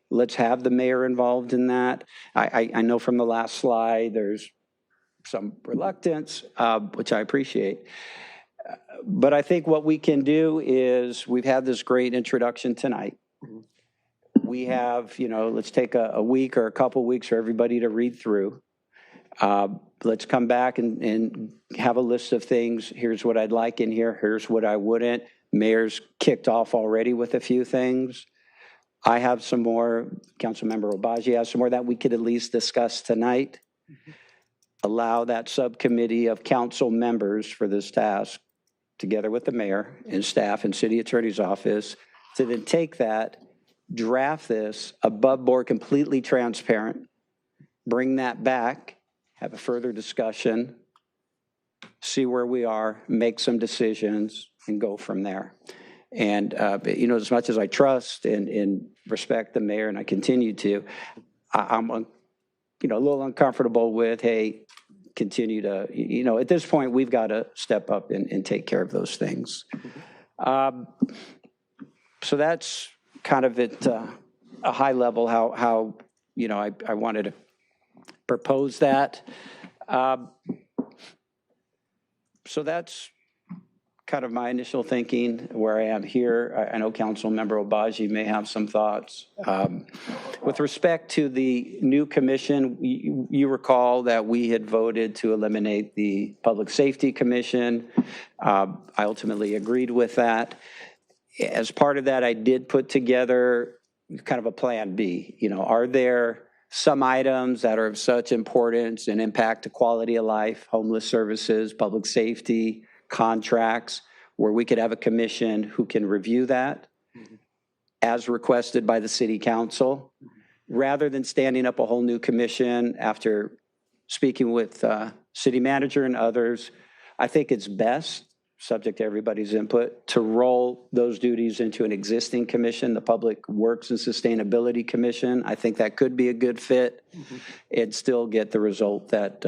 Let's have the mayor involved in that. I know from the last slide, there's some reluctance, which I appreciate. But I think what we can do is, we've had this great introduction tonight. We have, you know, let's take a week or a couple weeks for everybody to read through. Let's come back and have a list of things. Here's what I'd like in here. Here's what I wouldn't. Mayor's kicked off already with a few things. I have some more. Councilmember Obaji has some more that we could at least discuss tonight. Allow that subcommittee of council members for this task, together with the mayor and staff and city attorney's office, to then take that, draft this above board, completely transparent, bring that back, have a further discussion, see where we are, make some decisions, and go from there. And, you know, as much as I trust and respect the mayor, and I continue to, I'm, you know, a little uncomfortable with, hey, continue to, you know, at this point, we've got to step up and take care of those things. So that's kind of at a high level how you know, I wanted to propose that. So that's kind of my initial thinking where I am here. I know Councilmember Obaji may have some thoughts. With respect to the new commission, you recall that we had voted to eliminate the Public Safety Commission. I ultimately agreed with that. As part of that, I did put together kind of a plan B. You know, are there some items that are of such importance and impact to quality of life, homeless services, public safety, contracts, where we could have a commission who can review that as requested by the city council, rather than standing up a whole new commission after speaking with city manager and others. I think it's best, subject to everybody's input, to roll those duties into an existing commission, the Public Works and Sustainability Commission. I think that could be a good fit and still get the result that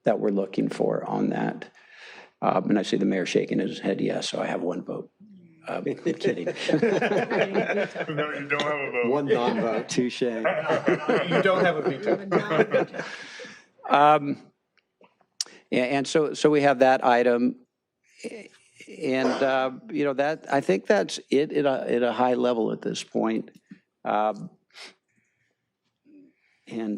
that we're looking for on that. And I see the mayor shaking his head yes, so I have one vote. I'm kidding. No, you don't have a vote. One non-vote. Touche. You don't have a veto. And so we have that item. And, you know, that, I think that's it at a high level at this point. And,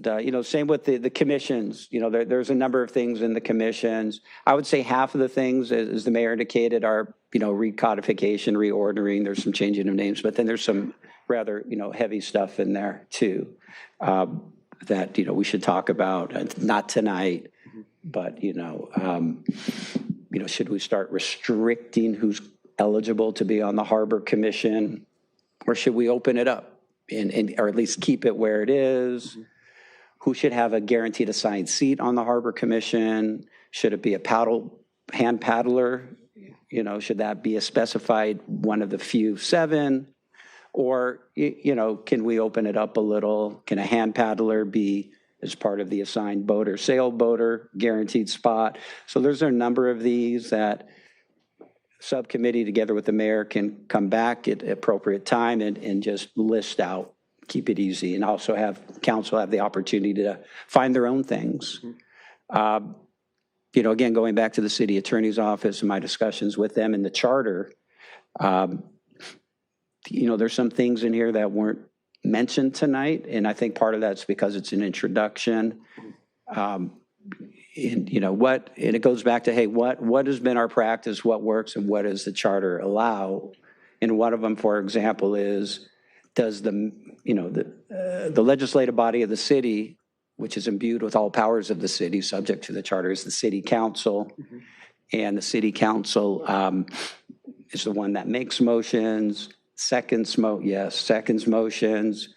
you know, same with the commissions. You know, there's a number of things in the commissions. I would say half of the things, as the mayor indicated, are, you know, recodification, reordering. There's some changing of names, but then there's some rather, you know, heavy stuff in there too that, you know, we should talk about. Not tonight, but, you know, should we start restricting who's eligible to be on the Harbor Commission, or should we open it up and or at least keep it where it is? Who should have a guaranteed assigned seat on the Harbor Commission? Should it be a hand paddler? Should that be a specified one of the few 7? Or, can we open it up a little? Can a hand paddler be as part of the assigned boat or sailboat or guaranteed spot? So there's a number of these that subcommittee together with the mayor can come back at appropriate time and just list out, keep it easy, and also have council have the opportunity to find their own things. Again, going back to the city attorney's office and my discussions with them in the charter, there's some things in here that weren't mentioned tonight, and I think part of that's because it's an introduction. And it goes back to, hey, what has been our practice, what works, and what does the charter allow? And one of them, for example, is does the legislative body of the city, which is imbued with all powers of the city, subject to the charter, is the city council. And the city council is the one that makes motions, seconds motions.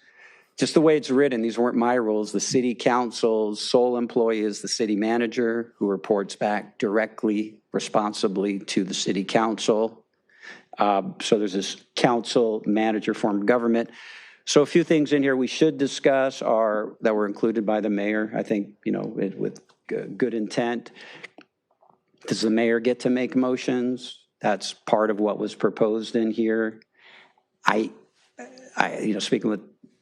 Just the way it's written, these weren't my rules. The city council's sole employee is the city manager, who reports back directly, responsibly to the city council. So there's this council manager form of government. So a few things in here we should discuss that were included by the mayor, I think, with good intent. Does the mayor get to make motions? That's part of what was proposed in here.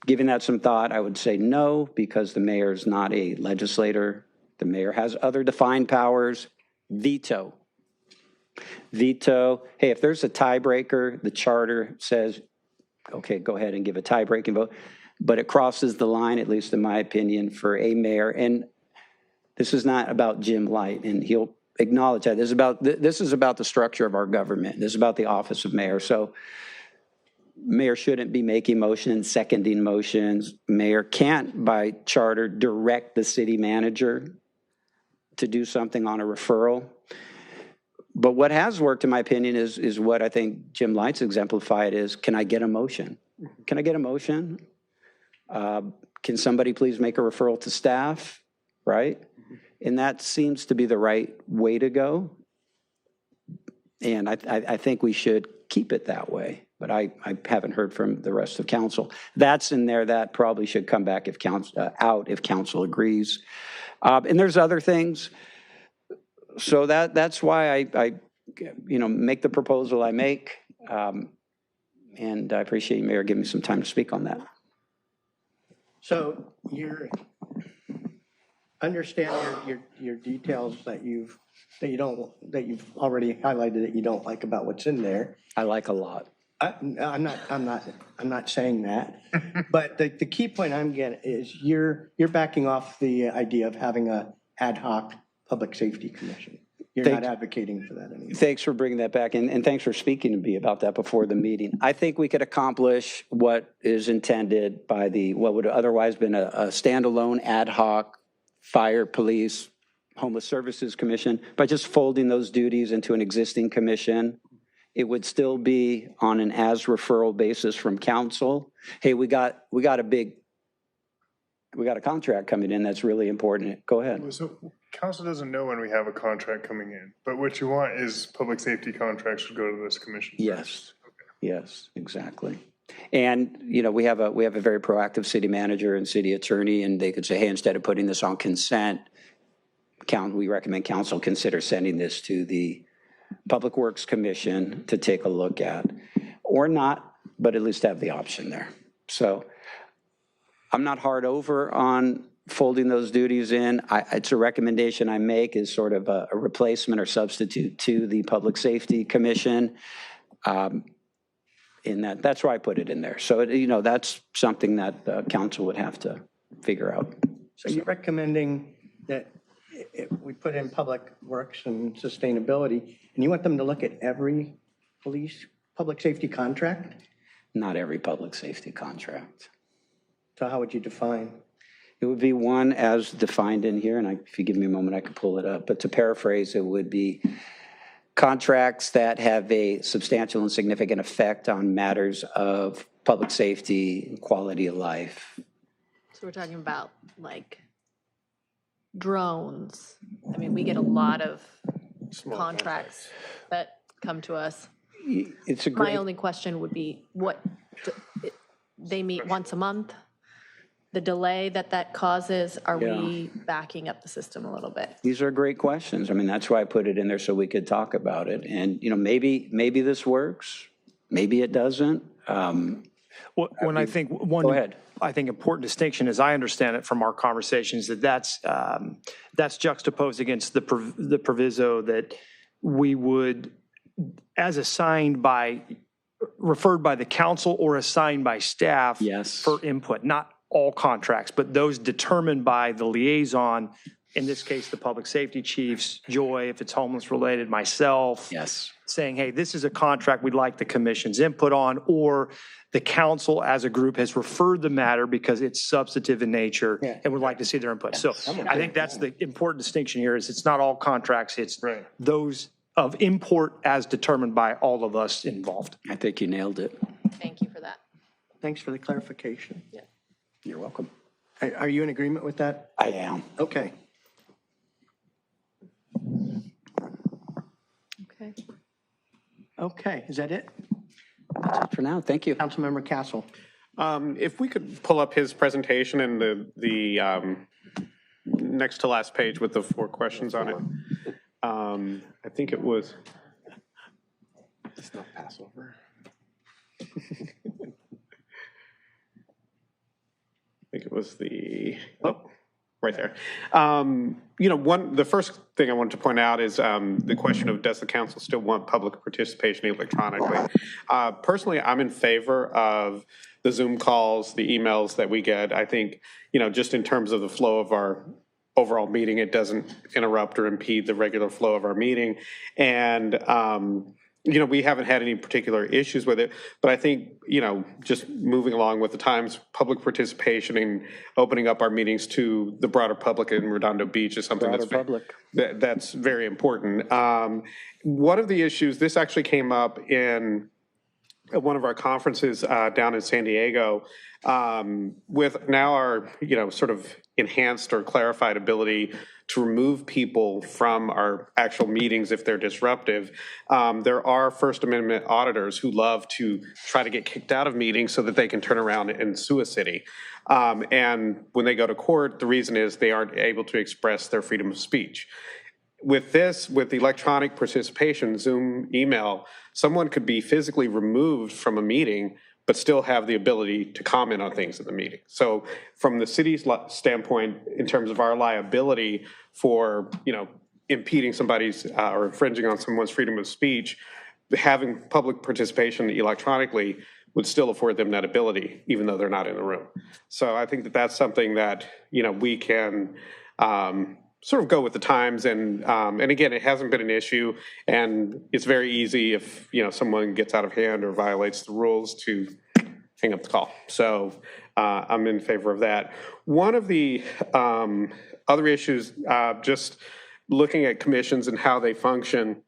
Giving that some thought, I would say no, because the mayor is not a legislator. The mayor has other defined powers. Veto. Hey, if there's a tiebreaker, the charter says, okay, go ahead and give a tie-breaking vote. But it crosses the line, at least in my opinion, for a mayor. And this is not about Jim Light, and he'll acknowledge that. This is about the structure of our government. This is about the office of mayor. So mayor shouldn't be making motions, seconding motions. Mayor can't, by charter, direct the city manager to do something on a referral. But what has worked, in my opinion, is what I think Jim Light's exemplified is, can I get a motion? Can I get a motion? Can somebody please make a referral to staff, right? And that seems to be the right way to go. And I think we should keep it that way. But I haven't heard from the rest of council. That's in there. That probably should come back if council agrees. And there's other things. So that's why I make the proposal I make. And I appreciate you, Mayor, giving me some time to speak on that. So you understand your details that you've already highlighted that you don't like about what's in there. I like a lot. I'm not saying that, but the key point I'm getting is you're backing off the idea of having a ad hoc public safety commission. You're not advocating for that anymore. Thanks for bringing that back, and thanks for speaking to me about that before the meeting. I think we could accomplish what is intended by what would have otherwise been a standalone ad hoc fire, police, homeless services commission by just folding those duties into an existing commission. It would still be on an as referral basis from council. Hey, we got a contract coming in that's really important. Go ahead. So council doesn't know when we have a contract coming in, but what you want is public safety contracts should go to this commission. Yes. Okay. Yes, exactly. And we have a very proactive city manager and city attorney, and they could say, hey, instead of putting this on consent, we recommend council consider sending this to the Public Works Commission to take a look at, or not, but at least have the option there. So I'm not hard over on folding those duties in. It's a recommendation I make is sort of a replacement or substitute to the Public Safety Commission. That's why I put it in there. So, that's something that council would have to figure out. So you're recommending that we put in public works and sustainability, and you want them to look at every public safety contract? Not every public safety contract. So how would you define? It would be one as defined in here, and if you give me a moment, I could pull it up. But to paraphrase, it would be contracts that have a substantial and significant effect on matters of public safety and quality of life. So we're talking about like drones. I mean, we get a lot of contracts that come to us. It's a My great, only question would be, they meet once a month? The delay that causes, are we backing up the system a little bit? these are great questions. I mean, that's why I put it in there so we could talk about it. And, maybe this works, maybe it doesn't. When I think Go ahead. I think important distinction, as I understand it from our conversations, that's juxtaposed against the proviso that we would, as referred by the council or assigned by staff for input, not all contracts, but those determined by the liaison, in this case, the public safety chiefs, Joy, if it's homeless related, myself. Yes. Saying, hey, this is a contract we'd like the commission's input on, or the council as a group has referred the matter because it's substantive in nature and would like to see their input. So I think that's the important distinction here is it's not all contracts, it's those of import as determined by all of us involved. I think you nailed it. Thank you for that. Thanks for the clarification. Yeah. You're welcome. Are you in agreement with that? I am. Okay. Okay. Okay, is that it? That's it for now. Thank you. Councilmember Castle. If we could pull up his presentation and the next to last page with the 4 questions on it. I think it was. It's not Passover. I think it was right there. The first thing I wanted to point out is the question of does the council still want public participation electronically? Personally, I'm in favor of the Zoom calls, the emails that we get. I think, just in terms of the flow of our overall meeting, it doesn't interrupt or impede the regular flow of our meeting. And, we haven't had any particular issues with it, but I think, just moving along with the times, public participation and opening up our meetings to the broader public in Redondo Beach is something that's very important. One of the issues, this actually came up in one of our conferences down in San Diego, with now our, sort of enhanced or clarified ability to remove people from our actual meetings if they're disruptive. There are First Amendment auditors who love to try to get kicked out of meetings so that they can turn around and sue a city. And when they go to court, the reason is they aren't able to express their freedom of speech. With electronic participation, Zoom, email, someone could be physically removed from a meeting but still have the ability to comment on things in the meeting. So from the city's standpoint, in terms of our liability for, impeding somebody's or infringing on someone's freedom of speech, having public participation electronically would still afford them that ability, even though they're not in the room. So I think that that's something that, we can sort of go with the times. And again, it hasn't been an issue, and it's very easy if, someone gets out of hand or violates the rules to hang up the call. So I'm in favor of that. One of the other issues, just looking at commissions and how they function,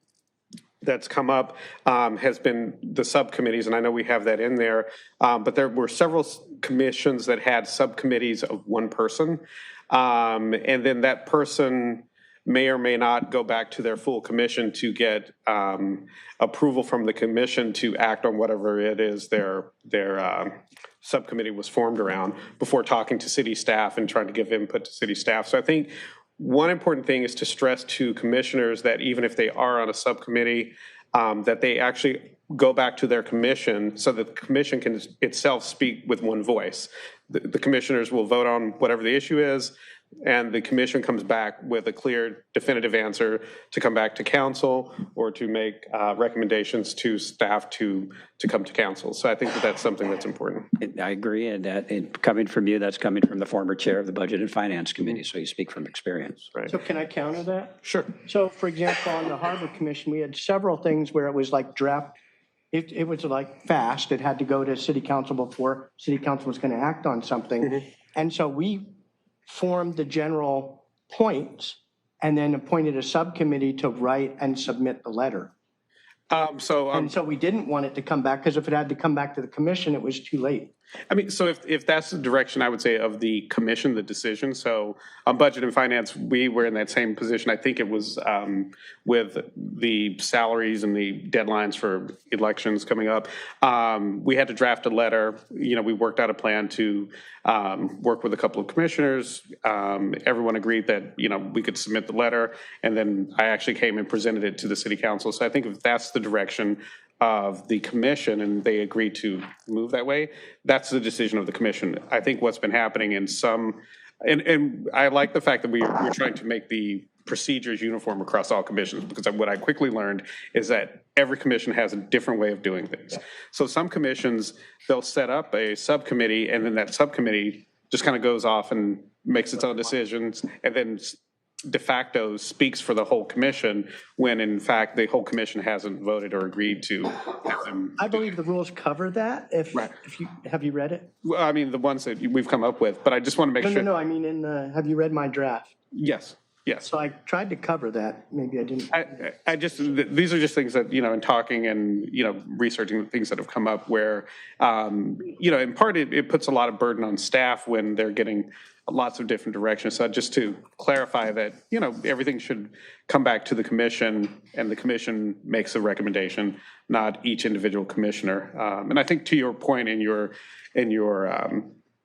that's come up has been the subcommittees, and I know we have that in there, but there were several commissions that had subcommittees of one person. And then that person may or may not go back to their full commission to get approval from the commission to act on whatever it is their subcommittee was formed around before talking to city staff and trying to give input to city staff. So I think one important thing is to stress to commissioners that even if they are on a subcommittee, that they actually go back to their commission so that the commission can itself speak with one voice. The commissioners will vote on whatever the issue is, and the commission comes back with a clear, definitive answer to come back to council or to make recommendations to staff to come to council. So I think that that's something that's important. I agree, and that coming from you, that's coming from the former chair of the Budget and Finance Committee, so you speak from experience. Right. So can I counter that? Sure. So for example, on the Harbor Commission, we had several things where it was like draft. It was like fast. It had to go to city council before city council was going to act on something. Mm-hmm. And so we formed the general points and then appointed a subcommittee to write and submit the letter. So we didn't want it to come back, because if it had to come back to the commission, it was too late. I mean, so if that's the direction, I would say, of the commission, the decision. So on budget and finance, we were in that same position. I think it was with the salaries and the deadlines for elections coming up. We had to draft a letter. You know, we worked out a plan to work with a couple of commissioners. Everyone agreed that, you know, we could submit the letter. And then I actually came and presented it to the city council. So I think if that's the direction of the commission and they agreed to move that way, that's the decision of the commission. I think what's been happening in some, and I like the fact that we're trying to make the procedures uniform across all commissions, because what I quickly learned is that every commission has a different way of doing things. So some commissions, they'll set up a subcommittee and then that subcommittee just kind of goes off and makes its own decisions and then de facto speaks for the whole commission, when in fact the whole commission hasn't voted or agreed to have them. I believe the rules cover that. If you have you read it? Well, I mean, the ones that we've come up with, but I just want to make sure. No. I mean, have you read my draft? Yes. Yes. So I tried to cover that. Maybe I didn't. I just, these are just things that, you know, in talking and, you know, researching the things that have come up where, you know, in part it puts a lot of burden on staff when they're getting lots of different directions. So just to clarify that, you know, everything should come back to the commission and the commission makes a recommendation, not each individual commissioner. And I think to your point in your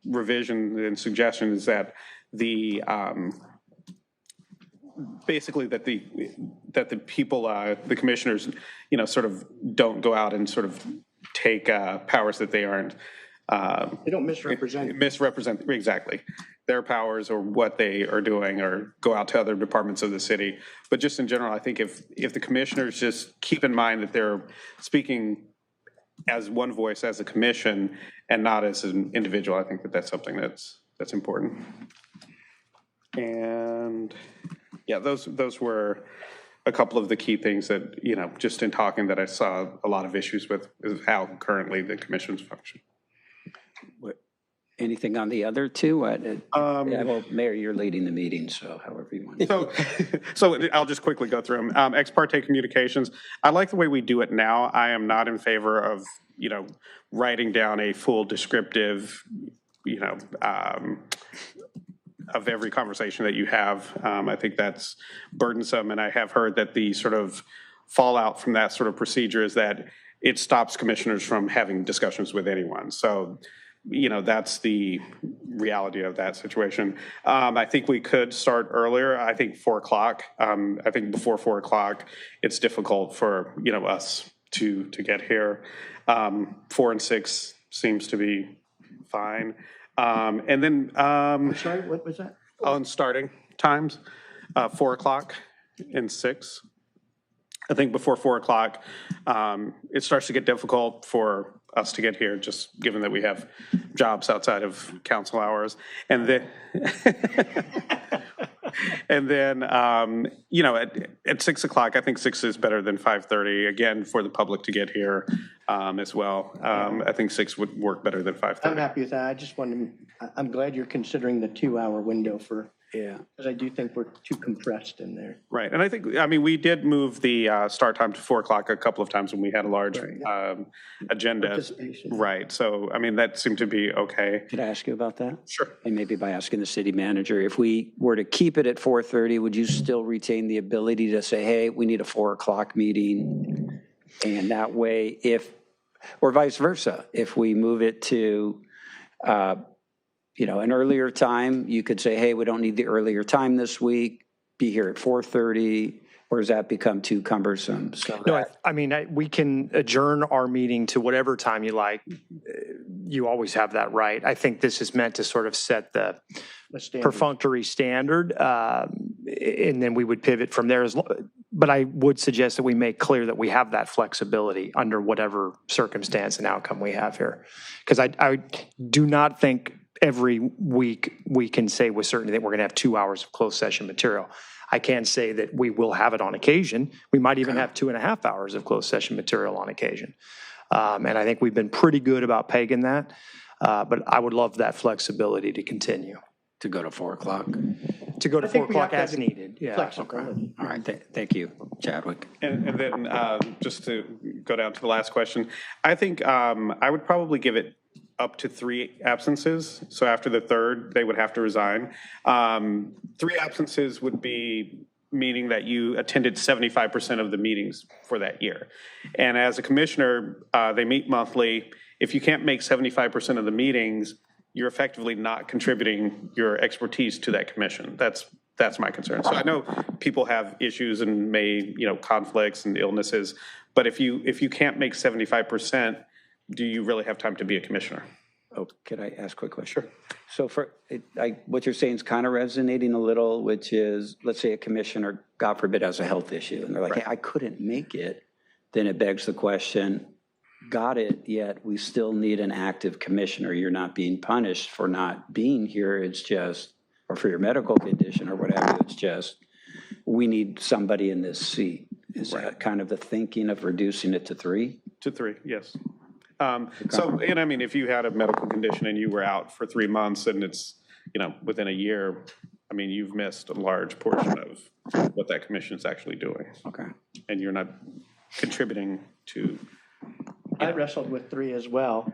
revision and suggestion is that the, basically that the people, the commissioners, you know, sort of don't go out and sort of take powers that they aren't. They don't misrepresent. Misrepresent, exactly, their powers or what they are doing or go out to other departments of the city. But just in general, I think if the commissioners just keep in mind that they're speaking as one voice as a commission and not as an individual, I think that that's something that's important. And yeah, those were a couple of the key things that, you know, just in talking that I saw a lot of issues with is how currently the commissions function. Anything on the other two? Well, Mayor, you're leading the meeting, so however you want. So I'll just quickly go through them. Ex parte communications. I like the way we do it now. I am not in favor of, you know, writing down a full descriptive, you know, of every conversation that you have. I think that's burdensome, and I have heard that the sort of fallout from that sort of procedure is that it stops commissioners from having discussions with anyone. So, you know, that's the reality of that situation. I think we could start earlier. I think 4 o'clock. I think before 4 o'clock, it's difficult for, you know, us to get here. 4 and 6 seems to be fine. And then sorry, what was that? On starting times, 4 o'clock and 6. I think before 4 o'clock, it starts to get difficult for us to get here, just given that we have jobs outside of council hours. And then, and then you know, at 6 o'clock, I think 6 is better than 5:30, again, for the public to get here as well. I think 6 would work better than 5:30. I'm happy with that. I just wanted, I'm glad you're considering the 2-hour window for, because I do think we're too compressed in there. Right, and I think, I mean, we did move the start time to 4 o'clock a couple of times when we had a large agenda. Right, so, I mean, that seemed to be okay. Could I ask you about that? Sure. And maybe by asking the city manager, if we were to keep it at 4:30, would you still retain the ability to say, hey, we need a 4 o'clock meeting? And that way, or vice versa, if we move it to, you know, an earlier time, you could say, hey, we don't need the earlier time this week, be here at 4:30, or does that become too cumbersome? So No, I mean, we can adjourn our meeting to whatever time you like. You always have that right. I think this is meant to sort of set the perfunctory standard, and then we would pivot from there. But I would suggest that we make clear that we have that flexibility under whatever circumstance and outcome we have here. Because I do not think every week we can say with certainty that we're going to have 2 hours of closed session material. I can say that we will have it on occasion. We might even have 2.5 hours of closed session material on occasion. And I think we've been pretty good about pegging that. But I would love that flexibility to continue. To go to 4 o'clock? To go to 4 o'clock as needed. Yeah. Flexibility. All right, thank you, Chadwick. And then just to go down to the last question, I think I would probably give it up to 3 absences. So after the third, they would have to resign. 3 absences would be meaning that you attended 75% of the meetings for that year. And as a commissioner, they meet monthly. If you can't make 75% of the meetings, you're effectively not contributing your expertise to that commission. That's my concern. So I know people have issues and may, conflicts and illnesses, but if you can't make 75%, do you really have time to be a commissioner? Oh, could I ask a quick question? Sure. So what you're saying is kind of resonating a little, which is, let's say a commissioner, God forbid, has a health issue, and they're like, hey, I couldn't make it. Then it begs the question, got it, yet we still need an active commissioner. You're not being punished for not being here. It's just, or for your medical condition or whatever, it's just, we need somebody in this seat. Is that kind of the thinking of reducing it to 3? To 3, yes. And I mean, if you had a medical condition and you were out for 3 months and it's, within a year, I mean, you've missed a large portion of what that commission is actually doing. Okay. And you're not contributing to. I wrestled with 3 as well.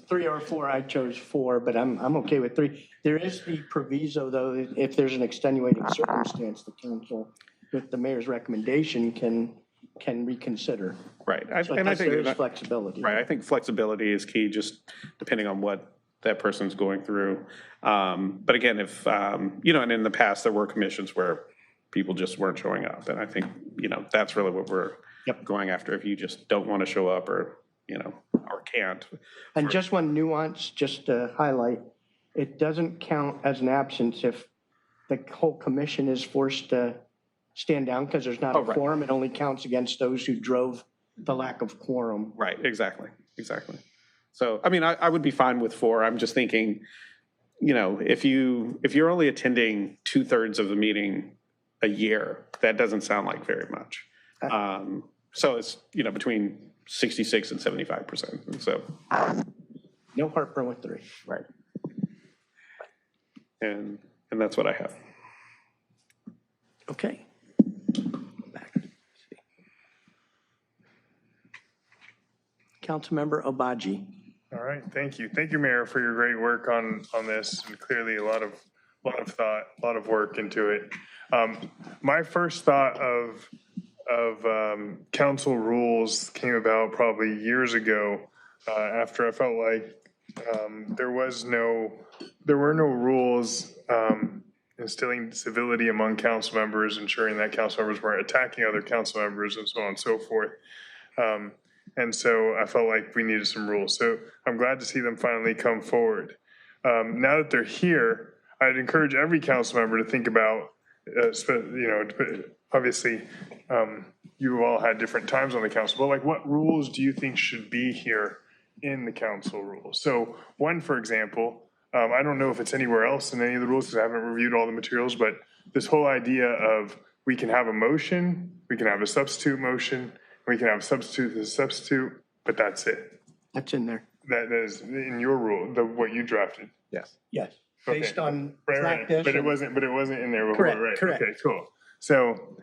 3 or 4, I chose 4, but I'm okay with 3. There is the proviso, though, if there's an extenuating circumstance, the council, with the mayor's recommendation, can reconsider. Right. So I think there is flexibility. Right. I think flexibility is key, just depending on what that person's going through. But again, if, and in the past, there were commissions where people just weren't showing up. And I think, that's really what we're going after. If you just don't want to show up or can't. And just one nuance, just to highlight, it doesn't count as an absence if the whole commission is forced to stand down because there's not a quorum. It only counts against those who drove the lack of quorum. Right, exactly. So, I mean, I would be fine with 4. I'm just thinking, if you're only attending 2/3 of the meeting a year, that doesn't sound like very much. So it's, between 66 and 75%. And so. No heartburn with 3. Right. And that's what I have. Okay. Councilmember Obaji. All right, thank you. Thank you, Mayor, for your great work on this, and clearly a lot of thought, a lot of work into it. My first thought of council rules came about probably years ago after I felt like there were no rules instilling civility among council members, ensuring that council members weren't attacking other council members, and so on and so forth. And so I felt like we needed some rules. So I'm glad to see them finally come forward. Now that they're here, I'd encourage every council member to think about, obviously, you all had different times on the council, but like what rules do you think should be here in the council rules? So one, for example, I don't know if it's anywhere else in any of the rules because I haven't reviewed all the materials, but this whole idea of we can have a motion, we can have a substitute motion, we can have a substitute as a substitute, but that's it. That's in there. That is in your rule, what you drafted. Yes. Yes. Okay. Based on right, practice. But it wasn't in there before, Correct, right? correct. Okay, cool. So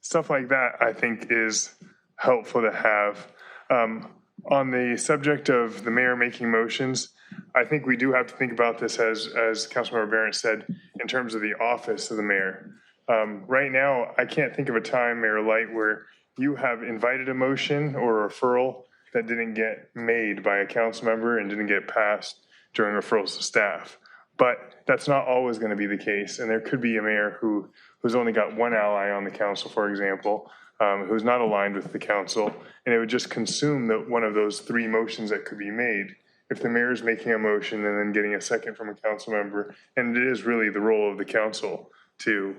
stuff like that I think is helpful to have. On the subject of the mayor making motions, I think we do have to think about this as Councilmember Barrett said, in terms of the office of the mayor. Right now, I can't think of a time, Mayor Light, where you have invited a motion or a referral that didn't get made by a council member and didn't get passed during referrals to staff. But that's not always going to be the case. And there could be a mayor who's only got one ally on the council, for example, who's not aligned with the council. And it would just consume one of those 3 motions that could be made. If the mayor is making a motion and then getting a second from a council member, and it is really the role of the council to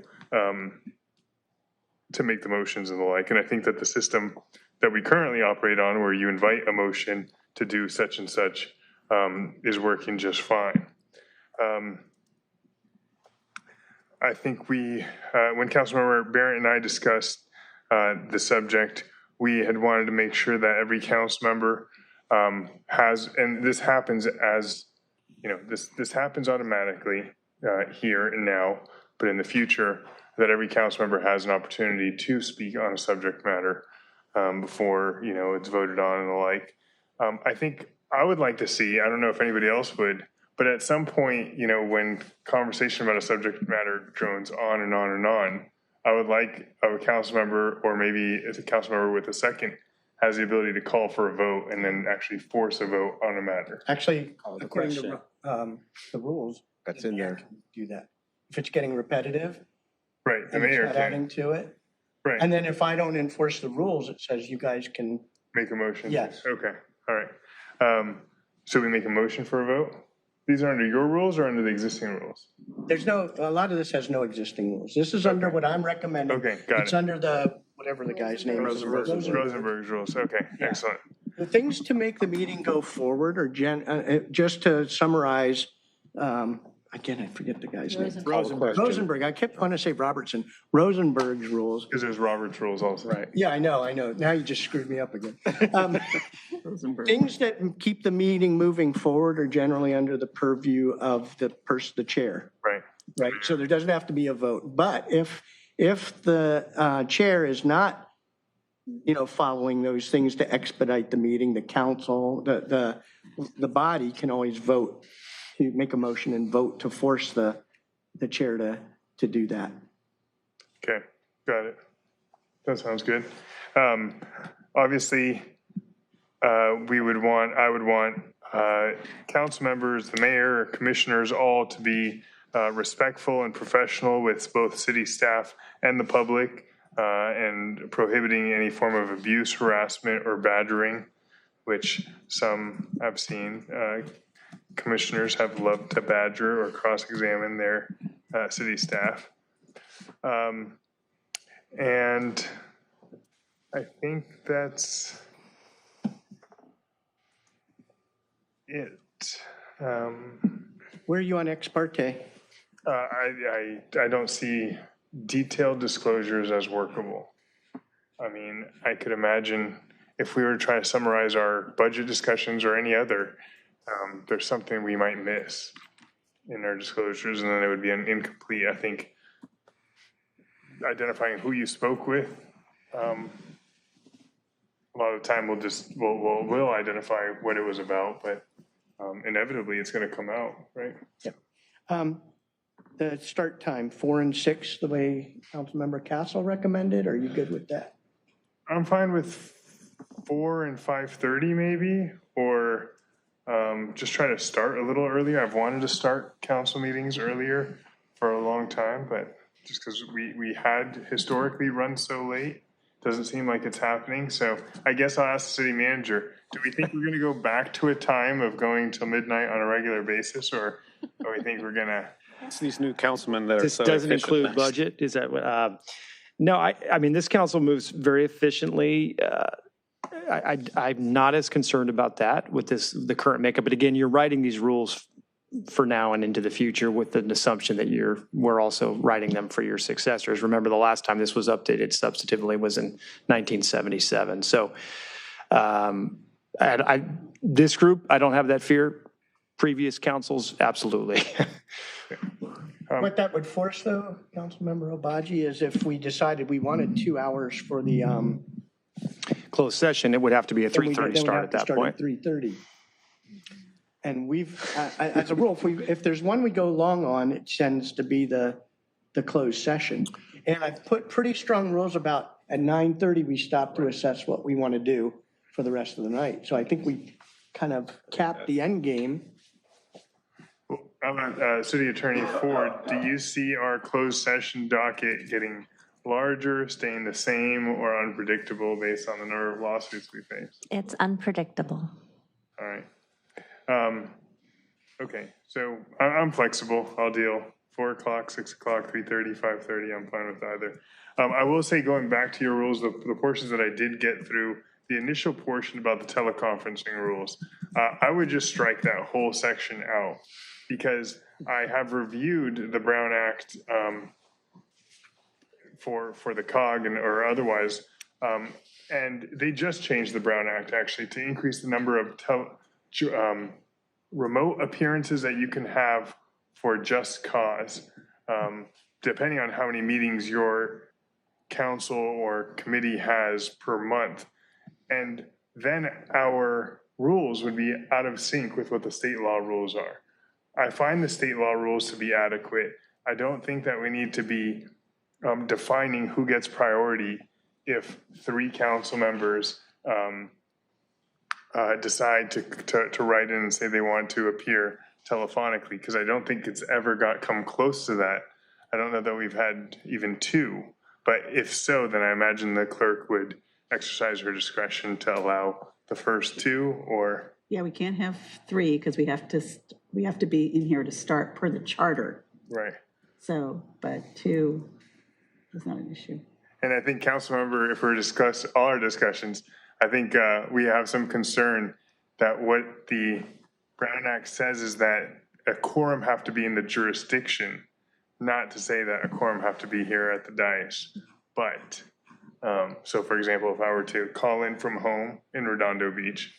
make the motions and the like. And I think that the system that we currently operate on, where you invite a motion to do such and such, is working just fine. I think when Councilmember Barrett and I discussed the subject, we had wanted to make sure that every council member has, and this happens this happens automatically here and now, but in the future, that every council member has an opportunity to speak on a subject matter before it's voted on and the like. I think I would like to see, I don't know if anybody else would, but at some point, you know, when conversation about a subject matter drones on and on and on, I would like a council member, or maybe it's a council member with a second, has the ability to call for a vote and then actually force a vote on a matter. Actually, according to the rules, That's in there. can do that. If it's getting repetitive, Right, the and it's mayor not can. adding to it. Right. And then if I don't enforce the rules, it says you guys can. Make a motion? Yes. Okay, all right. So we make a motion for a vote? These are under your rules or under the existing rules? There's a lot of this has no existing rules. This is under what I'm recommending. Okay, got It's it. under whatever the guy's name is. Rosenberg's rules, okay, excellent. The things to make the meeting go forward are just to summarize, again, I forget the guy's name. Rosenberg. I kept wanting to say Robertson. Rosenberg's rules. Because there's Robert's rules also. Right. Yeah, I know. Now you just screwed me up again. Things that keep the meeting moving forward are generally under the purview of the chair. Right. Right. So there doesn't have to be a vote. But if the chair is not, following those things to expedite the meeting, the council, the body can always vote to make a motion and vote to force the chair to do that. Okay, got it. That sounds good. Obviously, I would want council members, the mayor, commissioners, all to be respectful and professional with both city staff and the public, and prohibiting any form of abuse, harassment, or badgering, which some I've seen. Commissioners have loved to badger or cross-examine their city staff. And I think that's it. Where are you on ex parte? I don't see detailed disclosures as workable. I mean, I could imagine if we were to try to summarize our budget discussions or any other, there's something we might miss in our disclosures, and then it would be an incomplete. I think identifying who you spoke with, a lot of the time we'll identify what it was about, but inevitably it's going to come out, right? Yep. The start time, 4 and 6, the way Councilmember Castle recommended. Are you good with that? I'm fine with 4 and 5:30 maybe, or just try to start a little earlier. I've wanted to start council meetings earlier for a long time, but just because we had historically run so late, doesn't seem like it's happening. So I guess I'll ask the city manager, do we think we're going to go back to a time of going till midnight on a regular basis, or do we think we're going to? It's these new councilmen that are This so doesn't efficient. include budget? Is that what? No, I mean, this council moves very efficiently. I'm not as concerned about that with the current makeup. But again, you're writing these rules for now and into the future with an assumption that we're also writing them for your successors. Remember, the last time this was updated substantively was in 1977. So this group, I don't have that fear. Previous councils, absolutely. What that would force, though, Councilmember Obaji, is if we decided we wanted 2 hours for the closed session, it would have to be a 3:30 start at that point. 3:30. And we've, as a rule, if there's one we go long on, it tends to be the closed session. And I've put pretty strong rules about at 9:30 we stop to assess what we want to do for the rest of the night. So I think we kind of capped the end game. City Attorney Ford, do you see our closed session docket getting larger, staying the same, or unpredictable based on the number of lawsuits we face? It's unpredictable. All right. Okay, so I'm flexible. I'll deal 4 o'clock, 6 o'clock, 3:30, 5:30. I'm fine with either. I will say, going back to your rules, the portions that I did get through, the initial portion about the teleconferencing rules, I would just strike that whole section out, because I have reviewed the Brown Act for the COG or otherwise, and they just changed the Brown Act actually to increase the number of remote appearances that you can have for just cause, depending on how many meetings your council or committee has per month. And then our rules would be out of sync with what the state law rules are. I find the state law rules to be adequate. I don't think that we need to be defining who gets priority if 3 council members decide to write in and say they want to appear telephonically, because I don't think it's ever come close to that. I don't know that we've had even 2, but if so, then I imagine the clerk would exercise her discretion to allow the first 2, or. Yeah, we can't have 3 because we have to be in here to start per the charter. Right. So, but 2 is not an issue. And I think, council member, if we're discuss all our discussions, I think we have some concern that what the Brown Act says is that a quorum have to be in the jurisdiction, not to say that a quorum have to be here at the dais. But, so for example, if I were to call in from home in Redondo Beach,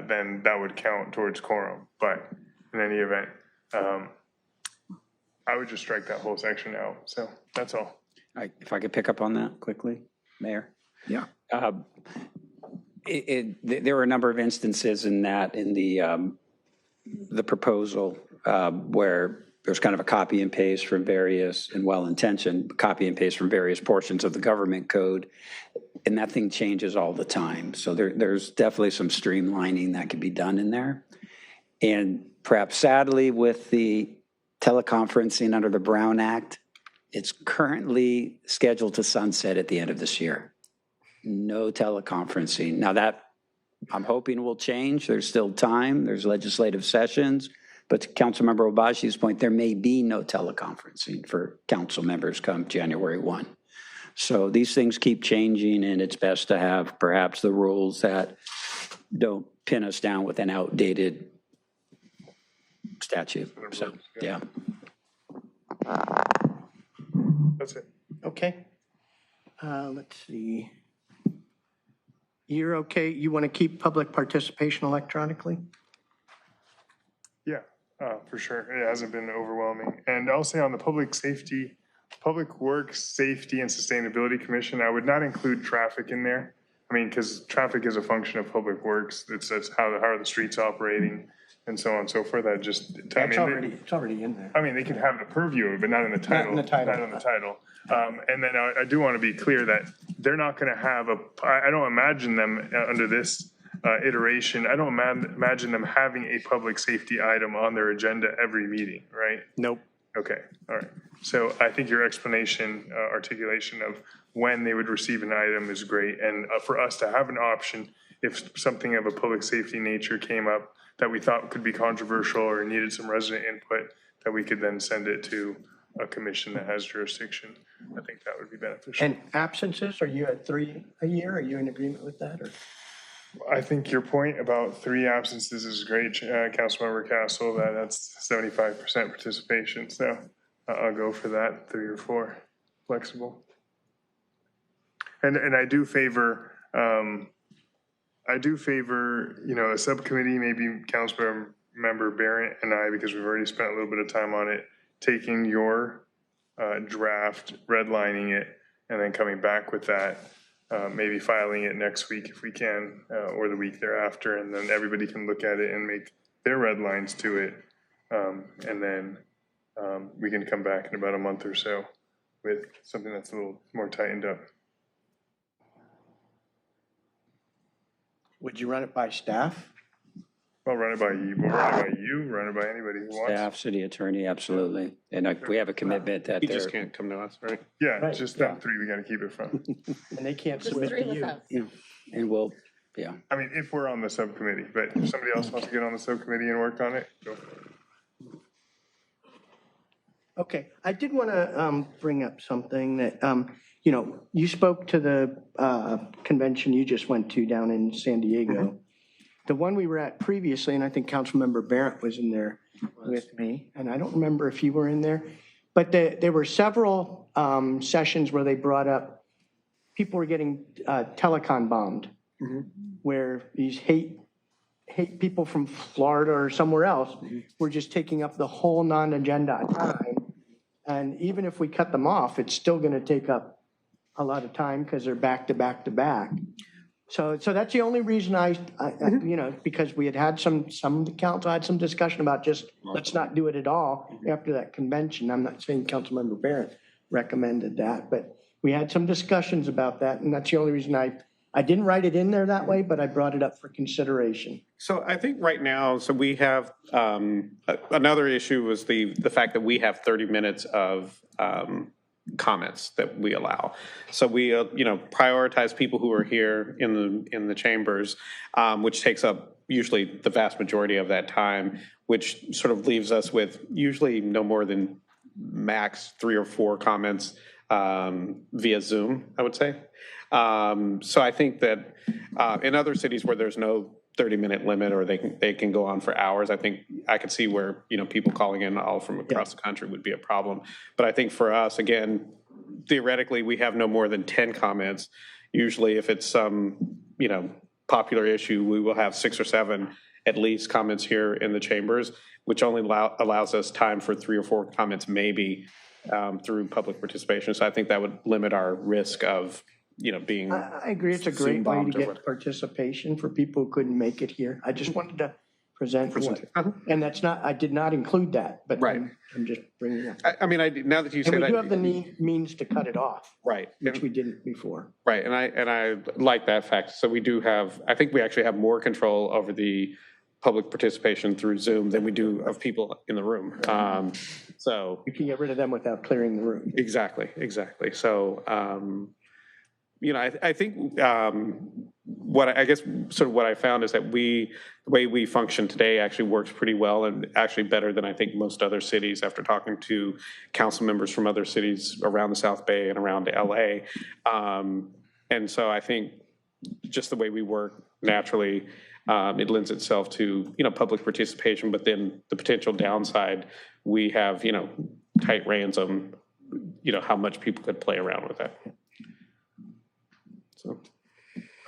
then that would count towards quorum. But in any event, I would just strike that whole section out. So that's all. If I could pick up on that quickly, Mayor? Yeah. There were a number of instances in the proposal where there's kind of a copy and paste from various, and well-intentioned copy and paste from various portions of the government code, and that thing changes all the time. So there's definitely some streamlining that could be done in there. And perhaps sadly, with the teleconferencing under the Brown Act, it's currently scheduled to sunset at the end of this year. No teleconferencing. Now that I'm hoping will change. There's still time. There's legislative sessions. But to Councilmember Obashi's point, there may be no teleconferencing for council members come January 1. So these things keep changing, and it's best to have perhaps the rules that don't pin us down with an outdated statute. So, yeah. That's it. Okay. Let's see. You're okay, you want to keep public participation electronically? Yeah, for sure. It hasn't been overwhelming. And I'll say on the Public Works, Safety, and Sustainability Commission, I would not include traffic in there. I mean, because traffic is a function of Public Works. It's how are the streets operating and so on and so forth. That just, It's already in there. I mean, they could have the purview of it, but not in the title. Not in the title. Not in the title. And then I do want to be clear that they're not going to have I don't imagine them under this iteration, I don't imagine them having a public safety item on their agenda every meeting, right? Nope. Okay, all right. So I think your explanation, articulation of when they would receive an item is great. And for us to have an option, if something of a public safety nature came up that we thought could be controversial or needed some resident input, that we could then send it to a commission that has jurisdiction. I think that would be beneficial. And absences, are you at 3 a year? Are you in agreement with that? Or? I think your point about 3 absences is great, Councilmember Castle, that's 75% participation. So I'll go for that, 3 or 4, flexible. And I do favor, a subcommittee, maybe Councilmember Barrett and I, because we've already spent a little bit of time on it, taking your draft, redlining it, and then coming back with that, maybe filing it next week if we can, or the week thereafter, and then everybody can look at it and make their red lines to it. And then we can come back in about a month or so with something that's a little more tightened up. Would you run it by staff? I'll run it by you. We'll run it by you, run it by anybody who wants. Staff, city attorney, absolutely. And we have a commitment that You just can't come to us, right? Yeah, Right, just them 3 we got to keep it from. And they can't submit to you. Yeah. And we'll, yeah. I mean, if we're on the subcommittee, but if somebody else wants to get on the subcommittee and work on it, go for it. Okay, I did want to bring up something that, you spoke to the convention you just went to down in San Diego. Mm-hmm. The one we were at previously, and I think Councilmember Barrett was in there with me, and I don't remember if you were in there, but there were several sessions where they brought up people were getting telecon bombed, where these hate people from Florida or somewhere else were just taking up the whole non-agenda time. And even if we cut them off, it's still going to take up a lot of time because they're back to back to back. So that's the only reason because we had some the council had some discussion about just, let's not do it at all after that convention. I'm not saying Councilmember Barrett recommended that, but we had some discussions about that, and that's the only reason I didn't write it in there that way, but I brought it up for consideration. So I think right now, so we have, another issue was the fact that we have 30 minutes of comments that we allow. So we, prioritize people who are here in the chambers, which takes up usually the vast majority of that time, which sort of leaves us with usually no more than max 3 or 4 comments via Zoom, I would say. So I think that in other cities where there's no 30-minute limit or they can go on for hours, I think I could see where, people calling in all from across the country would be a problem. But I think for us, again, theoretically, we have no more than 10 comments. Usually if it's some, popular issue, we will have 6 or 7 at least comments here in the chambers, which only allows us time for 3 or 4 comments maybe through public participation. So I think that would limit our risk of being. I agree. It's a great way to get participation for people who couldn't make it here. I just wanted to present and that's not, I did not include that, but right. I'm just bringing it up. I mean, now that you say that. And we do have the means to cut it off. Right. Which we didn't before. Right. And I like that fact. So we do have, I think we actually have more control over the public participation through Zoom than we do of people in the room. So. You can get rid of them without clearing the room. Exactly. So, I think what I found is that the way we function today actually works pretty well and actually better than I think most other cities after talking to council members from other cities around the South Bay and around LA. And so I think just the way we work naturally, it lends itself to, public participation, but then the potential downside, we have, tight reins on, how much people could play around with that. So,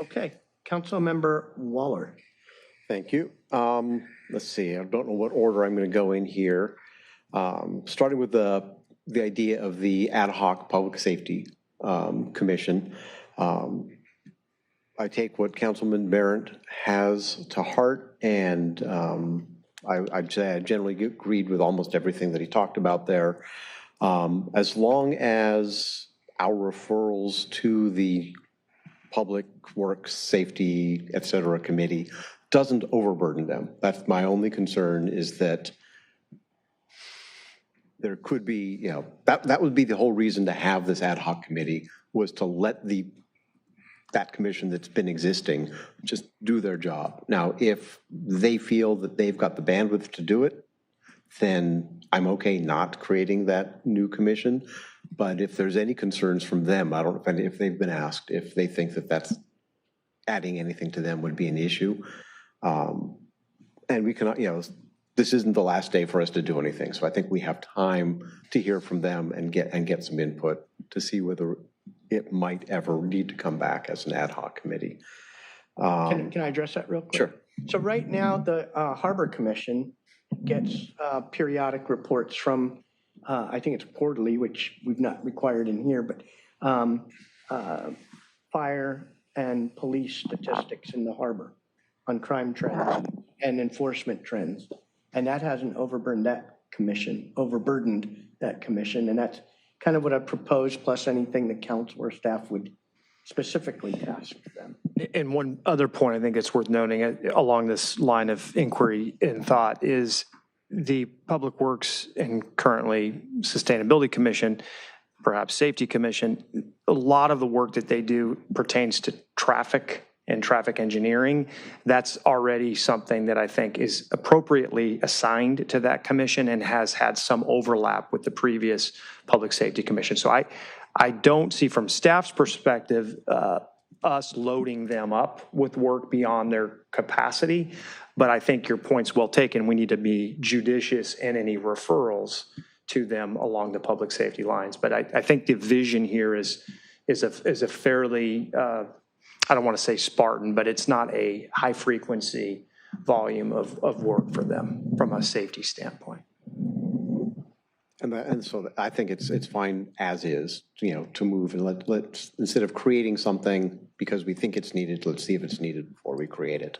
okay, Councilmember Waller. Thank you. Let's see, I don't know what order I'm going to go in here. Starting with the idea of the ad hoc public safety commission. I take what Councilman Barrett has to heart, and I'd say I generally agreed with almost everything that he talked about there. As long as our referrals to the Public Works, Safety, et cetera committee doesn't overburden them. That's my only concern, is that there could be, that would be the whole reason to have this ad hoc committee, was to let that commission that's been existing just do their job. Now, if they feel that they've got the bandwidth to do it, then I'm okay not creating that new commission. But if there's any concerns from them, I don't know if they've been asked, if they think that that's adding anything to them would be an issue. And we cannot, this isn't the last day for us to do anything. So I think we have time to hear from them and get some input to see whether it might ever need to come back as an ad hoc committee. Can I address that real quick? Sure. So right now, the Harbor Commission gets periodic reports from, I think it's quarterly, which we've not required in here, but fire and police statistics in the harbor on crime trends and enforcement trends. And that hasn't overburdened that commission, and that's kind of what I proposed, plus anything the council or staff would specifically ask them. And one other point I think it's worth noting along this line of inquiry and thought is the Public Works and currently Sustainability Commission, perhaps Safety Commission, a lot of the work that they do pertains to traffic and traffic engineering. That's already something that I think is appropriately assigned to that commission and has had some overlap with the previous Public Safety Commission. So I don't see from staff's perspective us loading them up with work beyond their capacity, but I think your point's well taken. We need to be judicious in any referrals to them along the public safety lines. But I think the vision here is a fairly, I don't want to say Spartan, but it's not a high frequency volume of work for them from a safety standpoint. And so I think it's fine as is, to move and let's instead of creating something because we think it's needed. Let's see if it's needed before we create it.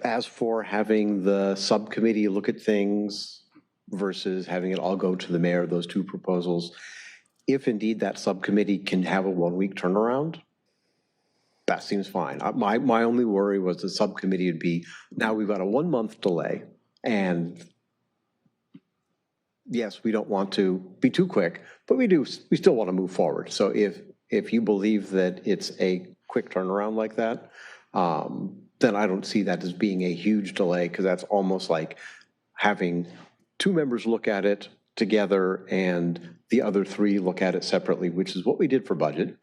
As for having the subcommittee look at things versus having it all go to the mayor, those two proposals, if indeed that subcommittee can have a 1 week turnaround, that seems fine. My only worry was the subcommittee would be, now we've got a 1 month delay, and yes, we don't want to be too quick, but we still want to move forward. So if you believe that it's a quick turnaround like that, then I don't see that as being a huge delay, because that's almost like having two members look at it together and the other three look at it separately, which is what we did for budget,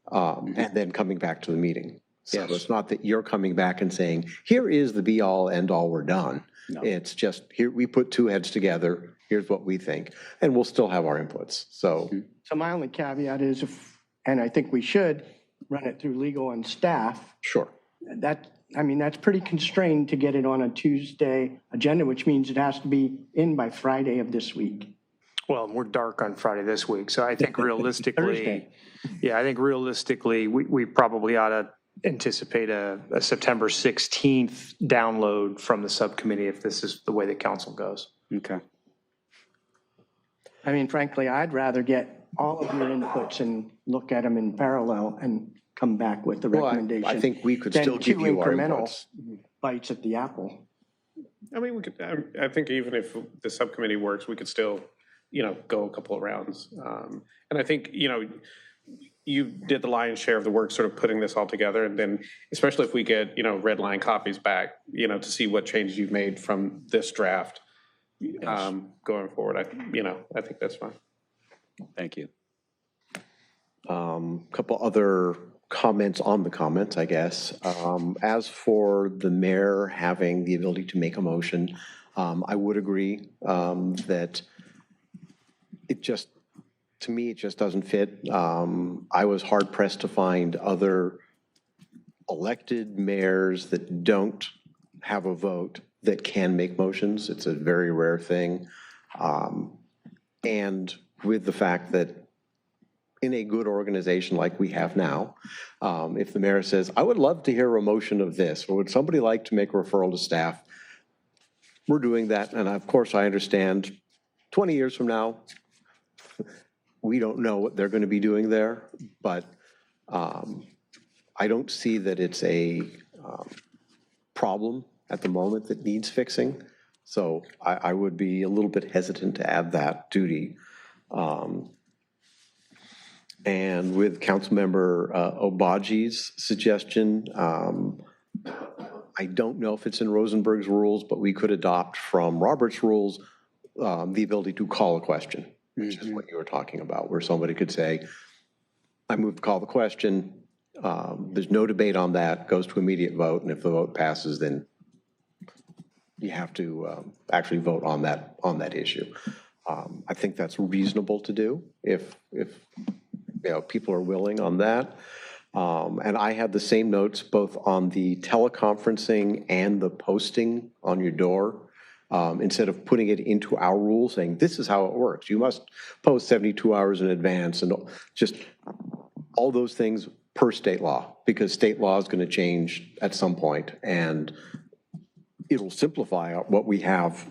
and then coming back to the meeting. So it's not that you're coming back and saying, here is the be all end all, we're done. No. It's just, here we put two heads together, here's what we think, and we'll still have our inputs. So my only caveat is, and I think we should run it through legal and staff. Sure. That's pretty constrained to get it on a Tuesday agenda, which means it has to be in by Friday of this week. Well, we're dark on Friday this week, so I think realistically, we probably ought to anticipate a September 16th download from the subcommittee if this is the way the council goes. Okay. Frankly, I'd rather get all of your inputs and look at them in parallel and come back with the recommendation. I think we could still give you our inputs. Bites at the apple. We could. I think even if the subcommittee works, we could still, go a couple of rounds. And I think, you did the lion's share of the work, sort of putting this all together, and then especially if we get, red line copies back, to see what changes you've made from this draft, going forward. I think that's fine. Thank you. Couple other comments on the comments, I guess. As for the mayor having the ability to make a motion, I would agree that to me, it just doesn't fit. I was hard pressed to find other elected mayors that don't have a vote that can make motions. It's a very rare thing. And with the fact that in a good organization like we have now, if the mayor says, I would love to hear a motion of this, or would somebody like to make a referral to staff, we're doing that. And of course, I understand 20 years from now, we don't know what they're going to be doing there, but I don't see that it's a problem at the moment that needs fixing. So I would be a little bit hesitant to add that duty. And with Councilmember Obaji's suggestion, I don't know if it's in Rosenberg's rules, but we could adopt from Robert's rules the ability to call a question, which is what you were talking about, where somebody could say, I move to call the question. There's no debate on that, goes to immediate vote, and if the vote passes, then you have to actually vote on that issue. I think that's reasonable to do if people are willing on that. And I had the same notes both on the teleconferencing and the posting on your door. Instead of putting it into our rules, saying this is how it works. You must post 72 hours in advance, and just all those things per state law, because state law is going to change at some point, and it'll simplify what we have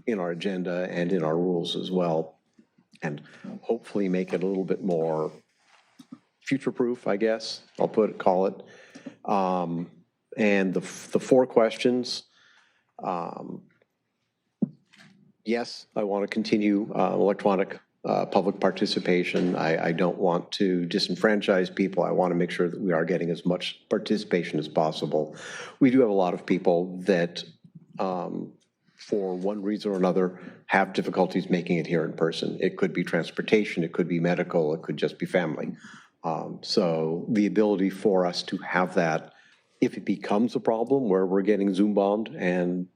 in our agenda and in our rules as well, and hopefully make it a little bit more future-proof, I guess, call it. And the four questions, yes, I want to continue electronic public participation. I don't want to disenfranchise people. I want to make sure that we are getting as much participation as possible. We do have a lot of people that, for one reason or another, have difficulties making it here in person. It could be transportation, it could be medical, it could just be family. So the ability for us to have that, if it becomes a problem where we're getting Zoom bombed and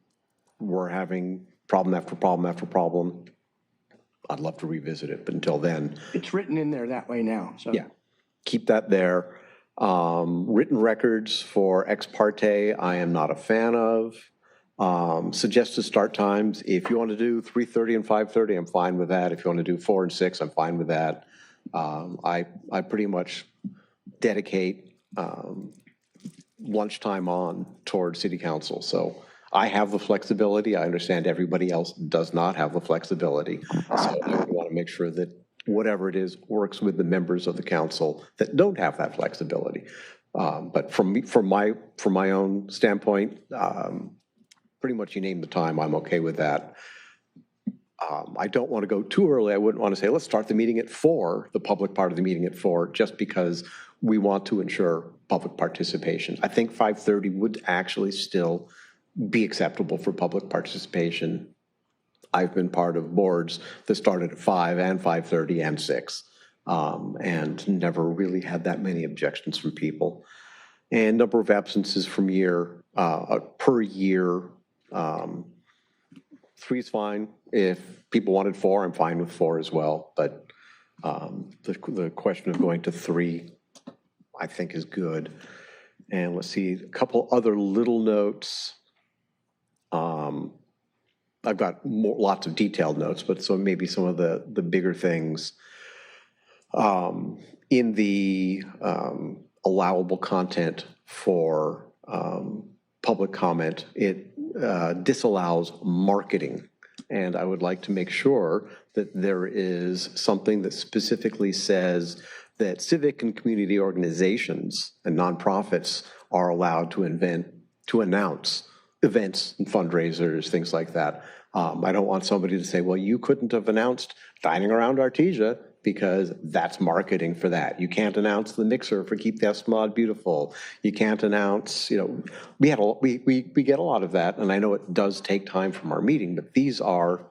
we're having problem after problem after problem, I'd love to revisit it, but until then. It's written in there that way now. So yeah, keep that there. Written records for ex parte, I am not a fan of. Suggested start times, if you want to do 3:30 and 5:30, I'm fine with that. If you want to do 4 and 6, I'm fine with that. I pretty much dedicate lunchtime on towards city council. So I have the flexibility. I understand everybody else does not have the flexibility. So I want to make sure that whatever it is works with the members of the council that don't have that flexibility. But from my own standpoint, pretty much you name the time, I'm okay with that. I don't want to go too early. I wouldn't want to say, let's start the meeting at 4, the public part of the meeting at 4, just because we want to ensure public participation. I think 5:30 would actually still be acceptable for public participation. I've been part of boards that started at 5 and 5:30 and 6, and never really had that many objections from people. And number of absences from per year, 3 is fine. If people wanted 4, I'm fine with 4 as well. But the question of going to 3, I think, is good. And let's see, a couple other little notes. I've got lots of detailed notes, but so maybe some of the bigger things. In the allowable content for public comment, it disallows marketing. And I would like to make sure that there is something that specifically says that civic and community organizations and nonprofits are allowed to announce events and fundraisers, things like that. I don't want somebody to say, well, you couldn't have announced Dining Around Artesia because that's marketing for that. You can't announce the mixer for Keep the Esplanade Beautiful. You can't announce, we get a lot of that, and I know it does take time from our meeting, but these are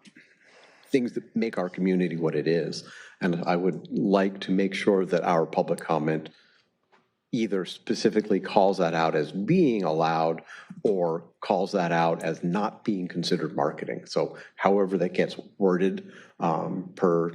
things that make our community what it is. And I would like to make sure that our public comment either specifically calls that out as being allowed or calls that out as not being considered marketing. So however that gets worded per,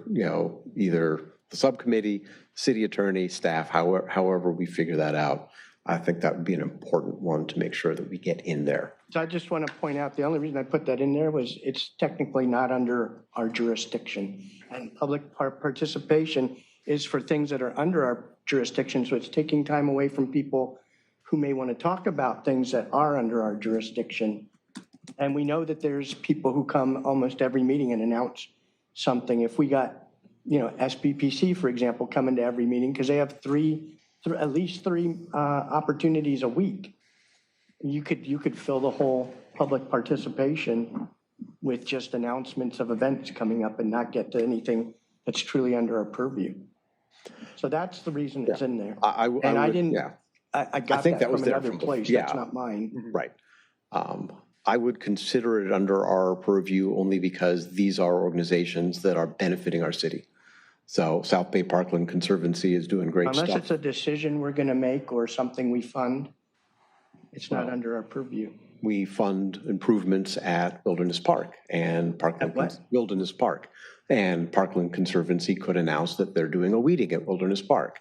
either the subcommittee, city attorney, staff, however we figure that out, I think that would be an important one to make sure that we get in there. So I just want to point out, the only reason I put that in there was it's technically not under our jurisdiction. And public participation is for things that are under our jurisdiction, so it's taking time away from people who may want to talk about things that are under our jurisdiction. And we know that there's people who come almost every meeting and announce something. If we got, SBPC, for example, coming to every meeting, because they have at least three opportunities a week, you could fill the whole public participation with just announcements of events coming up and not get to anything that's truly under our purview. So that's the reason it's in there. I got that from another place. That's not mine. Right. I would consider it under our purview only because these are organizations that are benefiting our city. So South Bay Parkland Conservancy is doing great stuff. Unless it's a decision we're going to make or something we fund, it's not under our purview. We fund improvements at Wilderness Park and Wilderness Park. And Parkland Conservancy could announce that they're doing a weeding at Wilderness Park.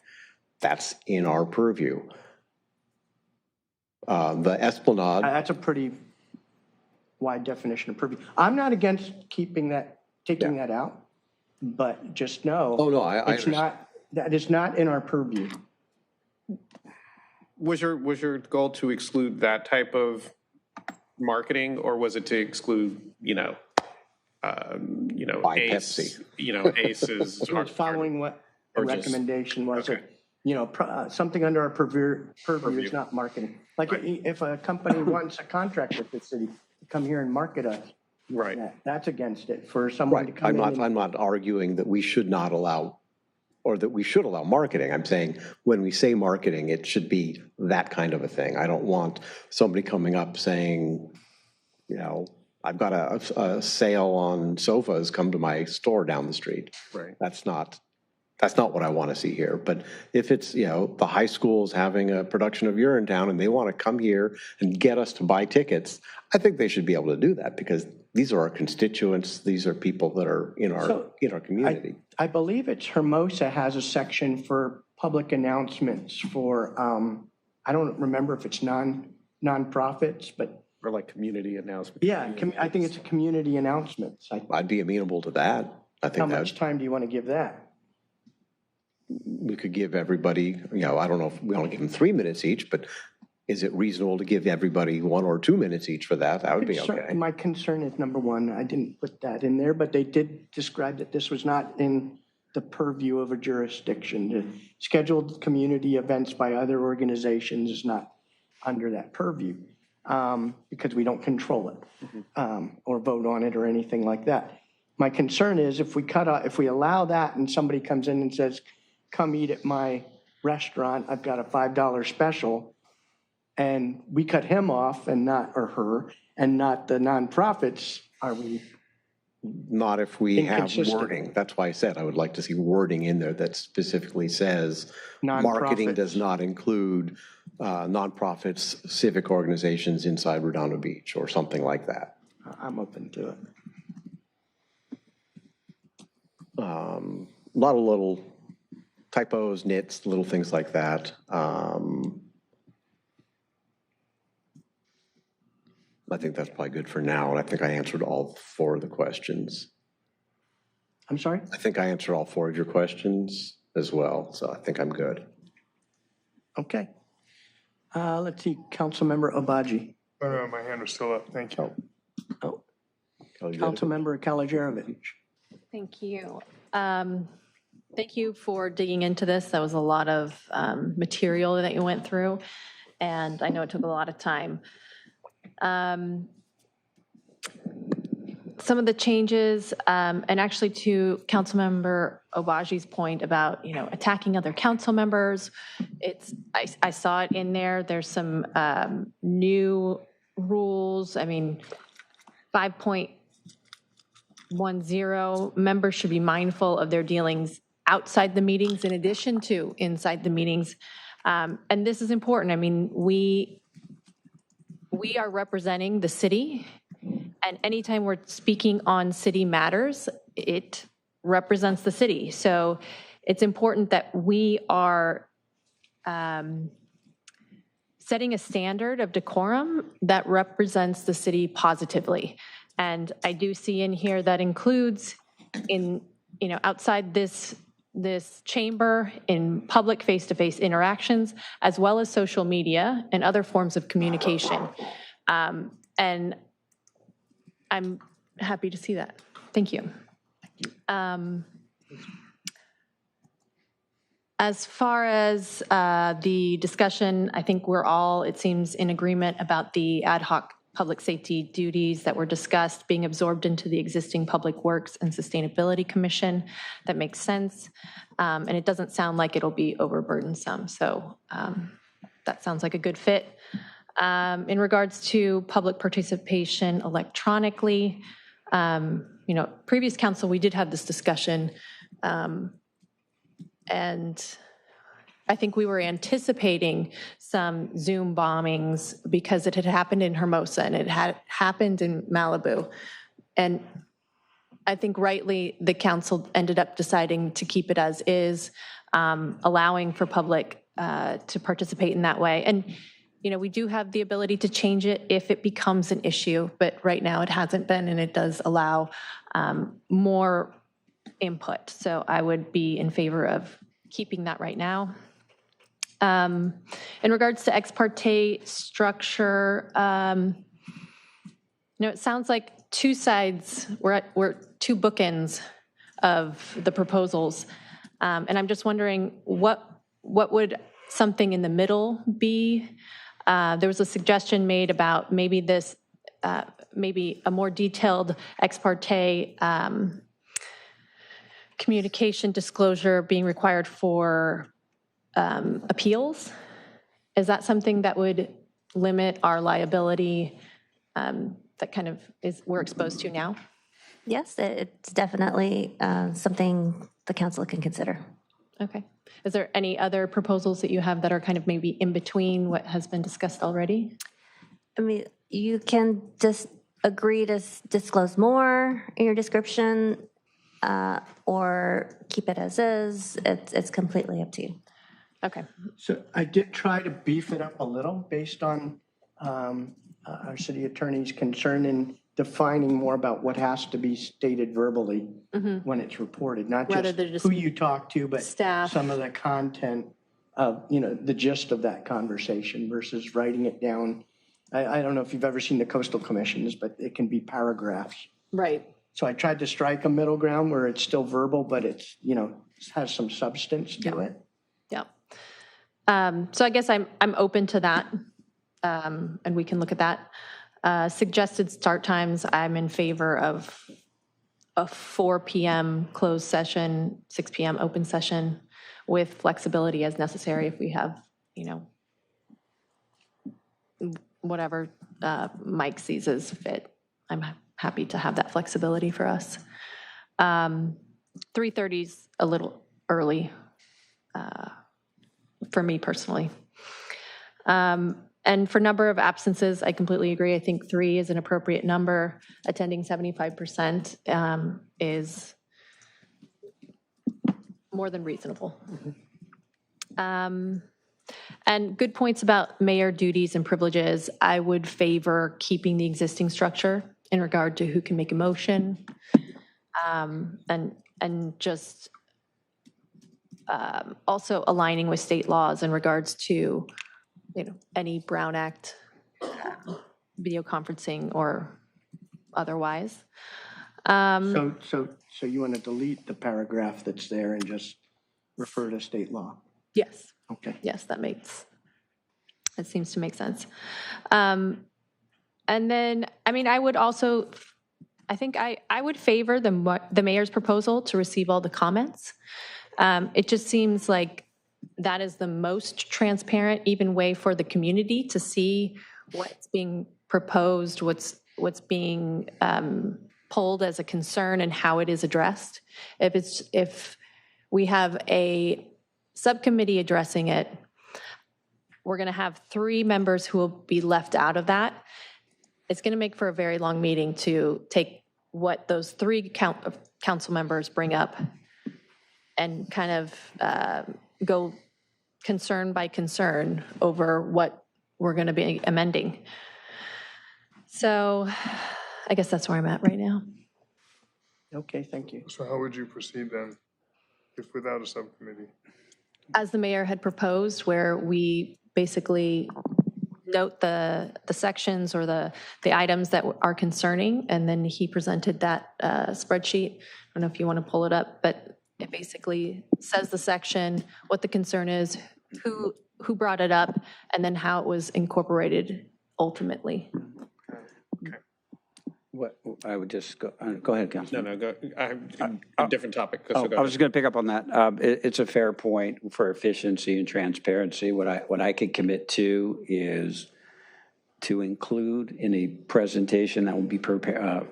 That's in our purview. The Esplanade. That's a pretty wide definition of purview. I'm not against taking that out, but just know. Oh, no, it's not, that is not in our purview. Was your goal to exclude that type of marketing, or was it to exclude, ACE, ACEs? So it's following what the recommendation was. Okay. Something under our purview is not marketing. Like if a company wants a contract with the city to come here and market us, right? That's against it for someone to come in. I'm not arguing that we should not allow, or that we should allow marketing. I'm saying when we say marketing, it should be that kind of a thing. I don't want somebody coming up saying, I've got a sale on sofas, come to my store down the street. Right. That's not what I want to see here. But if it's, the high school is having a production of Urinetown and they want to come here and get us to buy tickets, I think they should be able to do that because these are our constituents. These are people that are in our community. I believe it's Hermosa has a section for public announcements for, I don't remember if it's nonprofits, but. Or like community announcements. Yeah, I think it's a community announcements. I'd be amenable to that. I think how much time do you want to give that? we could give everybody, I don't know if we only give them 3 minutes each, but is it reasonable to give everybody 1 or 2 minutes each for that? That would be okay. My concern is, number one, I didn't put that in there, but they did describe that this was not in the purview of a jurisdiction. The scheduled community events by other organizations is not under that purview because we don't control it or vote on it or anything like that. My concern is if we allow that and somebody comes in and says, come eat at my restaurant, I've got a $5 special, and we cut him off and not, or her, and not the nonprofits, are we? Not if we have Inconsistent. wording. That's why I said I would like to see wording in there that specifically says marketing Nonprofits. does not include nonprofits, civic organizations inside Redondo Beach or something like that. I'm open to it. A lot of little typos, nits, little things like that. I think that's probably good for now, and I think I answered all 4 of the questions. I'm sorry? I think I answered all 4 of your questions as well, so I think I'm good. Okay. Let's see, Councilmember Obaji. Oh, no, my hand was still up. Thank you. Councilmember Kalajerovich. Thank you. Thank you for digging into this. That was a lot of material that you went through, and I know it took a lot of time. Some of the changes, and actually to Councilmember Obaji's point about, attacking other council members, I saw it in there. There's some new rules. 5.10, members should be mindful of their dealings outside the meetings in addition to inside the meetings. And this is important. We are representing the city, and anytime we're speaking on city matters, it represents the city. So it's important that we are setting a standard of decorum that represents the city positively. And I do see in here that includes outside this chamber, in public face-to-face interactions, as well as social media and other forms of communication. And I'm happy to see that. Thank you. As far as the discussion, I think we're all, it seems, in agreement about the ad hoc public safety duties that were discussed being absorbed into the existing Public Works and Sustainability Commission. That makes sense. And it doesn't sound like it'll be overburdensome. So that sounds like a good fit. In regards to public participation electronically, previous council, we did have this discussion. And I think we were anticipating some Zoom bombings because it had happened in Hermosa and it had happened in Malibu. And I think rightly the council ended up deciding to keep it as is, allowing for public to participate in that way. And, we do have the ability to change it if it becomes an issue, but right now it hasn't been, and it does allow more input. So I would be in favor of keeping that right now. In regards to ex parte structure, it sounds like two sides, we're two bookends of the proposals. And I'm just wondering what would something in the middle be? There was a suggestion made about maybe this, maybe a more detailed ex parte communication disclosure being required for appeals. Is that something that would limit our liability that kind of we're exposed to now? Yes, it's definitely something the council can consider. Okay. Is there any other proposals that you have that are kind of maybe in between what has been discussed already? You can just agree to disclose more in your description or keep it as is. It's completely up to you. Okay. So I did try to beef it up a little based on our city attorney's concern in defining more about what has to be stated verbally when it's reported, not Rather just than just who you talk to, but staff. some of the content of, the gist of that conversation versus writing it down. I don't know if you've ever seen the coastal commissions, but it can be paragraphs. Right. So I tried to strike a middle ground where it's still verbal, but it's, has some substance to it. Yeah. So I guess I'm open to that, and we can look at that. Suggested start times, I'm in favor of a 4 p.m. closed session, 6 p.m. open session with flexibility as necessary if we have, whatever Mike sees as fit. I'm happy to have that flexibility for us. 3:30 is a little early for me personally. And for number of absences, I completely agree. I think 3 is an appropriate number. Attending 75% is more than reasonable. And good points about mayor duties and privileges. I would favor keeping the existing structure in regard to who can make a motion, and just also aligning with state laws in regards to, any Brown Act video conferencing or otherwise. So you want to delete the paragraph that's there and just refer to state law? Yes. Okay. Yes, that seems to make sense. And then, I would also, I would favor the mayor's proposal to receive all the comments. It just seems like that is the most transparent, even way for the community to see what's being proposed, what's being pulled as a concern and how it is addressed. If we have a subcommittee addressing it, we're going to have 3 members who will be left out of that. It's going to make for a very long meeting to take what those 3 council members bring up and kind of go concern by concern over what we're going to be amending. So I guess that's where I'm at right now. Okay, thank you. So how would you proceed then, if without a subcommittee? As the mayor had proposed, where we basically note the sections or the items that are concerning, and then he presented that spreadsheet. I don't know if you want to pull it up, but it basically says the section, what the concern is, who brought it up, and then how it was incorporated ultimately. What, I would just go ahead, Councilman. No, go. I have a different topic. So go I was just going to pick up on that. It's a fair point for efficiency and transparency. What I could commit to is to include in a presentation that will be prepared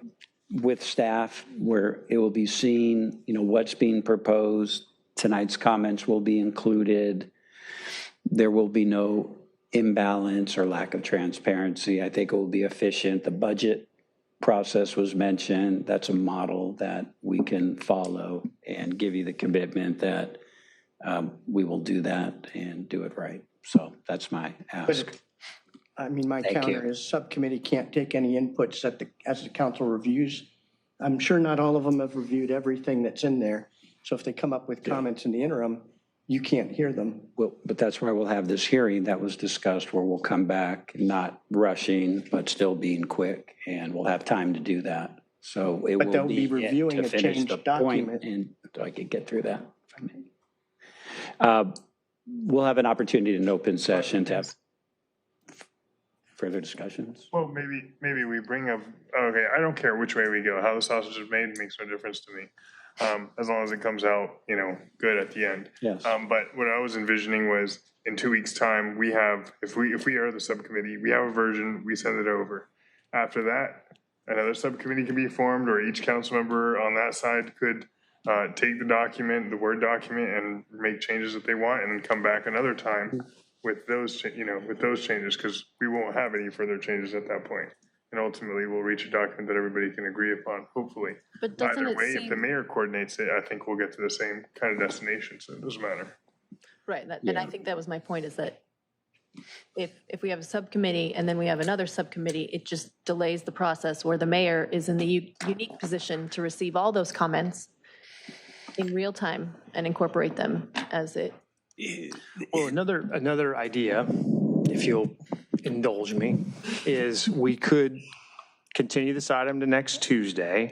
with staff, where it will be seen, what's being proposed. Tonight's comments will be included. There will be no imbalance or lack of transparency. I think it will be efficient. The budget process was mentioned. That's a model that we can follow and give you the commitment that we will do that and do it right. So that's my ask. My counter is subcommittee can't take any inputs as the council reviews. I'm sure not all of them have reviewed everything that's in there. So if they come up with comments in the interim, you can't hear them. Well, but that's why we'll have this hearing that was discussed, where we'll come back, not rushing, but still being quick, and we'll have time to do that. So it But will they'll be reviewing to a finish changed the document. point, and I could get through that. We'll have an opportunity in an open session to have further discussions. Well, maybe we bring up, okay, I don't care which way we go. How the sausage is made makes no difference to me. As long as it comes out, good at the end. Yes. But what I was envisioning was, in 2 weeks' time, we have, if we are the subcommittee, we have a version, we send it over. After that, another subcommittee can be formed, or each council member on that side could take the document, the Word document, and make changes that they want, and then come back another time with those, changes, because we won't have any further changes at that point. And ultimately, we'll reach a document that everybody can agree upon, hopefully. But doesn't Either it way, seem... if the mayor coordinates it, I think we'll get to the same kind of destination, so it doesn't matter. Right, and I think that was my point, is that if we have a subcommittee and then we have another subcommittee, it just delays the process where the mayor is in the unique position to receive all those comments in real time and incorporate them as it. Well, another idea, if you'll indulge me, is we could continue this item to next Tuesday.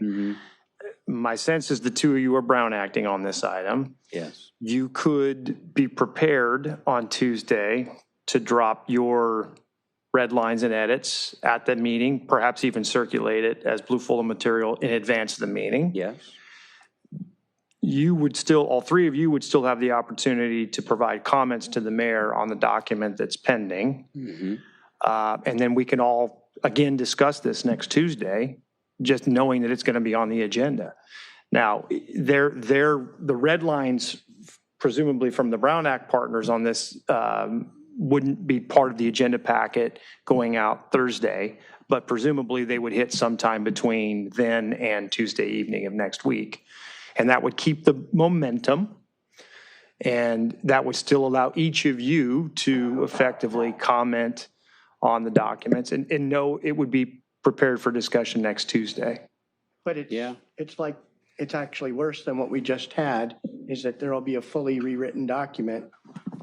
My sense is the two of you are Brown acting on this item. Yes. You could be prepared on Tuesday to drop your red lines and edits at the meeting, perhaps even circulate it as blue folder material in advance of the meeting. Yes. You would still, all three of you would still have the opportunity to provide comments to the mayor on the document that's pending. And then we can all, again, discuss this next Tuesday, just knowing that it's going to be on the agenda. Now, the red lines, presumably from the Brown Act partners on this, wouldn't be part of the agenda packet going out Thursday, but presumably they would hit sometime between then and Tuesday evening of next week. And that would keep the momentum, and that would still allow each of you to effectively comment on the documents and know it would be prepared for discussion next Tuesday. But it's like, it's actually worse than what we just had, is that there will be a fully rewritten document,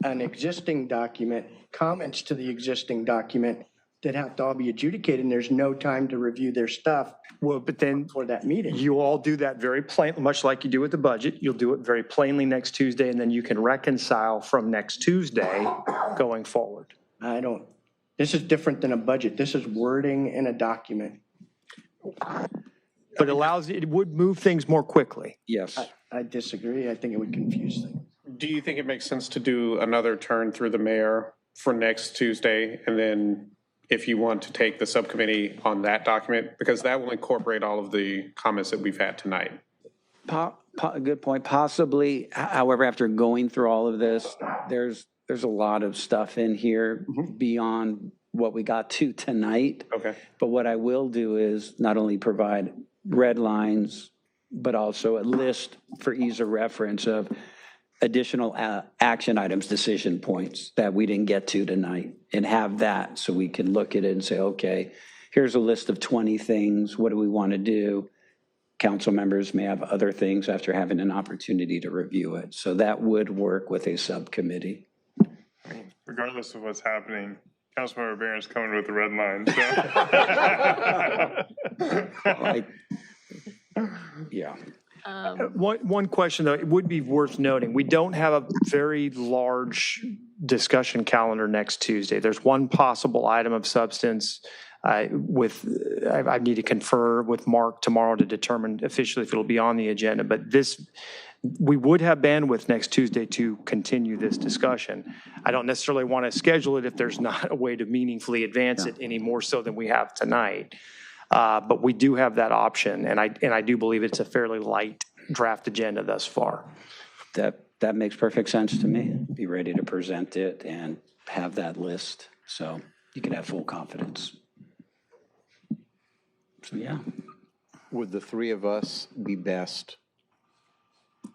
an existing document, comments to the existing document that have to all be adjudicated, and there's no time to review their stuff. Well, but then for that meeting, you all do that very plain, much like you do with the budget. You'll do it very plainly next Tuesday, and then you can reconcile from next Tuesday going forward. This is different than a budget. This is wording in a document. But it would move things more quickly. Yes. I disagree. I think it would confuse things. Do you think it makes sense to do another turn through the mayor for next Tuesday? And then if you want to take the subcommittee on that document, because that will incorporate all of the comments that we've had tonight. Good point. Possibly. However, after going through all of this, there's a lot of stuff in here beyond what we got to tonight. Okay. But what I will do is not only provide red lines, but also a list for ease of reference of additional action items, decision points that we didn't get to tonight, and have that so we can look at it and say, okay, here's a list of 20 things. What do we want to do? Council members may have other things after having an opportunity to review it. So that would work with a subcommittee. Regardless of what's happening, Councilmember Barron's coming with the red line. So. Yeah. One question, though, it would be worth noting, we don't have a very large discussion calendar next Tuesday. There's one possible item of substance I need to confer with Mark tomorrow to determine officially if it'll be on the agenda. But we would have bandwidth next Tuesday to continue this discussion. I don't necessarily want to schedule it if there's not a way to meaningfully advance it any more so than we have tonight. But we do have that option, and I do believe it's a fairly light draft agenda thus far. That makes perfect sense to me. Be ready to present it and have that list so you can have full confidence. So, yeah. Would the three of us be best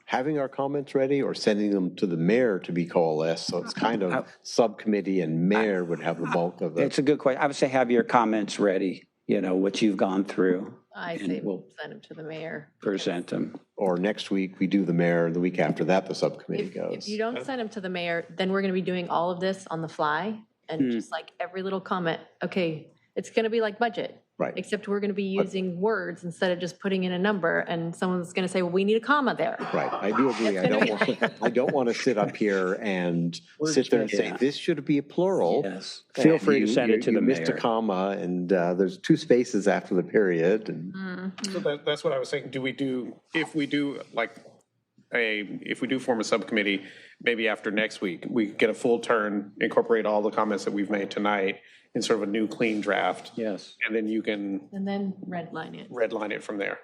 having our comments ready or sending them to the mayor to be coalesced? So it's kind of subcommittee and mayor would have the bulk of it. It's a good question. I would say have your comments ready, what you've gone through. I say we'll send them to the mayor. Present them. Or next week, we do the mayor, the week after that, the subcommittee goes. If you don't send them to the mayor, then we're going to be doing all of this on the fly, and just like every little comment, okay, it's going to be like budget. Right. Except we're going to be using words instead of just putting in a number, and someone's going to say, well, we need a comma there. Right, I do agree. I don't want to sit up here and sit there and say, this should be a plural. Yes. Feel free to send it to the mayor. You missed a comma, and there's 2 spaces after the period. And So that's what I was saying. If we do form a subcommittee, maybe after next week, we get a full turn, incorporate all the comments that we've made tonight in sort of a new clean draft. Yes. And then you can And then redline it. redline it from there.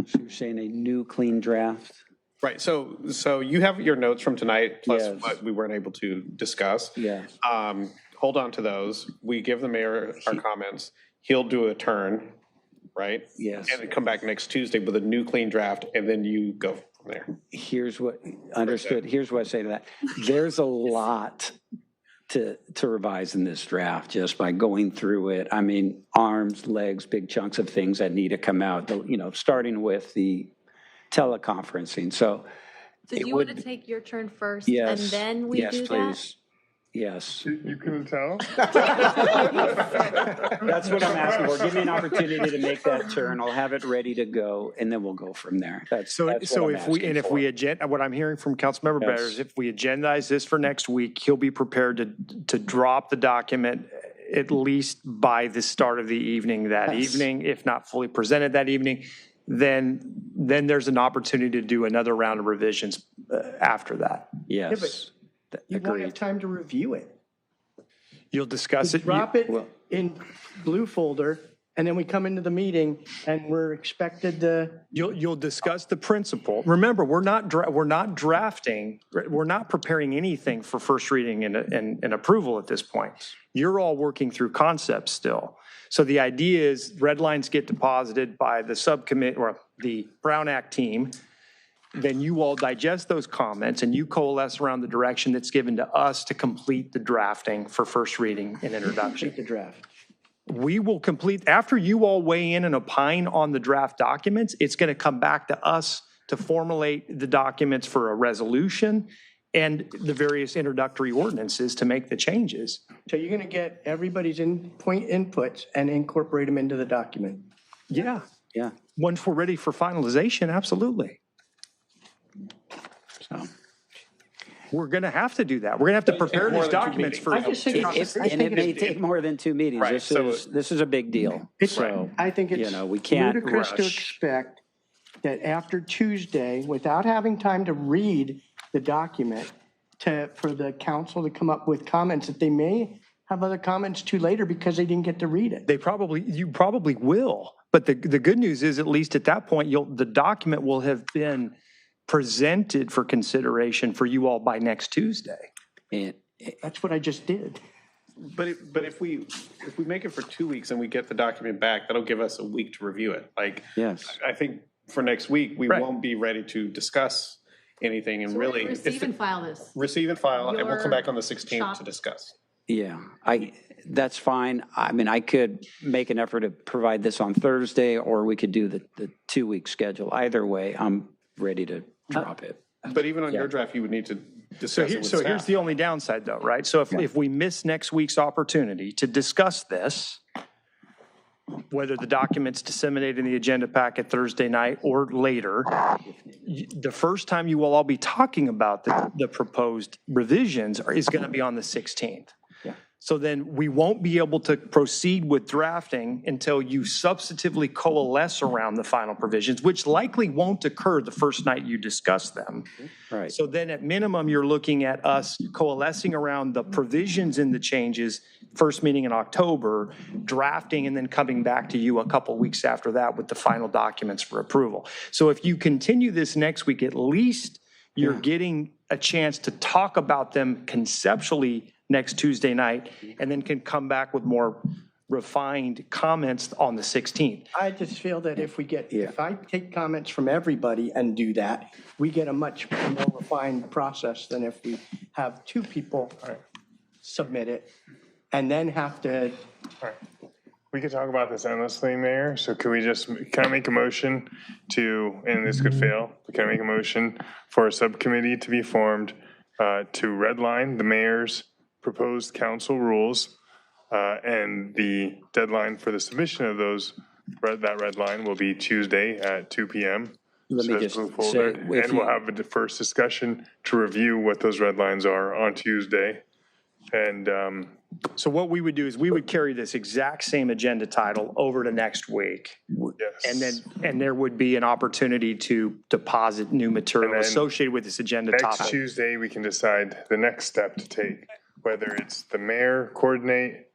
So you're saying a new clean draft? Right. So you have your notes from tonight, plus Yes. what we weren't able to discuss. Yes. Hold on to those. We give the mayor our comments. He'll do a turn, right? Yes. And then come back next Tuesday with a new clean draft, and then you go from there. Here's what I say to that. There's a lot to revise in this draft just by going through it. I mean, arms, legs, big chunks of things that need to come out, starting with the teleconferencing. So So do you want to take your turn first? yes, And then we yes, do please. Yes. You couldn't tell? That's what I'm asking for. Give me an opportunity to make that turn. I'll have it ready to go, and then we'll go from there. That's So what I'm if we, asking and if for. we what I'm hearing from Councilmember Yes. Bears, if we agendize this for next week, he'll be prepared to drop the document at least by the start of the evening that Yes. evening, if not fully presented that evening. Then there's an opportunity to do another round of revisions after that. Yes. You won't have time to review it. You'll discuss it. Drop it in blue folder, and then we come into the meeting and we're expected to. You'll discuss the principle. Remember, we're not drafting, we're not preparing anything for first reading and approval at this point. You're all working through concepts still. So the idea is red lines get deposited by the subcommittee or the Brown Act team. Then you all digest those comments and you coalesce around the direction that's given to us to complete the drafting for first reading and introduction. The draft. We will complete, after you all weigh in and opine on the draft documents, it's going to come back to us to formulate the documents for a resolution and the various introductory ordinances to make the changes. So you're going to get everybody's inputs and incorporate them into the document. Yeah. Yeah. Once we're ready for finalization, absolutely. So we're going to have to do that. We're going to have to prepare these documents for. and it may take more than 2 meetings. Right, This is a big deal. So I think it's we can't ludicrous to rush. expect that after Tuesday, without having time to read the document, for the council to come up with comments that they may have other comments to later because they didn't get to read it. You probably will. But the good news is, at least at that point, the document will have been presented for consideration for you all by next Tuesday. That's what I just did. But if we make it for 2 weeks and we get the document back, that'll give us a week to review it. Yes. I think for next week, we won't be ready to discuss anything and really. Receive and file this. Receive and file, and we'll come back on the 16th shop. to discuss. Yeah, that's fine. I mean, I could make an effort to provide this on Thursday, or we could do the 2 week schedule. Either way, I'm ready to drop it. But even on your draft, you would need to discuss it with So here's staff. the only downside though, right? So if we miss next week's opportunity to discuss this, whether the document's disseminated in the agenda packet Thursday night or later, the first time you will all be talking about the proposed revisions is going to be on the 16th. So then we won't be able to proceed with drafting until you substantively coalesce around the final provisions, which likely won't occur the first night you discuss them. Right. So then at minimum, you're looking at us coalescing around the provisions in the changes, first meeting in October, drafting, and then coming back to you a couple weeks after that with the final documents for approval. So if you continue this next week, at least you're getting a chance to talk about them conceptually next Tuesday night, and then can come back with more refined comments on the 16th. I just feel that if I take comments from everybody and do that, we get a much more refined process than if we have two people submit it and then have to. All right. We could talk about this endlessly, Mayor. So can I make a motion to, and this could fail, but can I make a motion for a subcommittee to be formed to redline the mayor's proposed council rules, and the deadline for the submission of that red line will be Tuesday at 2 p.m. Let me just say, and we'll have a first discussion to review what those red lines are on Tuesday. And so what we would do is we would carry this exact same agenda title over to next week. Yes. And there would be an opportunity to deposit new material associated with this agenda topic. Next Tuesday, we can decide the next step to take, whether it's the mayor coordinate,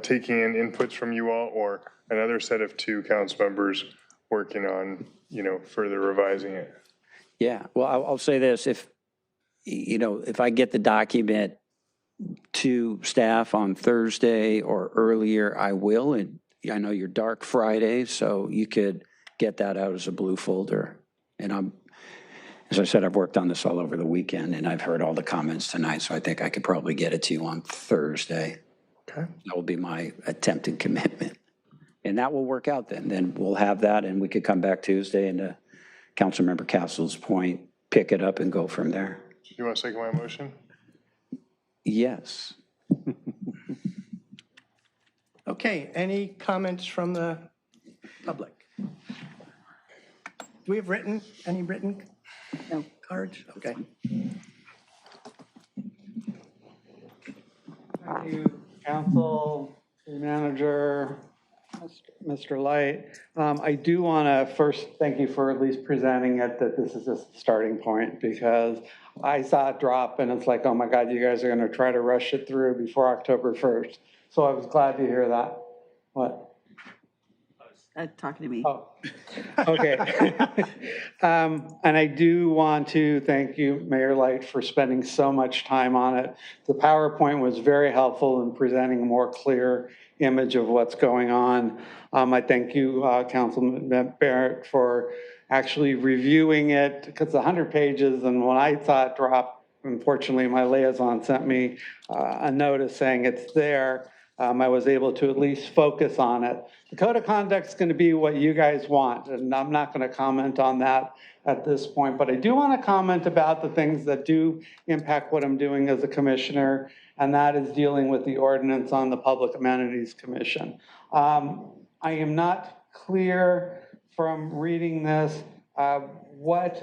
taking in inputs from you all, or another set of 2 council members working on, further revising it. Yeah, well, I'll say this, if I get the document to staff on Thursday or earlier, I will. And I know you're dark Friday, so you could get that out as a blue folder. And As I said, I've worked on this all over the weekend, and I've heard all the comments tonight, so I think I could probably get it to you on Thursday. Okay. That will be my attempted commitment. And that will work out then. Then we'll have that, and we could come back Tuesday, and to Councilmember Castle's point, pick it up and go from there. Do you want to second my motion? Yes. Okay, any comments from the public? Do we have any written cards? Okay. Thank you, council, city manager, Mr. Light. I do want to first thank you for at least presenting it, that this is just a starting point, because I saw it drop and it's like, oh my God, you guys are going to try to rush it through before October 1st. So I was glad to hear that. What? Talking to me. Oh, okay. And I do want to thank you, Mayor Light, for spending so much time on it. The PowerPoint was very helpful in presenting a more clear image of what's going on. I thank you, Councilman Barrett, for actually reviewing it, because 100 pages, and when I saw it drop, unfortunately, my liaison sent me a notice saying it's there. I was able to at least focus on it. The code of conduct is going to be what you guys want, and I'm not going to comment on that at this point, but I do want to comment about the things that do impact what I'm doing as a commissioner, and that is dealing with the ordinance on the Public Amenities Commission. I am not clear from reading this what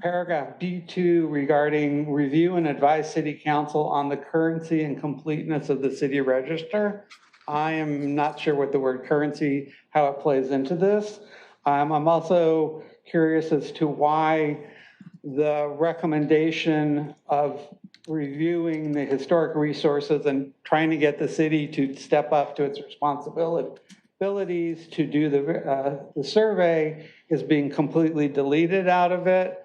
paragraph B2 regarding review and advise city council on the currency and completeness of the city register. I am not sure what the word currency, how it plays into this. I'm also curious as to why the recommendation of reviewing the historic resources and trying to get the city to step up to its responsibilities to do the survey is being completely deleted out of it.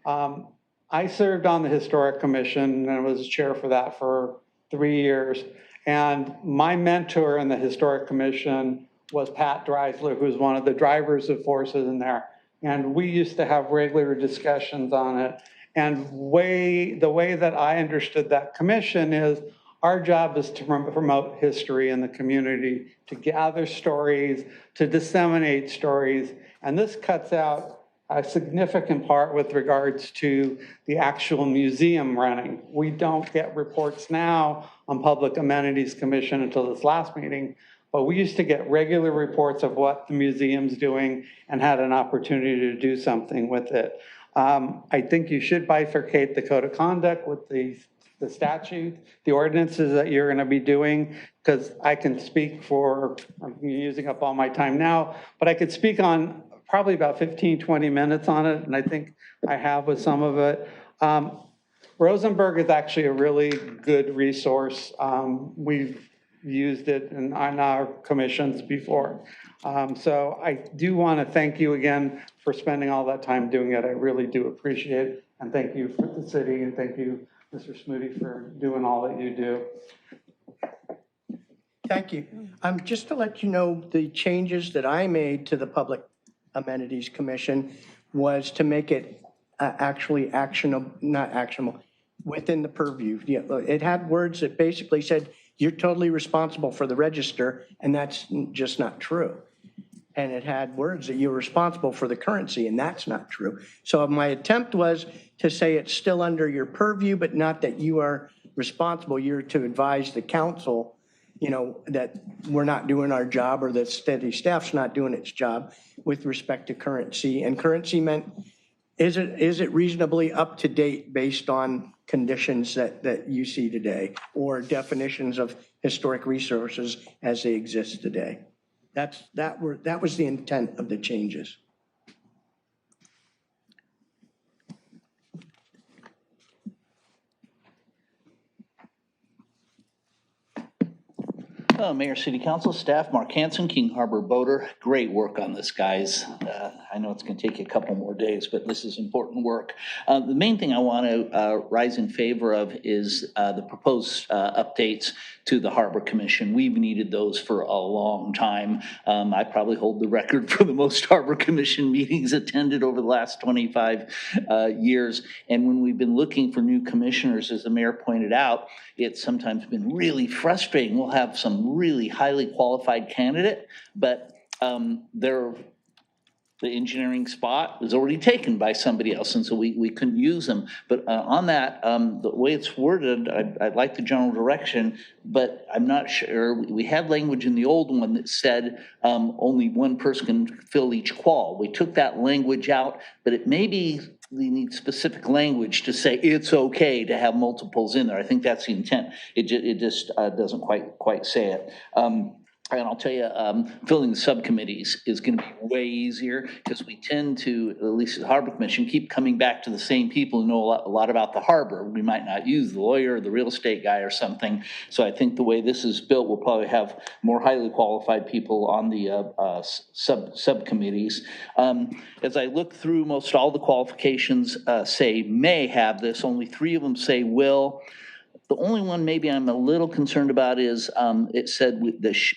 I served on the Historic Commission and was chair for that for 3 years. And my mentor in the Historic Commission was Pat Dreisler, who's one of the drivers of forces in there. And we used to have regular discussions on it. And the way that I understood that commission is our job is to promote history in the community, to gather stories, to disseminate stories. And this cuts out a significant part with regards to the actual museum running. We don't get reports now on Public Amenities Commission until this last meeting, but we used to get regular reports of what the museum's doing and had an opportunity to do something with it. I think you should bifurcate the code of conduct with the statute, the ordinances that you're going to be doing, because I can speak for, I'm using up all my time now, but I could speak on probably about 15, 20 minutes on it, and I think I have with some of it. Rosenberg is actually a really good resource. We've used it on our commissions before. So I do want to thank you again for spending all that time doing it. I really do appreciate it. And thank you for the city, and thank you, Mr. Smoody, for doing all that you do. Thank you. Just to let you know, the changes that I made to the Public Amenities Commission was to make it actually actionable, not actionable, within the purview. Yeah, it had words that basically said, you're totally responsible for the register, and that's just not true. And it had words that you're responsible for the currency, and that's not true. So my attempt was to say it's still under your purview, but not that you are responsible. You're to advise the council, you know, that we're not doing our job, or that steady staff's not doing its job with respect to currency. And currency meant, is it reasonably up to date based on conditions that you see today, or definitions of historic resources as they exist today? That was the intent of the changes. Mayor, City Council, staff, Mark Hansen, King Harbor Boater. Great work on this, guys. I know it's going to take you a couple more days, but this is important work. The main thing I want to rise in favor of is the proposed updates to the Harbor Commission. We've needed those for a long time. I probably hold the record for the most Harbor Commission meetings attended over the last 25 years. And when we've been looking for new commissioners, as the mayor pointed out, it's sometimes been really frustrating. We'll have some really highly qualified candidate, but the engineering spot is already taken by somebody else, and so we couldn't use them. But on that, the way it's worded, I like the general direction, but I'm not sure. We had language in the old one that said only one person can fill each qual. We took that language out, but it maybe we need specific language to say it's okay to have multiples in there. I think that's the intent. It just doesn't quite say it. And I'll tell you, filling the subcommittees is going to be way easier because we tend to, at least at the Harbor Commission, keep coming back to the same people who know a lot about the harbor. We might not use the lawyer or the real estate guy or something. So I think the way this is built, we'll probably have more highly qualified people on the subcommittees. As I look through, most all the qualifications say may have this. Only 3 of them say will. The only one maybe I'm a little concerned about is it said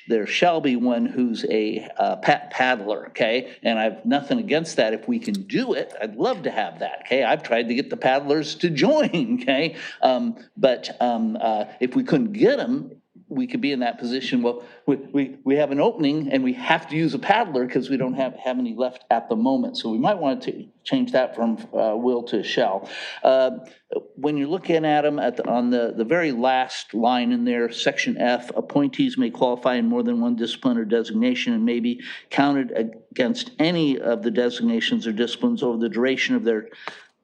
there shall be one who's a paddler, okay? And I've nothing against that. If we can do it, I'd love to have that, okay? I've tried to get the paddlers to join, okay? But if we couldn't get them, we could be in that position. Well, we have an opening and we have to use a paddler because we don't have any left at the moment. So we might want to change that from will to shall. When you're looking at them on the very last line in there, section F, appointees may qualify in more than one discipline or designation and may be counted against any of the designations or disciplines over the duration of their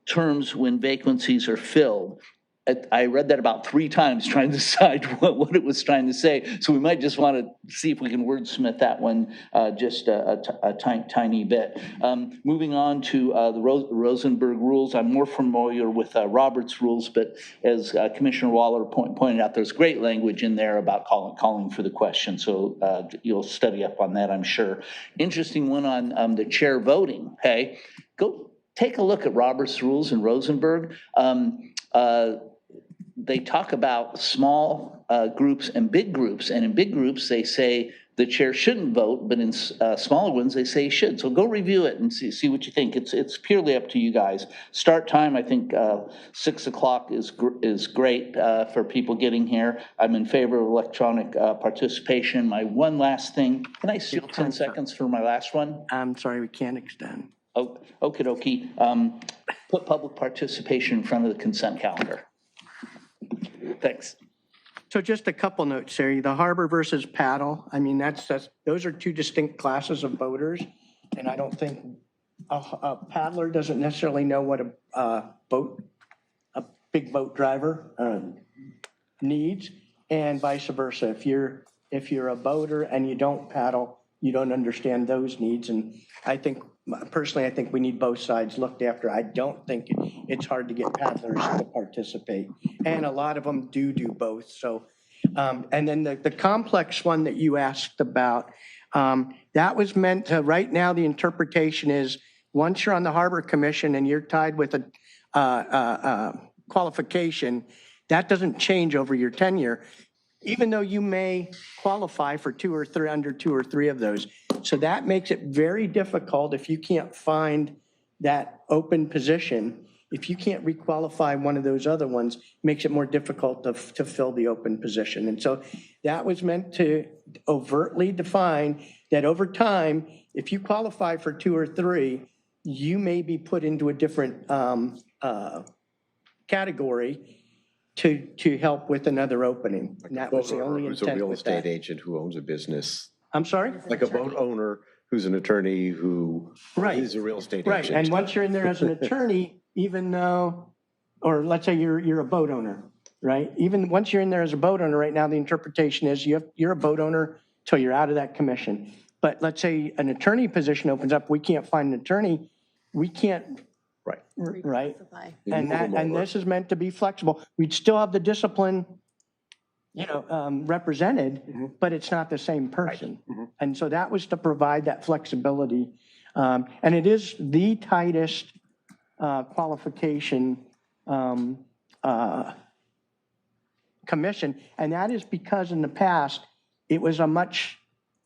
terms when vacancies are filled. I read that about 3 times trying to decide what it was trying to say. So we might just want to see if we can wordsmith that one just a tiny bit. Moving on to the Rosenberg rules. I'm more familiar with Robert's rules, but as Commissioner Waller pointed out, there's great language in there about calling for the question. So you'll study up on that, I'm sure. Interesting one on the chair voting. Hey, go take a look at Robert's rules and Rosenberg. They talk about small groups and big groups, and in big groups they say the chair shouldn't vote, but in smaller ones they say should. So go review it and see what you think. It's purely up to you guys. Start time, I think 6 o'clock is great for people getting here. I'm in favor of electronic participation. My one last thing, can I steal 10 seconds for my last one? I'm sorry, we can't extend. Oh, okie dokie. Put public participation in front of the consent calendar. Thanks. So just a couple notes, Sari. The harbor versus paddle. I mean, those are 2 distinct classes of boaters, and I don't think a paddler doesn't necessarily know what a big boat driver needs, and vice versa. If you're a boater and you don't paddle, you don't understand those needs. And I think personally, I think we need both sides looked after. I don't think it's hard to get paddlers to participate. And a lot of them do both. So, and then the complex one that you asked about, that was meant to, right now the interpretation is once you're on the Harbor Commission and you're tied with a qualification, that doesn't change over your tenure, even though you may qualify for 2 or 3 under 2 or 3 of those. So that makes it very difficult if you can't find that open position. If you can't requalify one of those other ones, makes it more difficult to fill the open position. And so that was meant to overtly define that over time, if you qualify for 2 or 3, you may be put into a different category to help with another opening. And that was the only intent with that. Who's a real estate agent who owns a business. I'm sorry? Like a boat owner who's an attorney who is a real estate right. agent. And once you're in there as an attorney, even though, or let's say you're a boat owner, right? Even once you're in there as a boat owner, right now the interpretation is you're a boat owner till you're out of that commission. But let's say an attorney position opens up, we can't find an attorney, we can't. Right. And this is meant to be flexible. We'd still have the discipline represented, but it's not the same person. And so that was to provide that flexibility. And it is the tightest qualification commission, and that is because in the past, it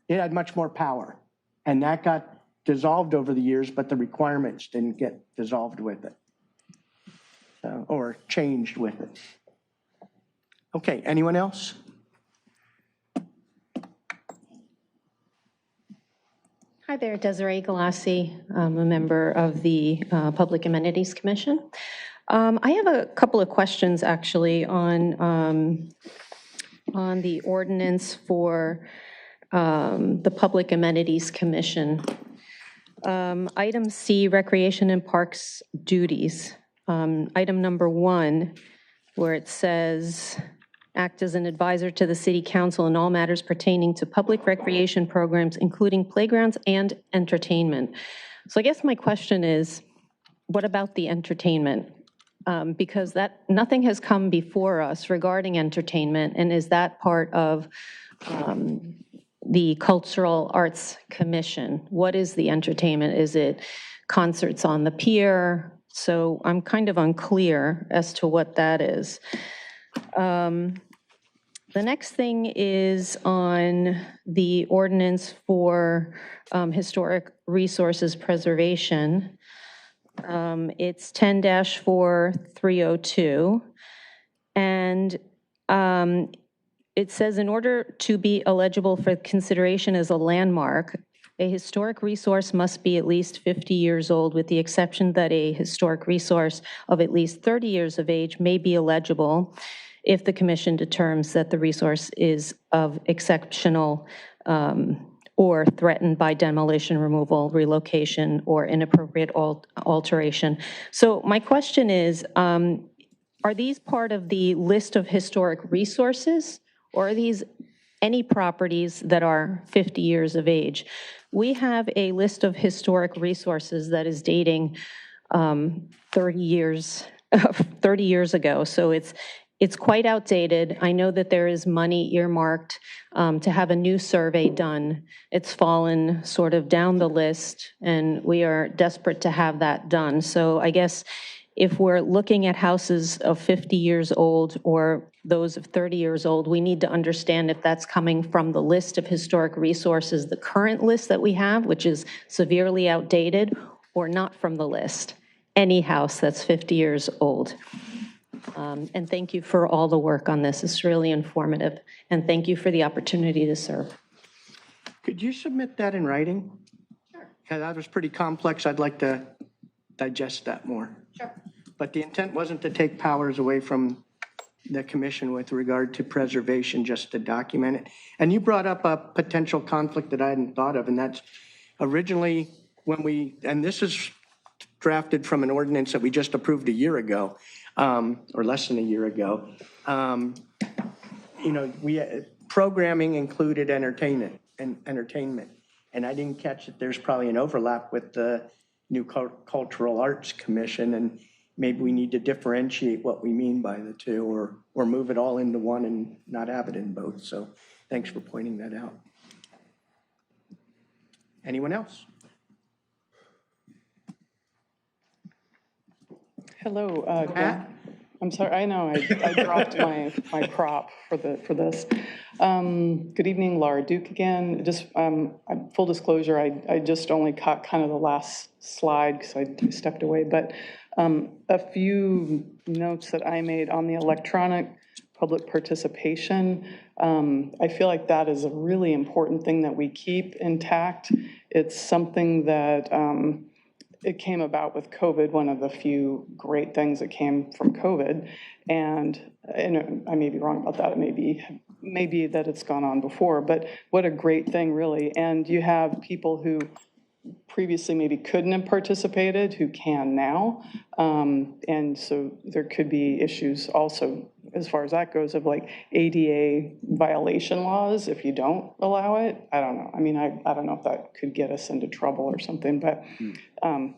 had much more power. And that got dissolved over the years, but the requirements didn't get dissolved with it. Or changed with it. Okay, anyone else? Hi there, Desiree Galassi. I'm a member of the Public Amenities Commission. I have a couple of questions actually on the ordinance for the Public Amenities Commission. Item C, Recreation and Parks Duties. Item number 1, where it says, act as an advisor to the City Council in all matters pertaining to public recreation programs, including playgrounds and entertainment. So I guess my question is, what about the entertainment? Because nothing has come before us regarding entertainment, and is that part of the Cultural Arts Commission? What is the entertainment? Is it concerts on the pier? So I'm kind of unclear as to what that is. The next thing is on the ordinance for historic resources preservation. It's 10-4302. And it says, in order to be eligible for consideration as a landmark, a historic resource must be at least 50 years old, with the exception that a historic resource of at least 30 years of age may be eligible if the commission determines that the resource is of exceptional or threatened by demolition, removal, relocation, or inappropriate alteration. So my question is, are these part of the list of historic resources, or are these any properties that are 50 years of age? We have a list of historic resources that is dating 30 years ago, so it's quite outdated. I know that there is money earmarked to have a new survey done. It's fallen sort of down the list, and we are desperate to have that done. So I guess if we're looking at houses of 50 years old or those of 30 years old, we need to understand if that's coming from the list of historic resources, the current list that we have, which is severely outdated, or not from the list. Any house that's 50 years old. And thank you for all the work on this. It's really informative. And thank you for the opportunity to serve. Could you submit that in writing? Sure. Yeah, that was pretty complex. I'd like to digest that more. Sure. But the intent wasn't to take powers away from the commission with regard to preservation, just to document it. And you brought up a potential conflict that I hadn't thought of, and that's originally and this is drafted from an ordinance that we just approved a year ago, or less than a year ago. Programming included entertainment, and I didn't catch that there's probably an overlap with the new Cultural Arts Commission, and maybe we need to differentiate what we mean by the two, or move it all into one and not have it in both. So thanks for pointing that out. Anyone else? Hello. I'm sorry, I know I dropped my prop for this. Good evening, Laura Duke again. Just full disclosure, I just only caught kind of the last slide because I stepped away, but a few notes that I made on the electronic public participation. I feel like that is a really important thing that we keep intact. It's something that it came about with COVID, one of the few great things that came from COVID. And I may be wrong about that. It may be that it's gone on before, but what a great thing, really. And you have people who previously maybe couldn't have participated who can now. And so there could be issues also, as far as that goes, of like ADA violation laws if you don't allow it. I don't know. I mean, I don't know if that could get us into trouble or something, but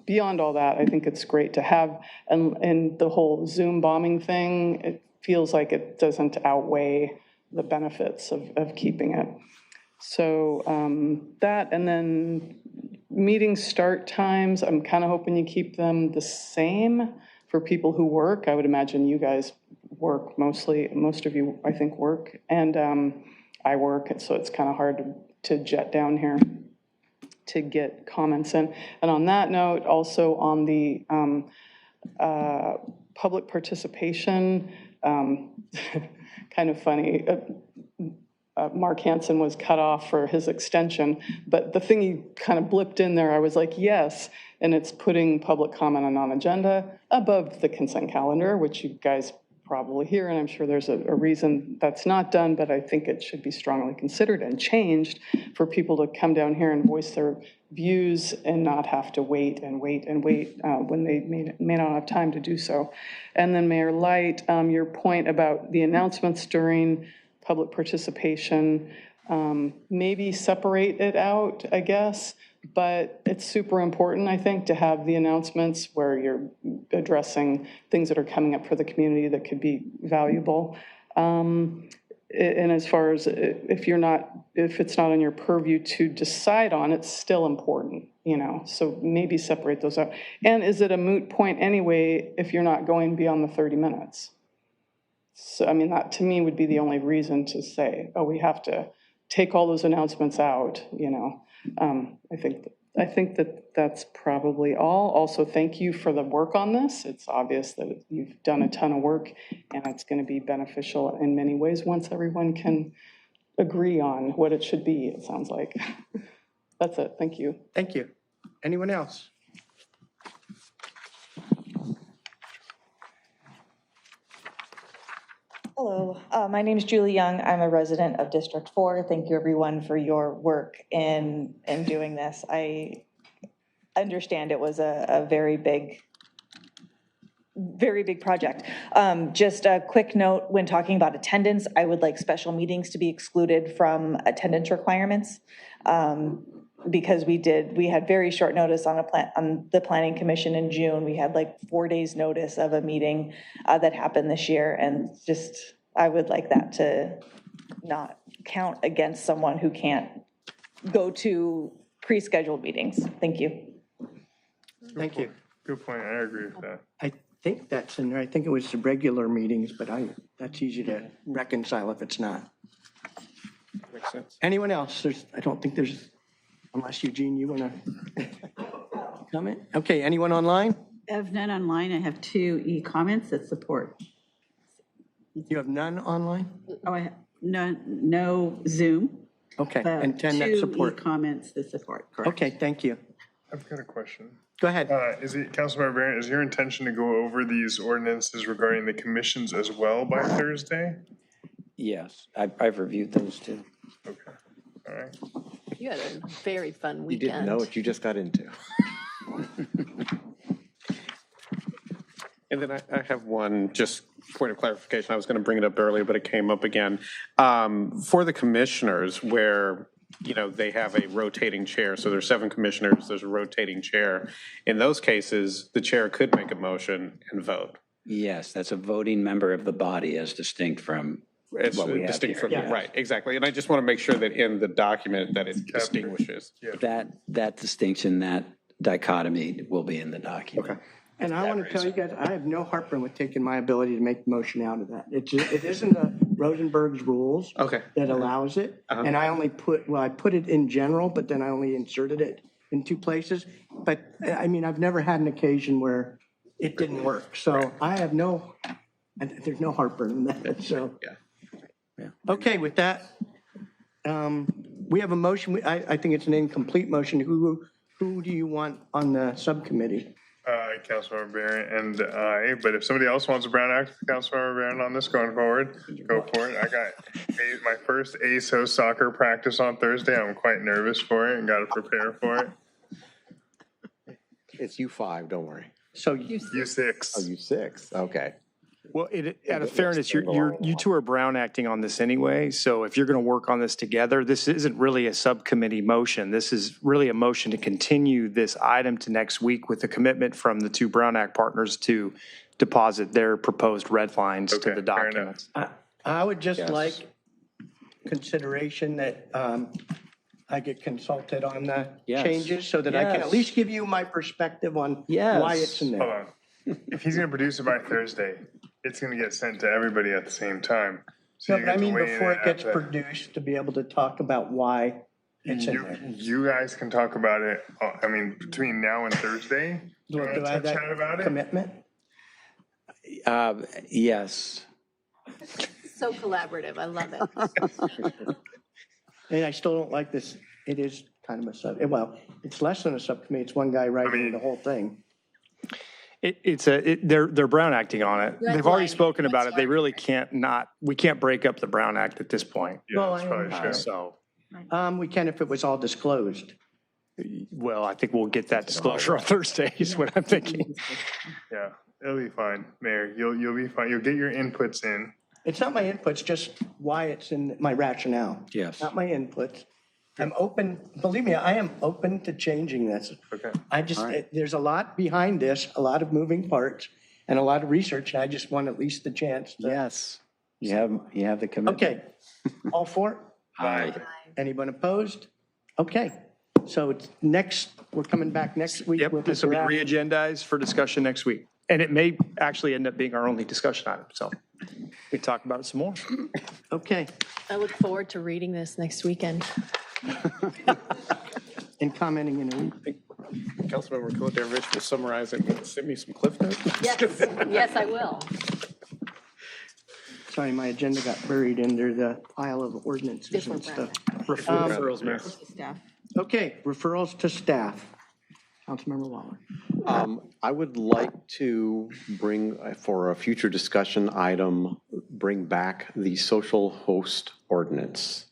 beyond all that, I think it's great to have. And the whole Zoom bombing thing, it feels like it doesn't outweigh the benefits of keeping it. So that, and then meeting start times, I'm kind of hoping you keep them the same for people who work. I would imagine you guys work mostly, most of you, I think, work, and I work, so it's kind of hard to jet down here to get comments in. And on that note, also on the public participation, kind of funny, Mark Hansen was cut off for his extension, but the thing he kind of blipped in there, I was like, yes, and it's putting public comment on non-agenda above the consent calendar, which you guys probably hear, and I'm sure there's a reason that's not done, but I think it should be strongly considered and changed for people to come down here and voice their views and not have to wait and wait and wait when they may not have time to do so. And then Mayor Light, your point about the announcements during public participation, maybe separate it out, I guess, but it's super important, I think, to have the announcements where you're addressing things that are coming up for the community that could be valuable. And as far as if it's not on your purview to decide on, it's still important, you know, so maybe separate those out. And is it a moot point anyway if you're not going beyond the 30 minutes? So, I mean, that to me would be the only reason to say, oh, we have to take all those announcements out, you know. I think that that's probably all. Also, thank you for the work on this. It's obvious that you've done a ton of work, and it's going to be beneficial in many ways once everyone can agree on what it should be, it sounds like. That's it. Thank you. Thank you. Anyone else? Hello, my name is Julie Young. I'm a resident of District 4. Thank you, everyone, for your work in doing this. I understand it was a very big project. Just a quick note, when talking about attendance, I would like special meetings to be excluded from attendance requirements. Because we had very short notice on the Planning Commission in June. We had like 4 days notice of a meeting that happened this year, and just I would like that to not count against someone who can't go to pre-scheduled meetings. Thank you. Thank you. Good point. I agree with that. I think that's in there. I think it was the regular meetings, but that's easy to reconcile if it's not. Makes sense. Anyone else? I don't think there's. Unless, Eugene, you want to comment? Okay, anyone online? I have none online. I have 2 e-comments that support. You have none online? Oh, I have no Zoom. Okay, and 10 that support. 2 e-comments that support, correct. Okay, thank you. I've got a question. Go ahead. Councilmember Barron, is your intention to go over these ordinances regarding the commissions as well by Thursday? Yes, I've reviewed those too. Okay, all right. You had a very fun weekend. You didn't know what you just got into. And then I have one just point of clarification. I was going to bring it up earlier, but it came up again. For the commissioners where, you know, they have a rotating chair, so there's 7 commissioners, there's a rotating chair. In those cases, the chair could make a motion and vote. Yes, that's a voting member of the body as distinct from what we have here. From, right, exactly. And I just want to make sure that in the document that it distinguishes. That distinction, that dichotomy will be in the document. Okay. And I want to tell you guys, I have no heartburn with taking my ability to make the motion out of that. It isn't the Rosenberg's rules that allows it. And I only I put it in general, but then I only inserted it in 2 places. But I mean, I've never had an occasion where it didn't work. So I have there's no heartburn in that. So, okay, with that, we have a motion. I think it's an incomplete motion. Who do you want on the subcommittee? Councilmember Barron and I, but if somebody else wants to brown act with Councilmember Barron on this going forward, go for it. I got my first ASO soccer practice on Thursday. I'm quite nervous for it and got to prepare for it. It's U5, don't worry. So U6. Oh, U6, okay. Well, out of fairness, you 2 are brown acting on this anyway. So if you're going to work on this together, this isn't really a subcommittee motion. This is really a motion to continue this item to next week with a commitment from the 2 Brown Act partners to deposit their proposed red lines to the documents. I would just like consideration that I get consulted on the Yes. changes so that I can at Yes. least give you my perspective on why it's in Hold there? on. If he's gonna produce it by Thursday, it's gonna get sent to everybody at the same time. So No, you but I get to mean, weigh in before it gets after. produced, to be able to talk about why it's in there. You guys can talk about it, I mean, between now and Thursday. Do I have Chat about that it? commitment? Yes. So collaborative, I love it. And I still don't like this. It is kind of a well, it's less than a subcommittee. It's one guy writing the whole thing. They're Brown acting on it. Red They've already line. spoken about it. They really we can't break up the Brown Act at this point. Well, that's probably true. So, we can if it was all disclosed. well, I think we'll get that disclosure on Thursday is what I'm thinking. Yeah, it'll be fine, Mayor. You'll be fine. You'll get your inputs in. It's not my inputs, just why it's in my rationale. Yes. Not my inputs. I'm open, believe me, I am open to changing this. Okay. I just, there's a lot behind this, a lot of moving parts and a lot of research, and I just want at least the chance to. Yes. You have the commitment. Okay. All for it? Aye. Anyone opposed? Okay. So it's we're coming back next week. Yep, with this will be Mr. Adams. re-agendized for discussion next week. And it may actually end up being our only discussion item, so we can talk about it some more. Okay. I look forward to reading this next weekend. And commenting in a week. Councilmember Kovacevic will summarize it and send me some cliff notes. Yes, I will. Sorry, my agenda got buried under the pile of ordinances and stuff. Referrals, Mayor. Okay, referrals to staff. Councilmember Waller. I would like to bring, for a future discussion item, bring back the social host ordinance.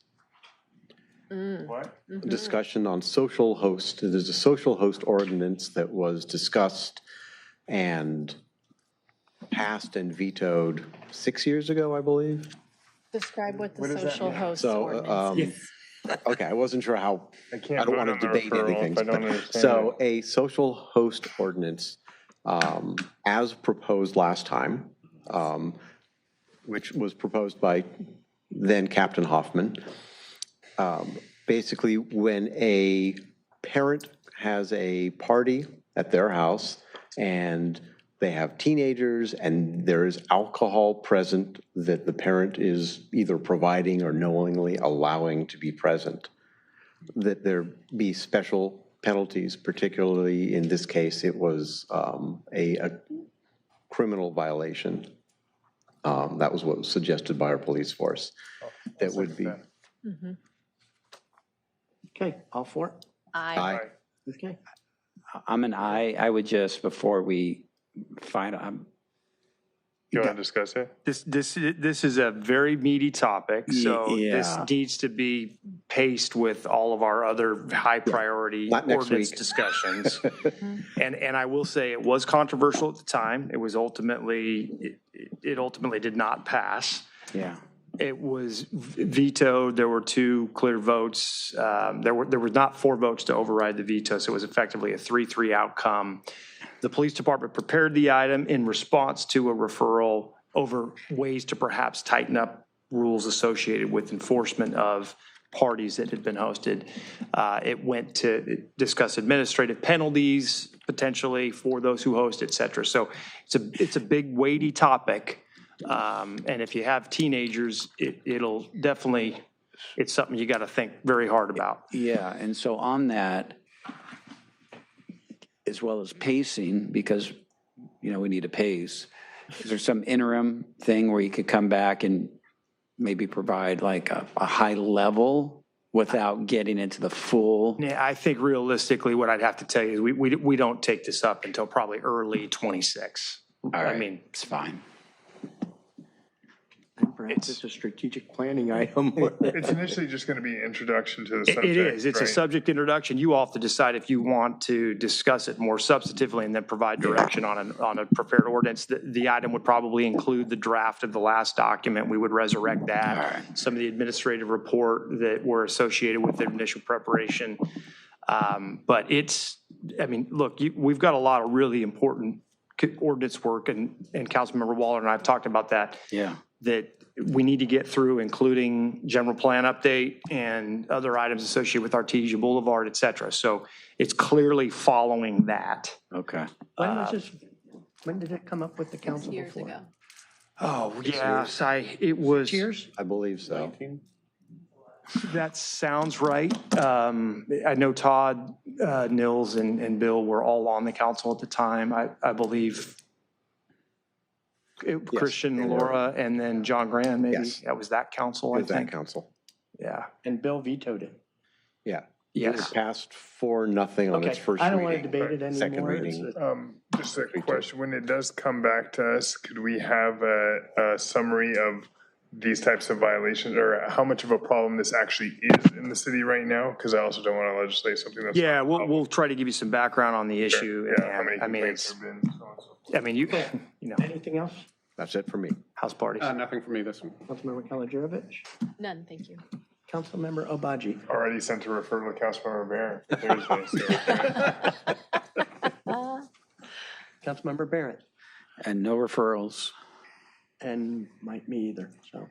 What? Discussion on social host. There's a social host ordinance that was discussed and passed and vetoed 6 years ago, I believe. Describe what the social host So, ordinance is. okay, I wasn't sure how, I I don't want to debate anything. if I don't but- understand So a social host ordinance, as proposed last time, which was proposed by then Captain Hoffman, basically when a parent has a party at their house and they have teenagers and there is alcohol present that the parent is either providing or knowingly allowing to be present, that there be special penalties, particularly in this case, it was a criminal violation. That was what was suggested by our police force. That would be. Okay, all for it? Aye. Okay. I'm an aye. I would just, before we find, You want to discuss it? This is a very meaty topic, so this Yeah. needs to be paced with all of our other high priority Not next ordinance week. discussions. And I will say it was controversial at the time. It was ultimately, it ultimately did not pass. yeah. It was vetoed. There were 2 clear votes. There was not 4 votes to override the veto, so it was effectively a 3-3 outcome. The police department prepared the item in response to a referral over ways to perhaps tighten up rules associated with enforcement of parties that had been hosted. It went to discuss administrative penalties potentially for those who host, et cetera. So it's a big weighty topic. And if you have teenagers, it'll definitely, it's something you got to think very hard about. Yeah, and so on that, as well as pacing, because, we need to pace, is there some interim thing where you could come back and maybe provide like a high level without getting into the full? Yeah, I think realistically, what I'd have to tell you is we don't take this up until probably early 26. All right, I mean, it's fine. Perhaps it's a strategic planning item. It's initially just going to be an introduction to the subject. It is. It's a right? subject introduction. You all have to decide if you want to discuss it more substantively and then provide direction on a prepared ordinance. The item would probably include the draft of the last document. We would resurrect that. Some of the administrative report that were associated with the initial preparation. But look, we've got a lot of really important ordinance work, and Councilmember Waller and I have talked about that. Yeah. That we need to get through, including general plan update and other items associated with Artesia Boulevard, et cetera. So it's clearly following that. Okay. When did it come up with the council Years before? ago. Oh, yes, it was. Years? I believe so. That sounds right. I know Todd, Nils, and Bill were all on the council at the time. I believe Christian, Laura, and then John Graham, maybe. Yes. That was that council, I It was think. that council. Yeah. And Bill vetoed it. Yeah. Yes. It passed 4-0 on its first I reading. don't want to debate it Second anymore. reading. Just a question, when it does come back to us, could we have a summary of these types of violations, or how much of a problem this actually is in the city right now? Because I also don't want to legislate something that's. Yeah, we'll try to give you some background on the issue. Yeah, how many And, I mean, complaints it's, have been, so on and so forth. I mean, you know, Anything else? That's it for me. house parties. Nothing for me this one. Councilmember Kalijorovic? None, thank you. Councilmember Obaji? Already sent a referral to Councilmember Bear for Thursday, so. Councilmember Barrett? And no referrals. And me either, so.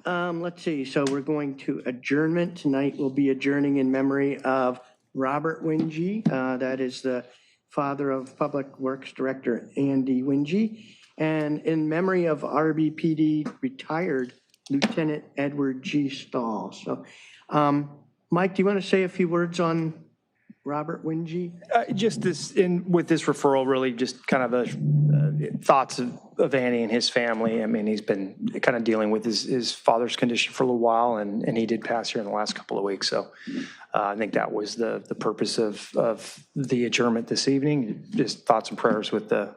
Let's see, so we're going to adjournment. Tonight we'll be adjourning in memory of Robert Wingy. That is the father of Public Works Director Andy Wingy. And in memory of RBPD retired Lieutenant Edward G. Stahl. So, Mike, do you want to say a few words on Robert Wingy? Just this, with this referral, really just kind of thoughts of Andy and his family. I mean, he's been kind of dealing with his father's condition for a little while, and he did pass here in the last couple of weeks. So I think that was the purpose of the adjournment this evening. Just thoughts and prayers with the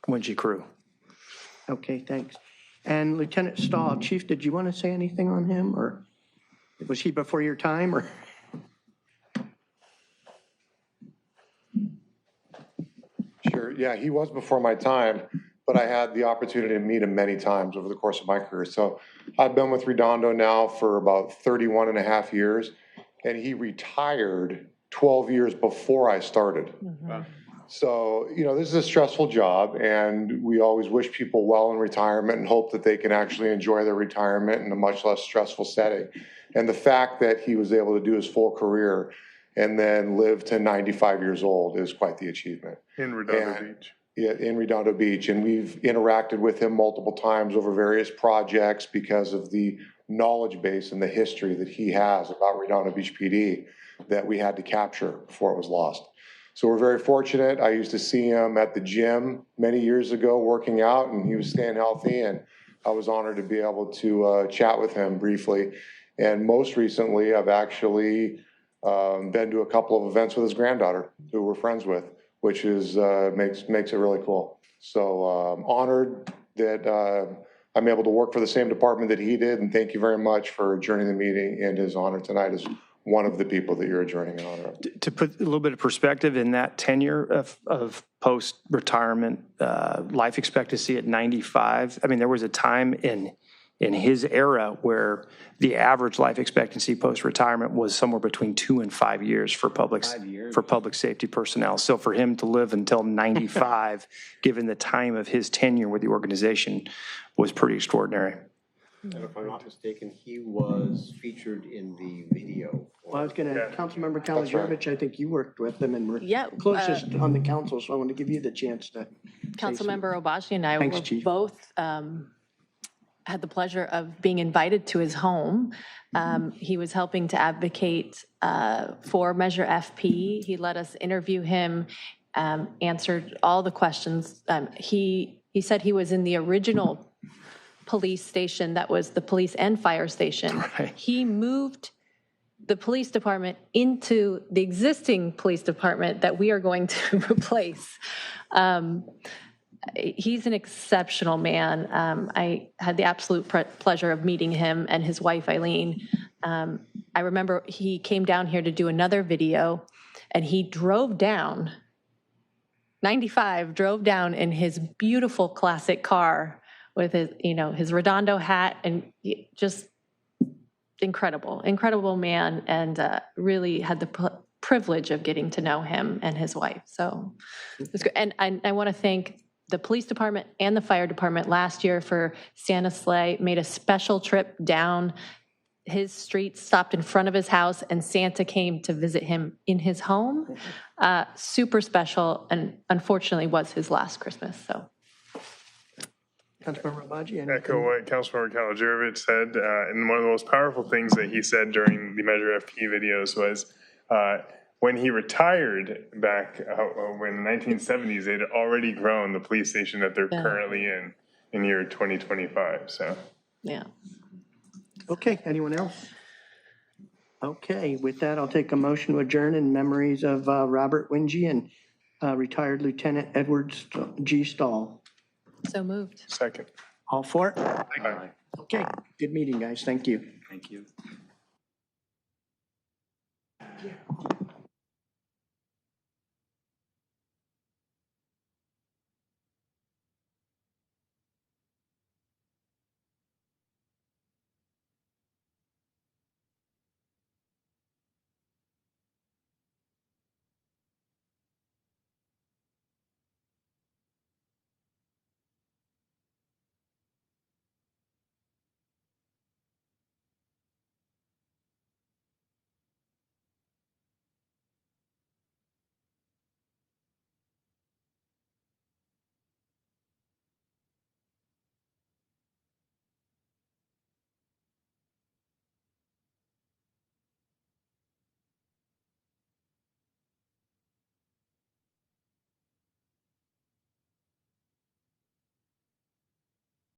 Wingy crew. Okay, thanks. And Lieutenant Stahl, Chief, did you want to say anything on him, or was he before your time, or? Sure, yeah, he was before my time, but I had the opportunity to meet him many times over the course of my career. So I've been with Redondo now for about 31 and a half years, and he retired 12 years before I started. So, you know, this is a stressful job, and we always wish people well in retirement and hope that they can actually enjoy their retirement in a much less stressful setting. And the fact that he was able to do his full career and then live to 95 years old is quite the achievement. In Redondo Beach. Yeah, in Redondo Beach. And we've interacted with him multiple times over various projects because of the knowledge base and the history that he has about Redondo Beach PD that we had to capture before it was lost. So we're very fortunate. I used to see him at the gym many years ago working out, and he was staying healthy, and I was honored to be able to chat with him briefly. And most recently, I've actually been to a couple of events with his granddaughter, who we're friends with, which is makes it really cool. So honored that I'm able to work for the same department that he did, and thank you very much for adjourning the meeting in his honor tonight as one of the people that you're adjourning in honor of. To put a little bit of perspective, in that tenure of post-retirement life expectancy at 95, I mean, there was a time in his era where the average life expectancy post-retirement was somewhere between 2 and 5 years for public safety personnel. So for him to live until 95, given the time of his tenure with the organization, was pretty extraordinary. And if I'm not mistaken, he was featured in the video. Well, I was going to, Councilmember Kalijorovic, I think you worked with him and were closest on the council, so I want to give you the chance to. Councilmember Obaji and I Thanks, were Chief. both had the pleasure of being invited to his home. He was helping to advocate for Measure FP. He let us interview him, answered all the questions. He said he was in the original police station that was the police and fire station. Right. He moved the police department into the existing police department that we are going to replace. He's an exceptional man. I had the absolute pleasure of meeting him and his wife, Eileen. I remember he came down here to do another video, and he drove down, 95, drove down in his beautiful classic car with his Redondo hat, and just incredible man, and really had the privilege of getting to know him and his wife. So it was good. And I want to thank the police department and the fire department last year for Santa Sleigh, made a special trip down his street, stopped in front of his house, and Santa came to visit him in his home. Super special, and unfortunately was his last Christmas, so. Councilmember Rabaji? Echo what Councilmember Kalajurovich said, and one of the most powerful things that he said during the Measure FP videos was when he retired back in the 1970s, they'd already grown the police station that they're currently in year 2025, so. Yeah. Okay, anyone else? Okay, with that, I'll take a motion to adjourn in memories of Robert Wingy and retired Lieutenant Edward G. Stahl. So moved. Second. All for it? Aye. Okay, good meeting, guys. Thank you. Thank you.